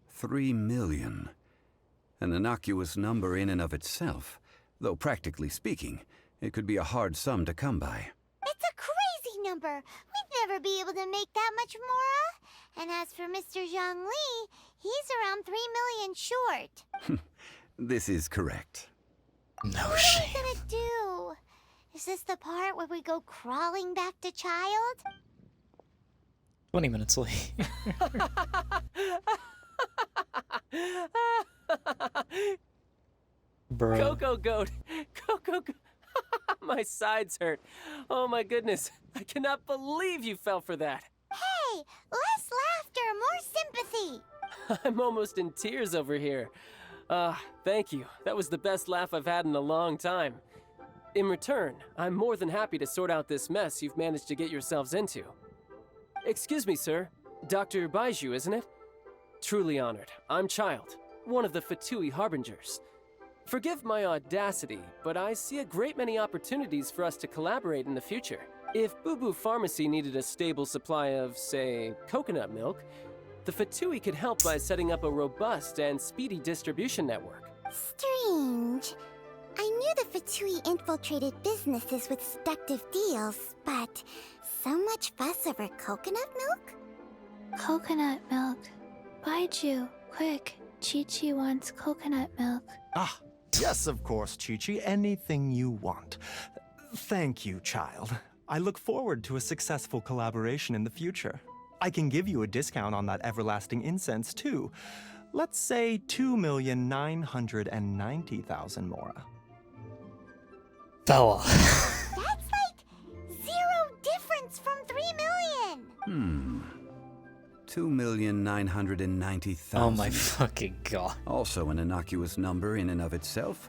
3 million. An innocuous number in and of itself, though practically speaking, it could be a hard sum to come by. it's a crazy number. We'd never be able to make that much mora. And as for Mr. Zhongli, he's around 3 million short. This is correct. No What shame. are we gonna do? Is this the part where we go crawling back to child? 20 minutes late. Bruh. Coco Goat! Coco Goat! My sides hurt. Oh my goodness. I cannot believe you fell for that. Hey, less laughter, more sympathy. I'm almost in tears over here. Thank you. That was the best laugh I've had in a long time. In return, I'm more than happy to sort out this mess you've managed to get yourselves into. Excuse me, sir. Dr. Baiju, isn't it? Truly honored. I'm Child, one of the Fatui Harbingers. Forgive my audacity, but I see a great many opportunities for us to collaborate in the future. If Boo Boo Pharmacy needed a stable supply of, say, coconut milk, the Fatui could help by setting up a robust and speedy distribution network. Strange. I knew the Fatui infiltrated businesses with seductive deals, but so much fuss over coconut milk? Coconut milk. Baiju, quick. Chi-Chi wants coconut milk. Ah, yes, of course, Chi-Chi. Anything you want. Thank you, child. I look forward to a successful collaboration in the future. I can give you a discount on that everlasting incense, too. Let's say 2,990,000 mora. Fella. That's like 0 difference from 3 million. 2,990,000. Oh my fucking god. Also an innocuous number in and of itself,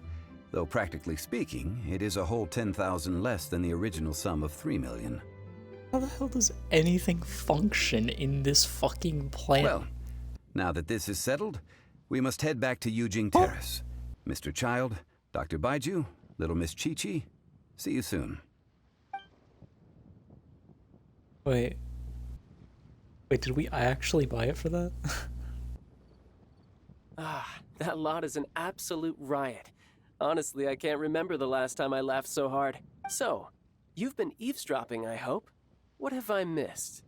though practically speaking, it is a whole 10,000 less than the original sum of 3 million. How the hell does anything function in this fucking planet? Well, now that this is settled, we must head back to Yujing Terrace. Mr. Child, Dr. Baiju, Little Miss Chi-Chi, see you soon. Wait, did we actually buy it for that? That lot is an absolute riot. Honestly, I can't remember the last time I laughed so hard. So, you've been eavesdropping, I hope. What have I missed?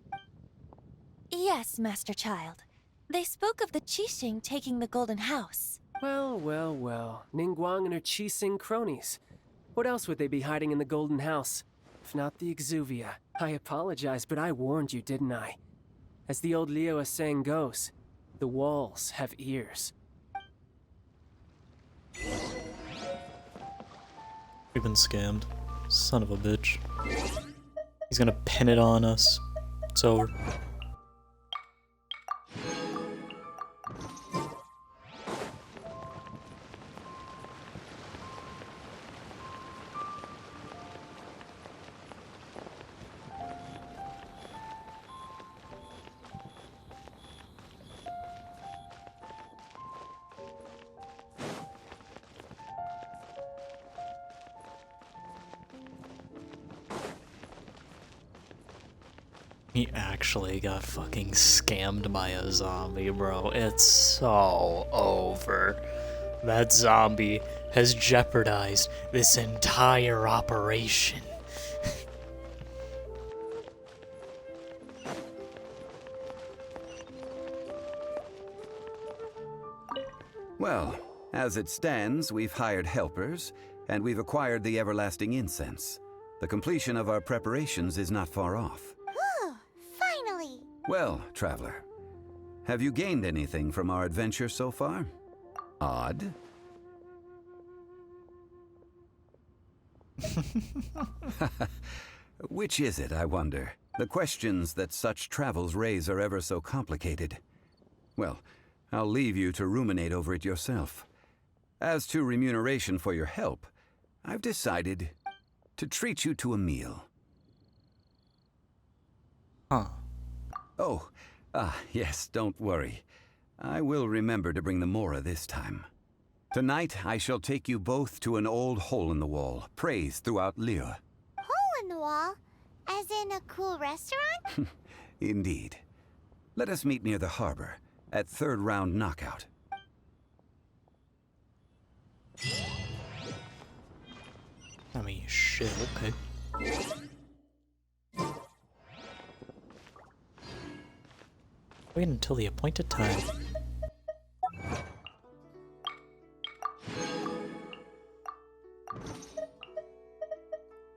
Yes, Master Child. They spoke of the Qixing taking the Golden House. Well, well, well. Ningguang and her Qixing cronies. What else would they be hiding in the Golden House? If not the Exuvia. I apologize, but I warned you, didn't I? As the old Liu saying goes, the walls have ears. We've been scammed. Son of a bitch. He's gonna pin it on us. It's over. He actually got fucking scammed by a zombie, bro. It's so over. That zombie has jeopardized this entire operation. Well, as it stands, we've hired helpers, and we've acquired the everlasting incense. The completion of our preparations is not far off. Whew, finally! Well, traveler, have you gained anything from our adventure so far? Odd? Which is it, I wonder? The questions that such travels raise are ever so complicated. Well, I'll leave you to ruminate over it yourself. As to remuneration for your help, I've decided to treat you to a meal. Huh. Oh, yes, don't worry. I will remember to bring the Mora this time. Tonight, I shall take you both to an old hole-in-the-wall, praised throughout Lyre. Hole in the wall? As in a cool restaurant? Indeed. Let us meet near the harbor, at third round knockout. I mean, shit, okay. Wait until the appointed time.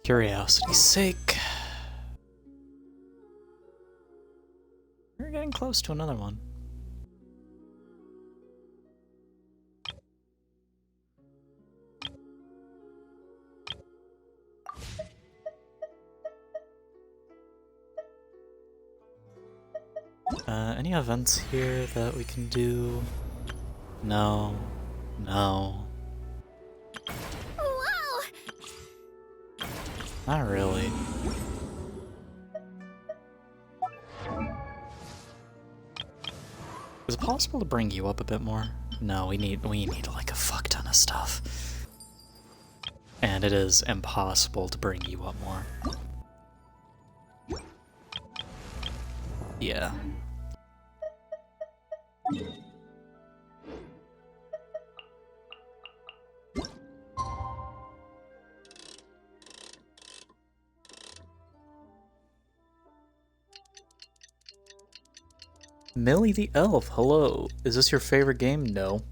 Curiosity's sake. We're getting close to another one. Any events here that we can do? No. No. Whoa! Not really. Is it possible to bring you up a bit more? No, we need like a fuck ton of stuff. And it is impossible to bring you up more. Yeah. Millie the Elf, hello. Is this your favorite game? No.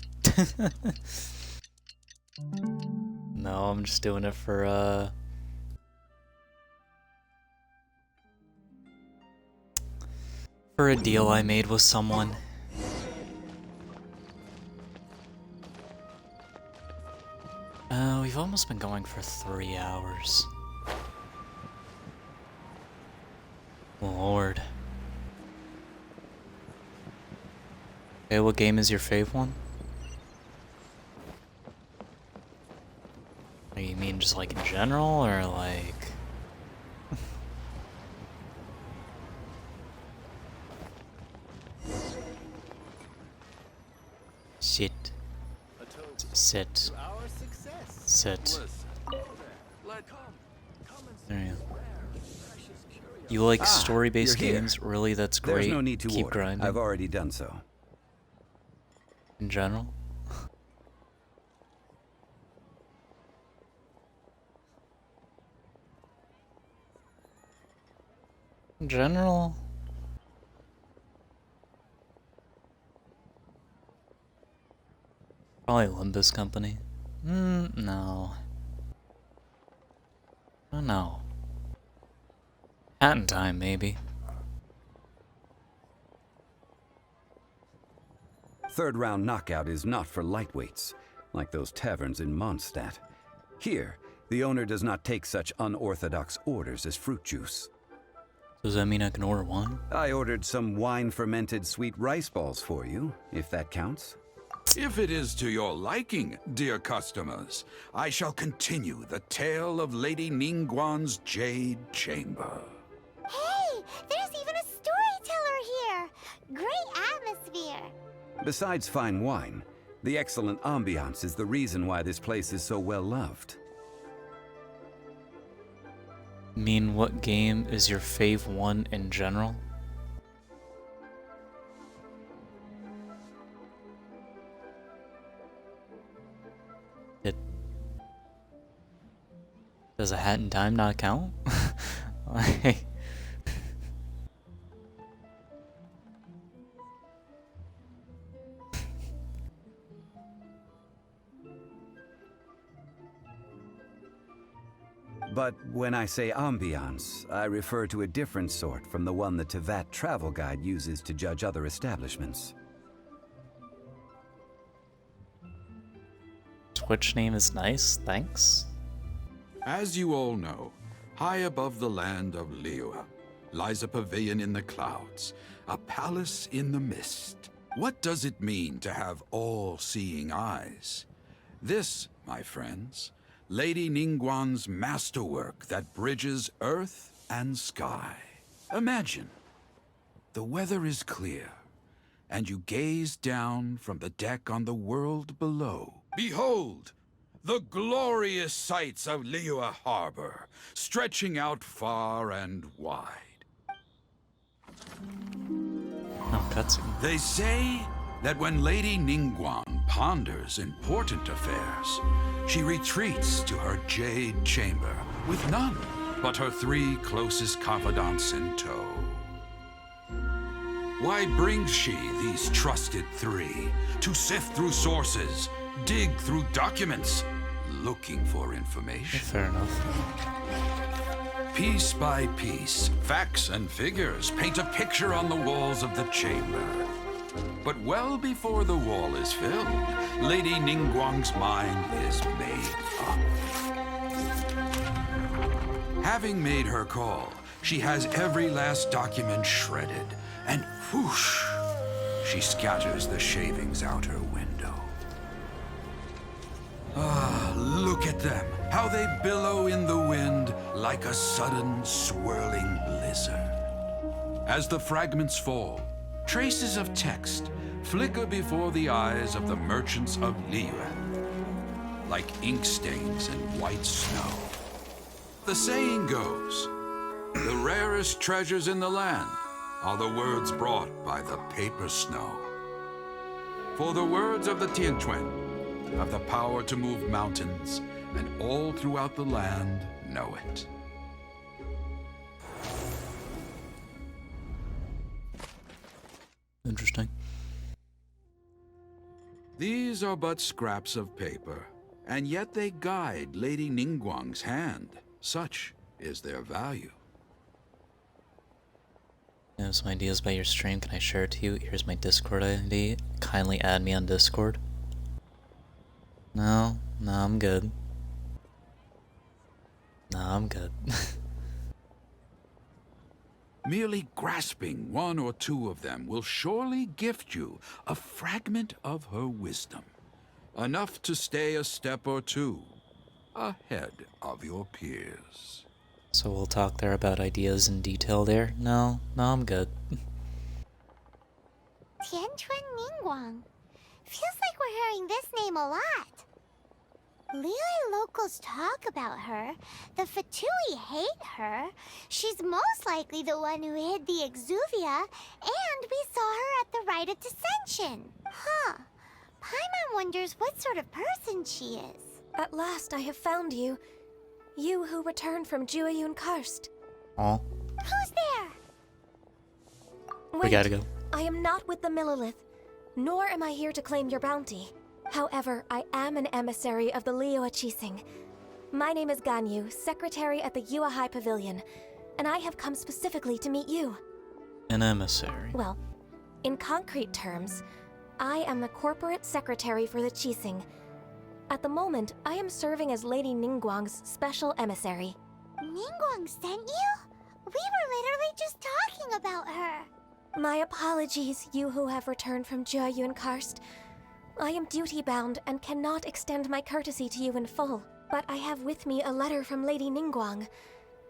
No, I'm just doing it for, a deal I made with someone. We've almost been going for 3 hours. Lord. Okay, what game is your fave one? Or you mean just like in general, or like... Sit. Sit. Sit. There you go. You like story-based you're here. games? Really? That's great. There's no need to Keep order. grinding. I've already done so. In general? In general? Probably Limbus Company. No. I don't know. Hat in Time, maybe. Third round knockout is not for lightweights, like those taverns in Mondstadt. Here, the owner does not take such unorthodox orders as fruit juice. Does that mean I can order one? I ordered some wine-fermented sweet rice balls for you, if that counts. If it is to your liking, dear customers, I shall continue the tale of Lady Ningguan's Jade Chamber. Hey, there's even a storyteller here! Great atmosphere! Besides fine wine, the excellent ambiance is the reason why this place is so well loved. Mean what game is your fave one in general? Does a Hat in Time not count? Like, But when I say ambiance, I refer to a different sort from the one the Tevat travel guide uses to judge other establishments. Twitch name is nice, thanks. As you all know, high above the land of Liyue lies a pavilion in the clouds, a palace in the mist. What does it mean to have all-seeing eyes? This, my friends, Lady Ningguang's masterwork that bridges earth and sky. Imagine, the weather is clear, and you gaze down from the deck on the world below. Behold, the glorious sights of Liyue Harbor, stretching out far and wide. Oh, cutscene. They say that when Lady Ningguang ponders important affairs, she retreats to her jade chamber with none but her 3 closest confidants in tow. Why brings she these trusted 3 to sift through sources, dig through documents, looking for information? Fair enough. Piece by piece, facts and figures paint a picture on the walls of the chamber. But well before the wall is filled, Lady Ningguang's mind is made up. Having made her call, she has every last document shredded, and whoosh, she scatters the shavings out her window. Ah, look at them, how they billow in the wind like a sudden swirling blizzard. As the fragments fall, traces of text flicker before the eyes of the merchants of Liyue, like ink stains in white snow. The saying goes, the rarest treasures in the land are the words brought by the paper snow. For the words of the Tianquan have the power to move mountains, and all throughout the land know it. Interesting. These are but scraps of paper, and yet they guide Lady Ningguang's hand. Such is their value. You have some ideas about your stream. Can I share it to you? Here's my Discord ID. Kindly add me on Discord. No, I'm good. No, I'm good. Merely grasping 1 or 2 of them will surely gift you a fragment of her wisdom, enough to stay a step or 2 ahead of your peers. So we'll talk there about ideas in detail there? No, I'm good. Tianquan Ningguang. Feels like we're hearing this name a lot. Liyue locals talk about her. The Fatui hate her. She's most likely the one who hid the Exuvia, and we saw her at the Rite of Dissension. Huh. Paimon wonders what sort of person she is. At last I have found you. You who returned from Jueyun Karst. Aw. Who's there? We gotta go. I am not with the Millelith, nor am I here to claim your bounty. However, I am an emissary of the Liyue Qixing. My name is Ganyu, secretary at the Yue High Pavilion, and I have come specifically to meet you. An emissary. Well, in concrete terms, I am the corporate secretary for the Qixing. At the moment, I am serving as Lady Ningguang's special emissary. Ningguang sent you? We were literally just talking about her. My apologies, you who have returned from Jueyun Karst. I am duty-bound and cannot extend my courtesy to you in full, but I have with me a letter from Lady Ningguang.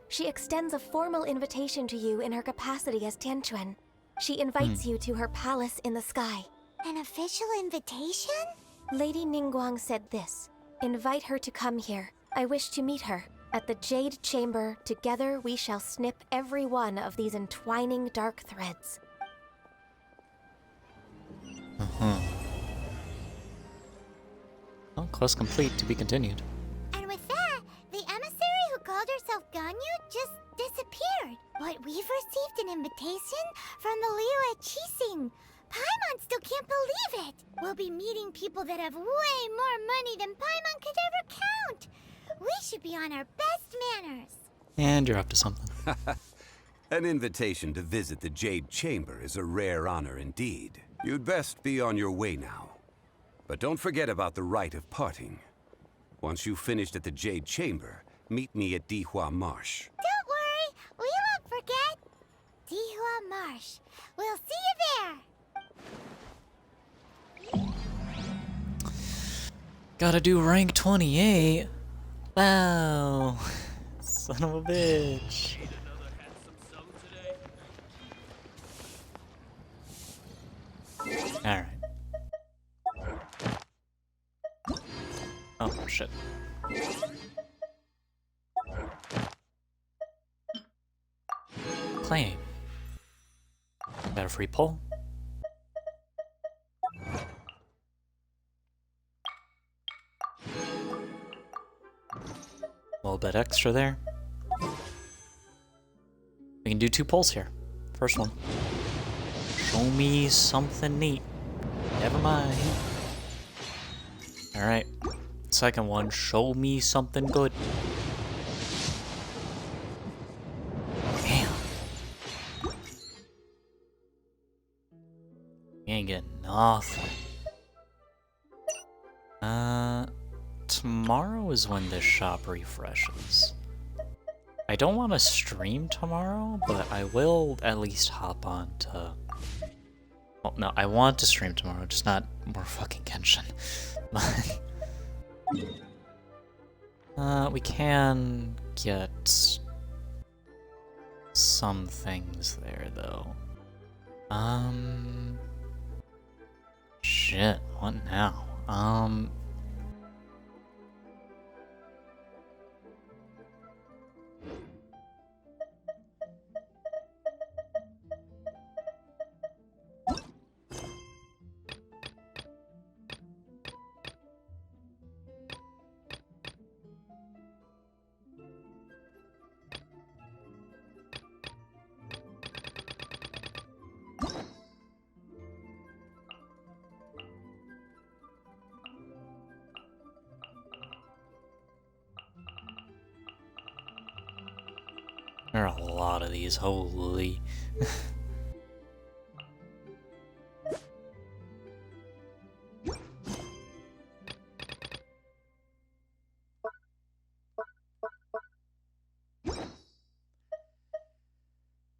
She extends a formal invitation to you in her capacity as Tianquan. She invites you to her palace in the sky. An official invitation? Lady Ningguang said this. Invite her to come here. I wish to meet her. At the Jade Chamber, together we shall snip every one of these entwining dark threads. Well, quest complete, to be continued. And with that, the emissary who called herself Ganyu just disappeared. But we've received an invitation from the Liyue Qixing. Paimon still can't believe it. We'll be meeting people that have way more money than Paimon could ever count. We should be on our best manners. And you're up to something. An invitation to visit the Jade Chamber is a rare honor indeed. You'd best be on your way now. But don't forget about the rite of parting. Once you've finished at the Jade Chamber, meet me at Dihua Marsh. Don't worry, we won't forget. Dihua Marsh. We'll see you there. Gotta do rank 28. Wow. Son of a bitch. Alright. Oh, shit. Claim. Got a free pull. A little bit extra there. We can do 2 pulls here. First one. Show me something neat. Never mind. Alright. Second one. Show me something good. Damn. You ain't getting nothing. Tomorrow is when this shop refreshes. I don't want to stream tomorrow, but I will at least hop on to... Well, no, I want to stream tomorrow, just not more fucking Genshin. We can get some things there, though. Shit, what now? There are a lot of these, holy.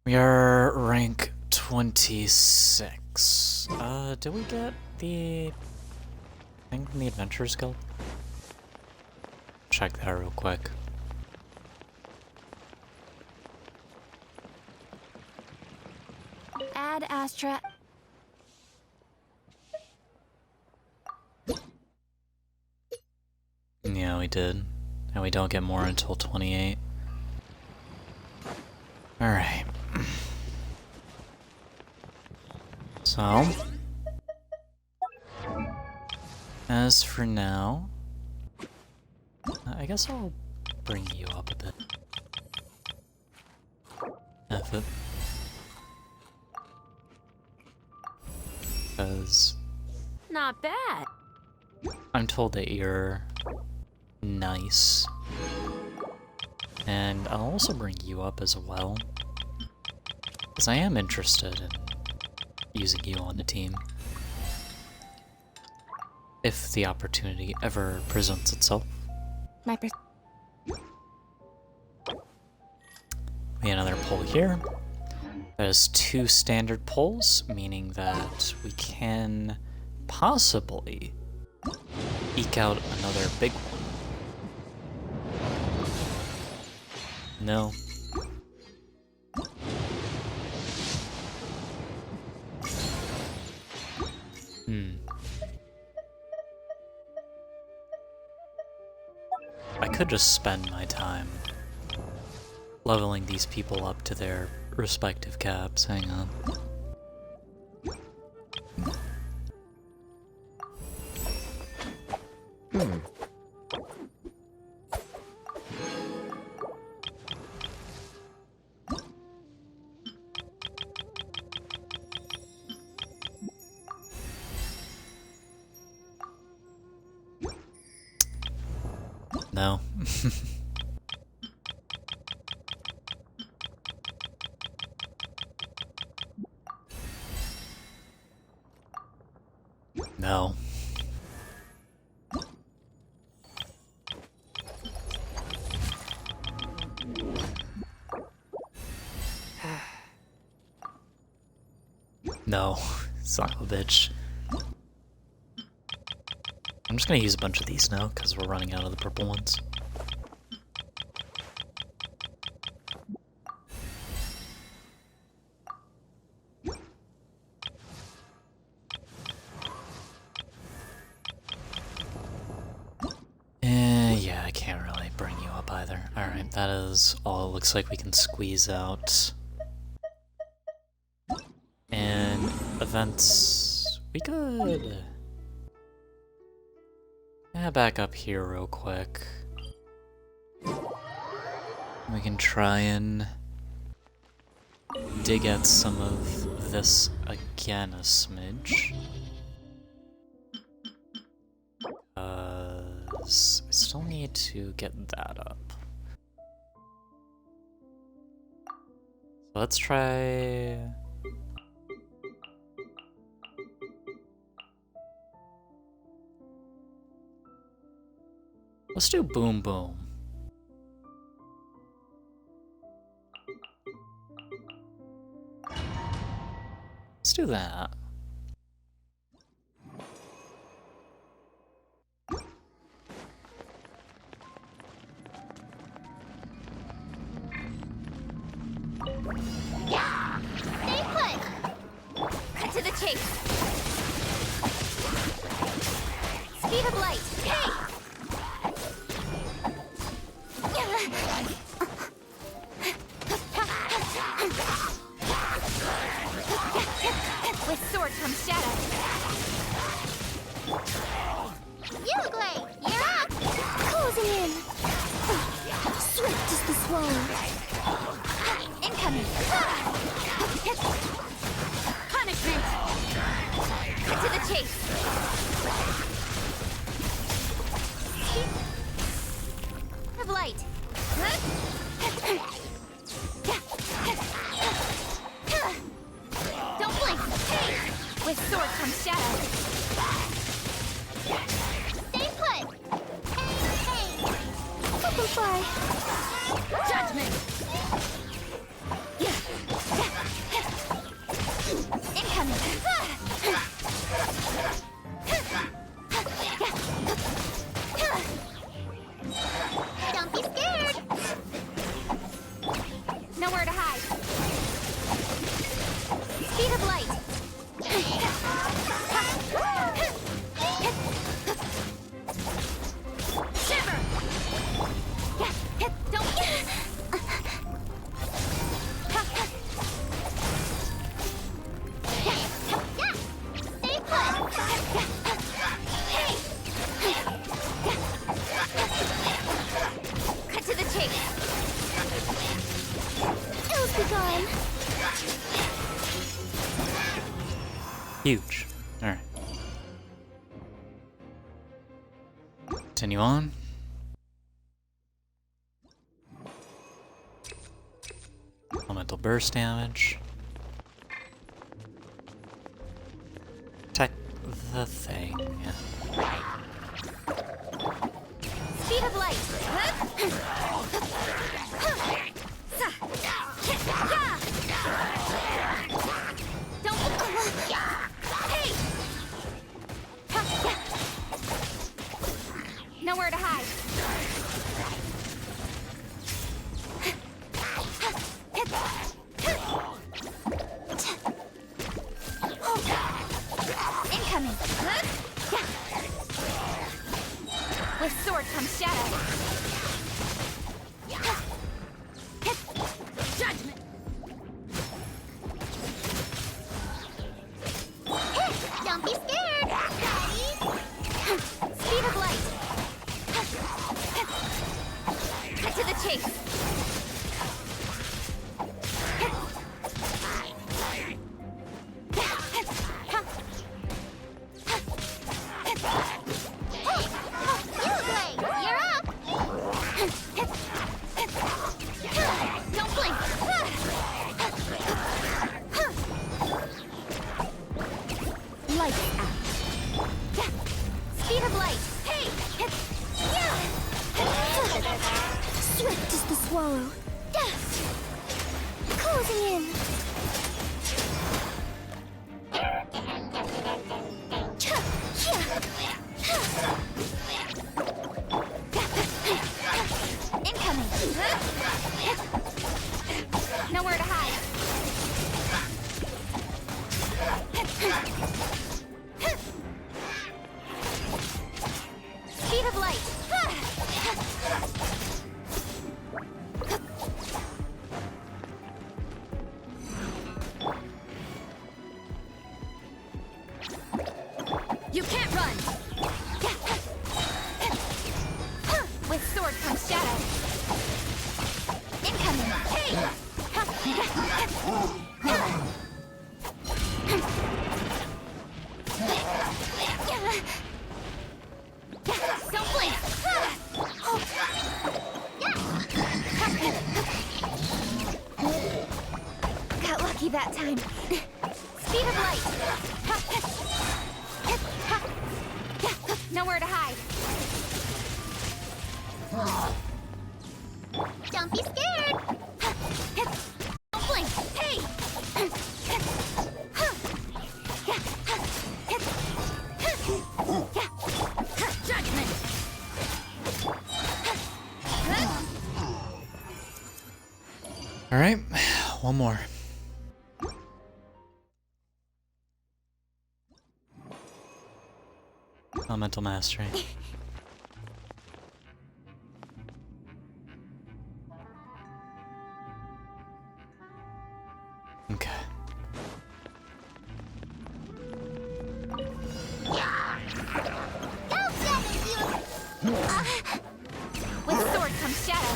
We are rank 26. Did we get the thing from the Adventurers Guild? Check that real quick. Ad Astra. Yeah, we did. And we don't get more until 28. Alright. So, as for now, I guess I'll bring you up a bit. F it. Because Not bad. I'm told that you're nice. And I'll also bring you up as well. Because I am interested in using you on the team. If the opportunity ever presents itself. We have another pull here. That is 2 standard pulls, meaning that we can possibly eke out another big one. No. I could just spend my time leveling these people up to their respective caps. Hang on. No. No. No, son of a bitch. I'm just gonna use a bunch of these now, because we're running out of the purple ones. Yeah, I can't really bring you up either. Alright, that is all it looks like we can squeeze out. And events... we could... yeah, back up here real quick. We can try and dig at some of this again a smidge. We still need to get that up. So let's try... let's do Boom Boom. Let's do that. Yeah! Stay put! Cut to the chase! Speed of light! Hey! With sword comes shadow. Uglay, you're up! Closing in! Swift as the swallow. Incoming! Punishment! Cut to the chase! Of light! Don't blink! Hey! With sword comes shadow. Stay put! Hey! Superfly! Judgment! Incoming! Don't be scared! Nowhere to hide. Speed of light. Shiver. Don't. Stay put! Hey. Cut to the chase. Ills be gone! Huge. Alright. Continue on. Elemental burst damage. Attack the thing. Speed of light. Don't. Hey. Nowhere to hide. Incoming. With sword comes shadow. Judgment. Don't be scared. Ready? Speed of light. Cut to the chase. You're up. Don't blink. Lights out. Speed of light. Hey! Swift as the swallow. Closing in. Incoming. Nowhere to hide. Speed of light. You can't run. With sword comes shadow. Incoming. Hey! Don't blink. Got lucky that time. Speed of light. Nowhere to hide. Don't be scared. Don't blink. Hey! Judgment. All right, one more. Elemental mastery. Okay. With sword comes shadow.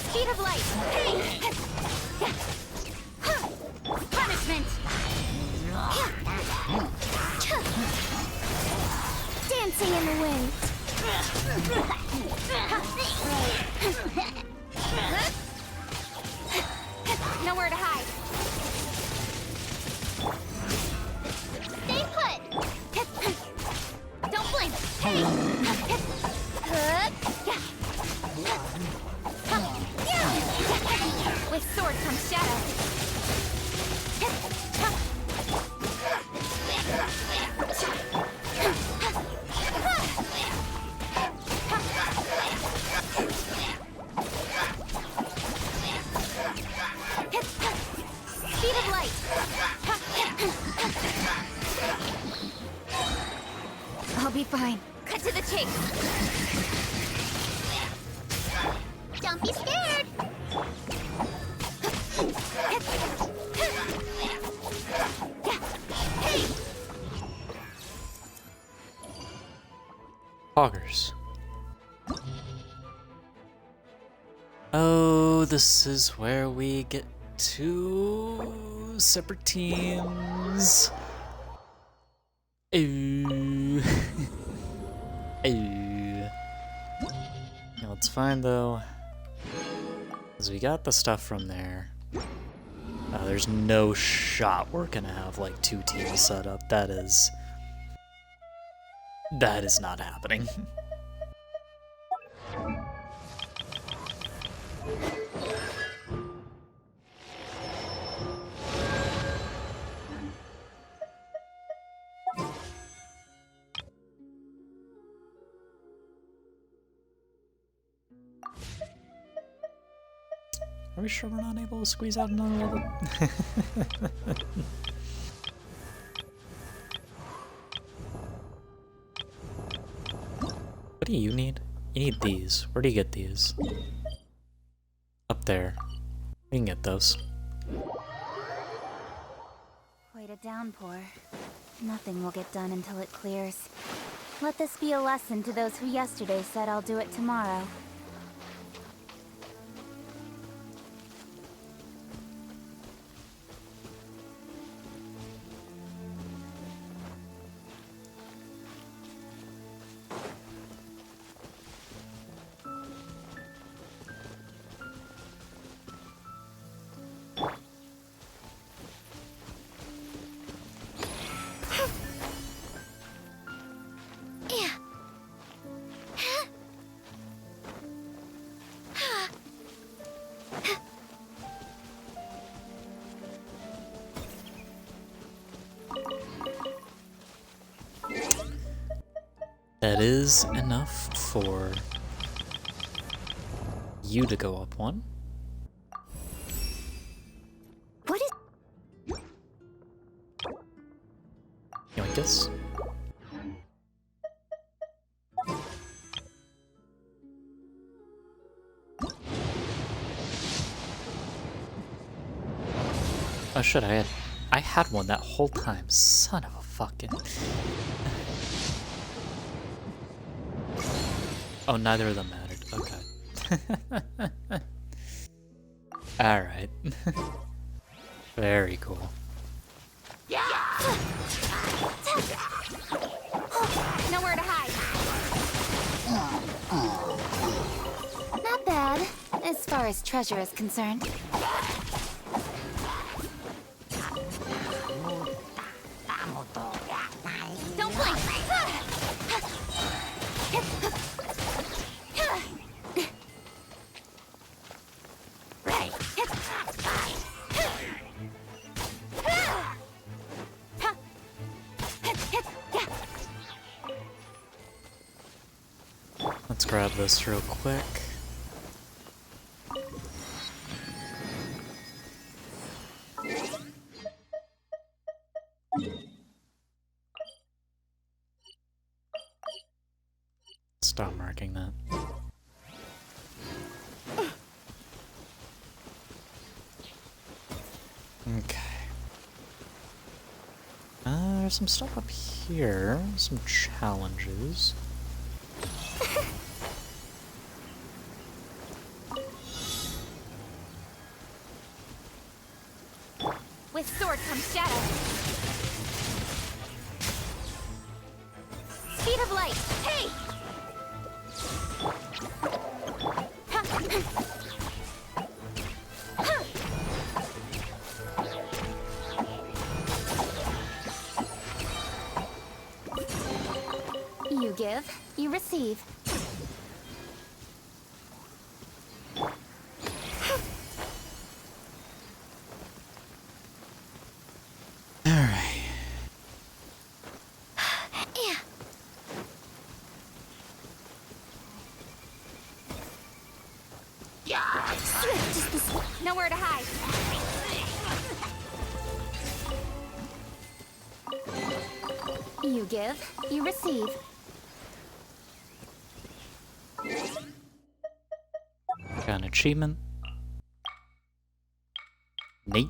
Speed of light. Hey! Punishment. Dancing in the wind. Nowhere to hide. Stay put. Don't blink. With sword comes shadow. Speed of light. I'll be fine. Cut to the chase. Don't be scared. Poggers. Oh, this is where we get two separate teams. Ooh. Ooh. Yeah, it's fine though, because we got the stuff from there. There's no shot we're gonna have like two teams set up. That is not happening. Are we sure we're not able to squeeze out another level? What do you need? You need these. Where do you get these? Up there. We can get those. Quite a downpour. Nothing will get done until it clears. Let this be a lesson to those who yesterday said I'll do it tomorrow. That is enough for you to go up one. What is... Yoinkus. Oh shit, I had one that whole time. Son of a fucking... Oh, neither of them mattered. Okay. Alright. Very cool. Nowhere to hide. Not bad, as far as treasure is concerned. Don't blink! Let's grab this real quick. Stop marking that. Okay. There's some stuff up here. Some challenges. With sword comes shadow. Speed of light. Hey! You give, you receive. Nowhere to hide. You give, you receive. Got an achievement. Neat.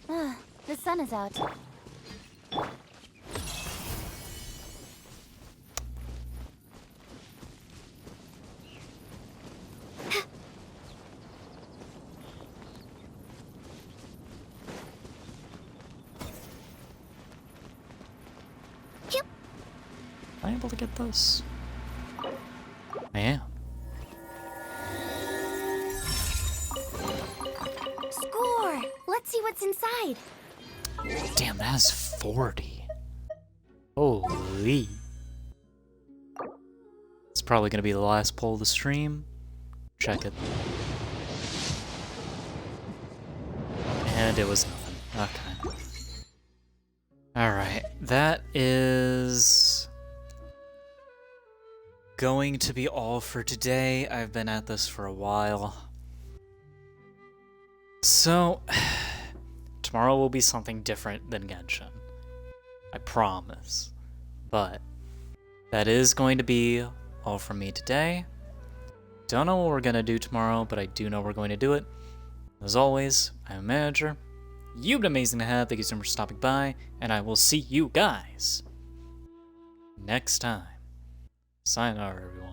The sun is out. Am I able to get this? I am. Score! Let's see what's inside. Damn, that has 40. Holy. It's probably gonna be the last pull of the stream. Check it. And it was nothing. Okay. Alright, that is going to be all for today. I've been at this for a while. So, tomorrow will be something different than Genshin. I promise. But that is going to be all from me today. Don't know what we're going to do tomorrow, but I do know we're going to do it. As always, I'm a manager. You've been amazing to have. Thank you so much for stopping by, and I will see you guys next time. Sayonara, everyone.